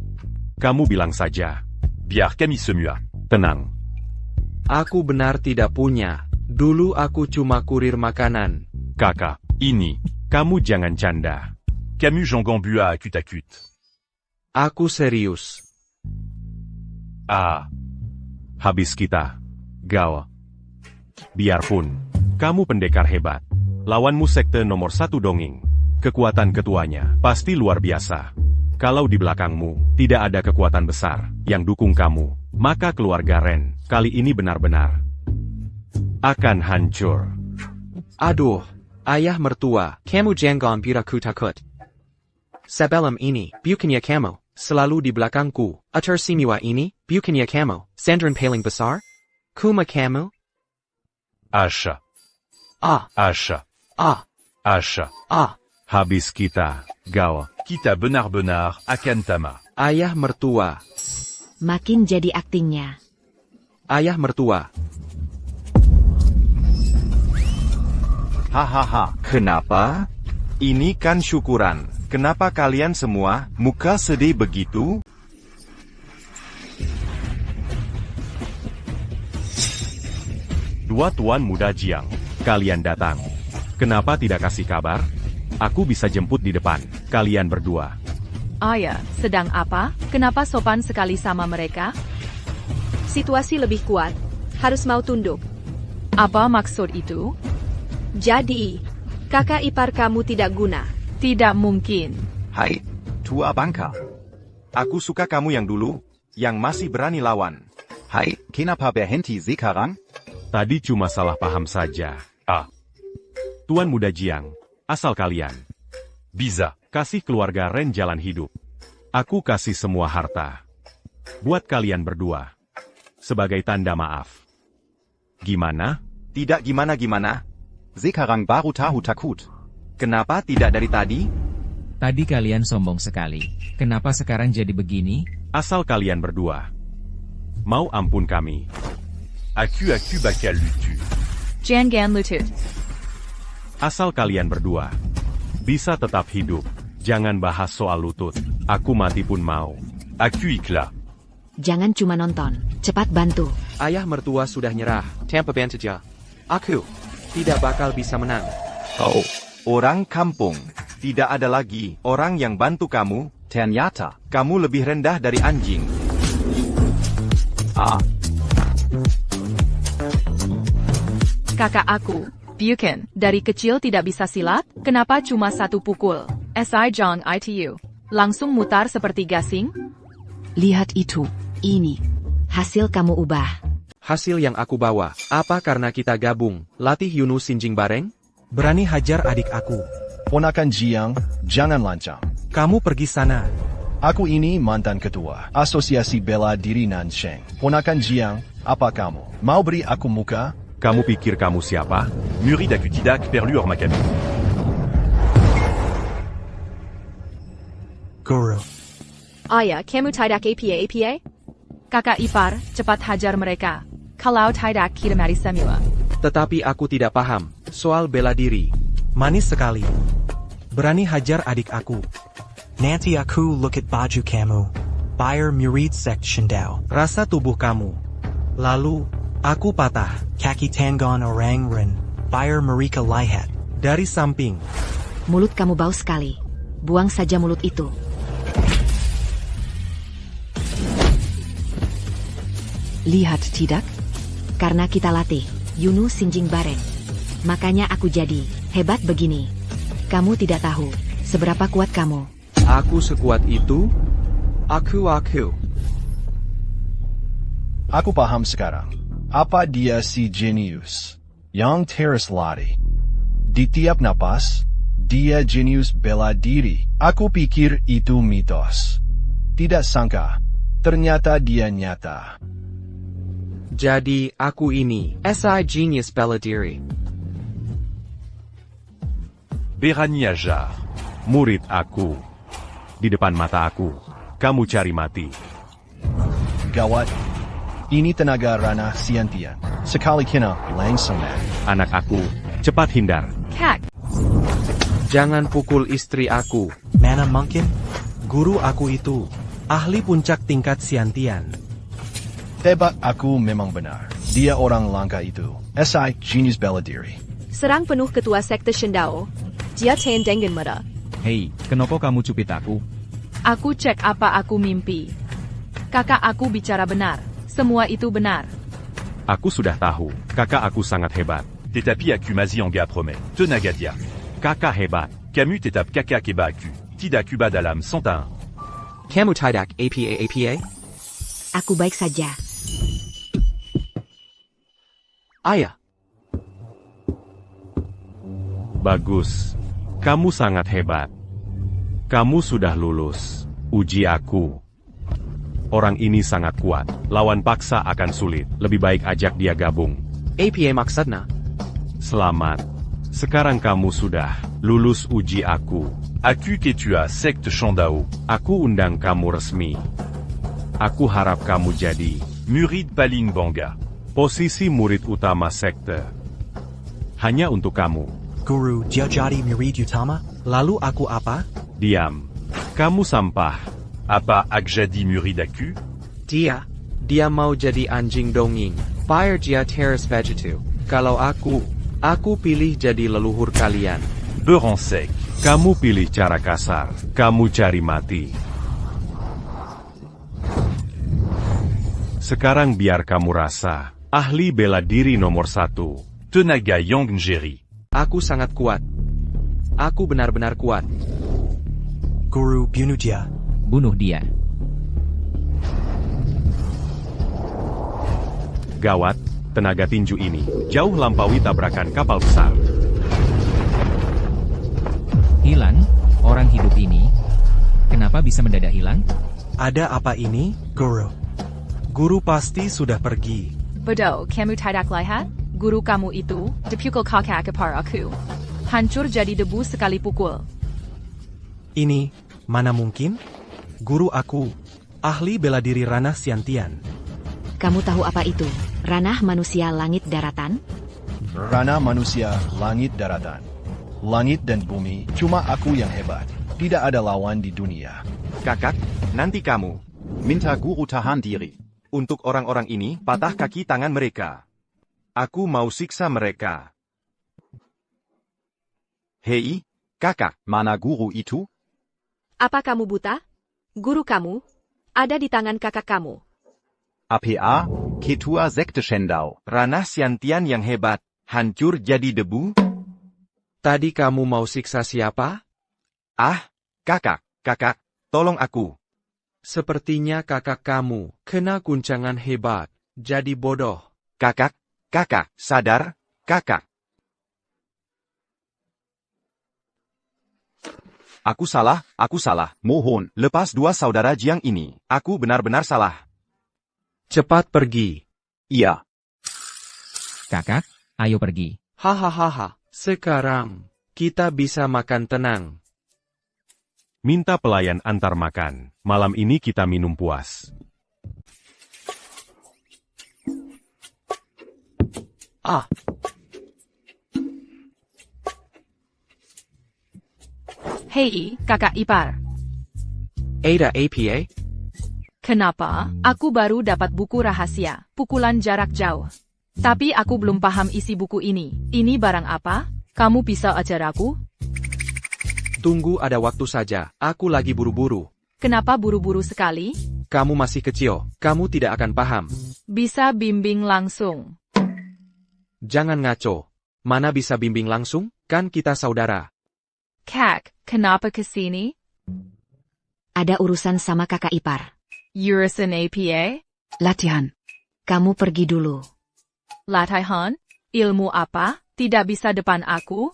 Kamu bilang saja. Biar kami semua. Tenang. Aku benar tidak punya. Dulu aku cuma kurir makanan. Kakak. Ini. Kamu jangan canda. Camus Jean Bua akut-akut. Aku serius. Ah. Habis kita. Gao. Biarpun. Kamu pendekar hebat. Lawanmu sekte nomor 1 dongeng. Kekuatan ketuanya pasti luar biasa. Kalau di belakangmu tidak ada kekuatan besar yang dukung kamu, maka keluarga Ren kali ini benar-benar akan hancur. Aduh, ayah mertua. Kamu jangan piraku takut. Sebelum ini, bukannya kamu selalu di belakangku. Atar simua ini, bukannya kamu sandran paling besar? Kuma kamu? Asha. Ah. Asha. Ah. Asha. Ah. Habis kita, Gao. Kita benar-benar akan tamat. Ayah mertua. Makin jadi aktingnya. Ayah mertua. Hahaha. Kenapa? Ini kan syukuran. Kenapa kalian semua muka sedih begitu? Dua tuan muda Jiang, kalian datang. Kenapa tidak kasih kabar? Aku bisa jemput di depan, kalian berdua. Ayah, sedang apa? Kenapa sopan sekali sama mereka? Situasi lebih kuat. Harus mau tunduk. Apa maksud itu? Jadi, kakak ipar kamu tidak guna. Tidak mungkin. Hai, tua bangka. Aku suka kamu yang dulu, yang masih berani lawan. Hai, kenapa berhenti sekarang? Tadi cuma salah paham saja. Ah. Tuan muda Jiang, asal kalian bisa kasih keluarga Ren jalan hidup. Aku kasih semua harta. Buat kalian berdua. Sebagai tanda maaf. Gimana? Tidak gimana-gimana. Sekarang baru tahu takut. Kenapa tidak dari tadi? Tadi kalian sombong sekali. Kenapa sekarang jadi begini? Asal kalian berdua mau ampun kami. Aku bakal lucu. Jangan lutut. Asal kalian berdua bisa tetap hidup, jangan bahas soal lutut. Aku mati pun mau. Aku ikhlas. Jangan cuma nonton, cepat bantu. Ayah mertua sudah nyerah. Tampa Bantaja. Aku tidak bakal bisa menang. Oh, orang kampung. Tidak ada lagi orang yang bantu kamu. Ternyata. Kamu lebih rendah dari anjing. Kakak aku, Bukan, dari kecil tidak bisa silat, kenapa cuma satu pukul? Si Jong ITU. Langsung mutar seperti gasing? Lihat itu. Ini. Hasil kamu ubah. Hasil yang aku bawa, apa karena kita gabung, latih Yunus Sinjing bareng? Berani hajar adik aku. Ponakan Jiang, jangan lancang. Kamu pergi sana. Aku ini mantan ketua Asosiasi Bela Diri Nansheng. Ponakan Jiang, apa kamu? Mau beri aku muka? Kamu pikir kamu siapa? Murid aku tidak perlu Makami. Guru. Ayah, kamu tidak APA? Kakak ipar, cepat hajar mereka. Kalau tidak kita mati semua. Tetapi aku tidak paham soal bela diri. Manis sekali. Berani hajar adik aku. Nanti aku look at baju kamu. Buyer murid sect Shindao. Rasa tubuh kamu. Lalu, aku patah. Kaki tangan orang ren. Buyer mereka lihat. Dari samping. Mulut kamu bau sekali. Buang saja mulut itu. Lihat tidak? Karena kita latih Yunus Sinjing bareng. Makanya aku jadi hebat begini. Kamu tidak tahu seberapa kuat kamu. Aku sekuat itu? Aku. Aku paham sekarang. Apa dia si jenius yang terus lari? Di tiap napas, dia jenius bela diri. Aku pikir itu mitos. Tidak sangka, ternyata dia nyata. Jadi, aku ini SI Genius bela diri. Berani ajar. Murid aku. Di depan mata aku. Kamu cari mati. Gawat. Ini tenaga ranah Siantian. Sekali kena langsung mati. Anak aku, cepat hindar. Kak. Jangan pukul istri aku. Mana mungkin? Guru aku itu ahli puncak tingkat Siantian. Tebak aku memang benar. Dia orang langka itu. SI Genius bela diri. Serang penuh ketua sekte Shindao. Dia Chen dengan merah. Hei, kenapa kamu cupit aku? Aku cek apa aku mimpi. Kakak aku bicara benar. Semua itu benar. Aku sudah tahu, kakak aku sangat hebat. Tetapi aku masih enggak promet. Tenaga dia. Kakak hebat. Kamu tetap kakak keba aku. Tidak kuba dalam santan. Kamu tidak APA? Aku baik saja. Ayah. Bagus. Kamu sangat hebat. Kamu sudah lulus. Uji aku. Orang ini sangat kuat. Lawan paksa akan sulit. Lebih baik ajak dia gabung. APA maksudnya? Selamat. Sekarang kamu sudah lulus uji aku. Aku ketua sekte Shindao. Aku undang kamu resmi. Aku harap kamu jadi murid paling bangga. Posisi murid utama sekte. Hanya untuk kamu. Guru, dia jadi murid utama? Lalu aku apa? Diam. Kamu sampah. Apa ak jadi murid aku? Dia mau jadi anjing dongeng. Buyer dia terus vegetu. Kalau aku pilih jadi leluhur kalian. Beransek. Kamu pilih cara kasar. Kamu cari mati. Sekarang biar kamu rasa. Ahli bela diri nomor 1. Tenaga Yang Jeri. Aku sangat kuat. Aku benar-benar kuat. Guru, bunuh dia. Bunuh dia. Gawat, tenaga tinju ini jauh lampaui tabrakan kapal besar. Hilang? Orang hidup ini? Kenapa bisa mendadak hilang? Ada apa ini? Guru. Guru pasti sudah pergi. Bodoh, kamu tidak lihat? Guru kamu itu, dipukul kakak ipar aku. Hancur jadi debu sekali pukul. Ini, mana mungkin? Guru aku, ahli bela diri ranah Siantian. Kamu tahu apa itu? Ranah manusia langit daratan? Rana manusia, langit daratan. Langit dan bumi, cuma aku yang hebat. Tidak ada lawan di dunia. Kakak, nanti kamu. Minta guru tahan diri. Untuk orang-orang ini, patah kaki tangan mereka. Aku mau siksa mereka. Hei, kakak. Mana guru itu? Apa kamu buta? Guru kamu ada di tangan kakak kamu. APA, Ketua Sekte Shendao. Ranah Xiantian yang hebat, hancur jadi debu? Tadi kamu mau siksa siapa? Ah, kakak, tolong aku. Sepertinya kakak kamu kena guncangan hebat, jadi bodoh. Kakak, sadar, kakak. Aku salah. Mohon, Lepas dua saudara Jiang ini, aku benar-benar salah. Cepat pergi. iya. Kakak, ayo pergi. Hahaha, sekarang kita bisa makan tenang. Minta pelayan antar makan. Malam ini kita minum puas. Ah, Hei, kakak ipar. Ada APA? Kenapa? Aku baru dapat buku rahasia, pukulan jarak jauh. Tapi aku belum paham isi buku ini. Ini barang apa? Kamu bisa ajaraku? Tunggu ada waktu saja, aku lagi buru-buru. Kenapa buru-buru sekali? Kamu masih kecil, kamu tidak akan paham. Bisa bimbing langsung. Jangan ngaco. Mana bisa bimbing langsung? Kan kita saudara. Kak, kenapa kesini? Ada urusan sama kakak ipar. Urusan APA? Latihan. Kamu pergi dulu. Latihan? Ilmu apa? Tidak bisa depan aku?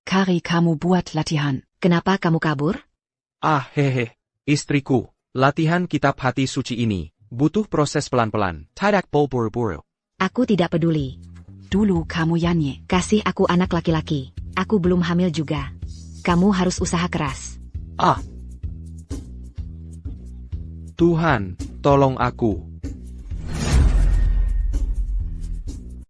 Kari kamu buat latihan. Kenapa kamu kabur? Ah hehe, istriku, latihan kitab hati suci ini, butuh proses pelan-pelan. Tidak buru-buru. Aku tidak peduli. Dulu kamu Yanye. Kasih aku anak laki-laki. Aku belum hamil juga. Kamu harus usaha keras. Ah. Tuhan, tolong aku.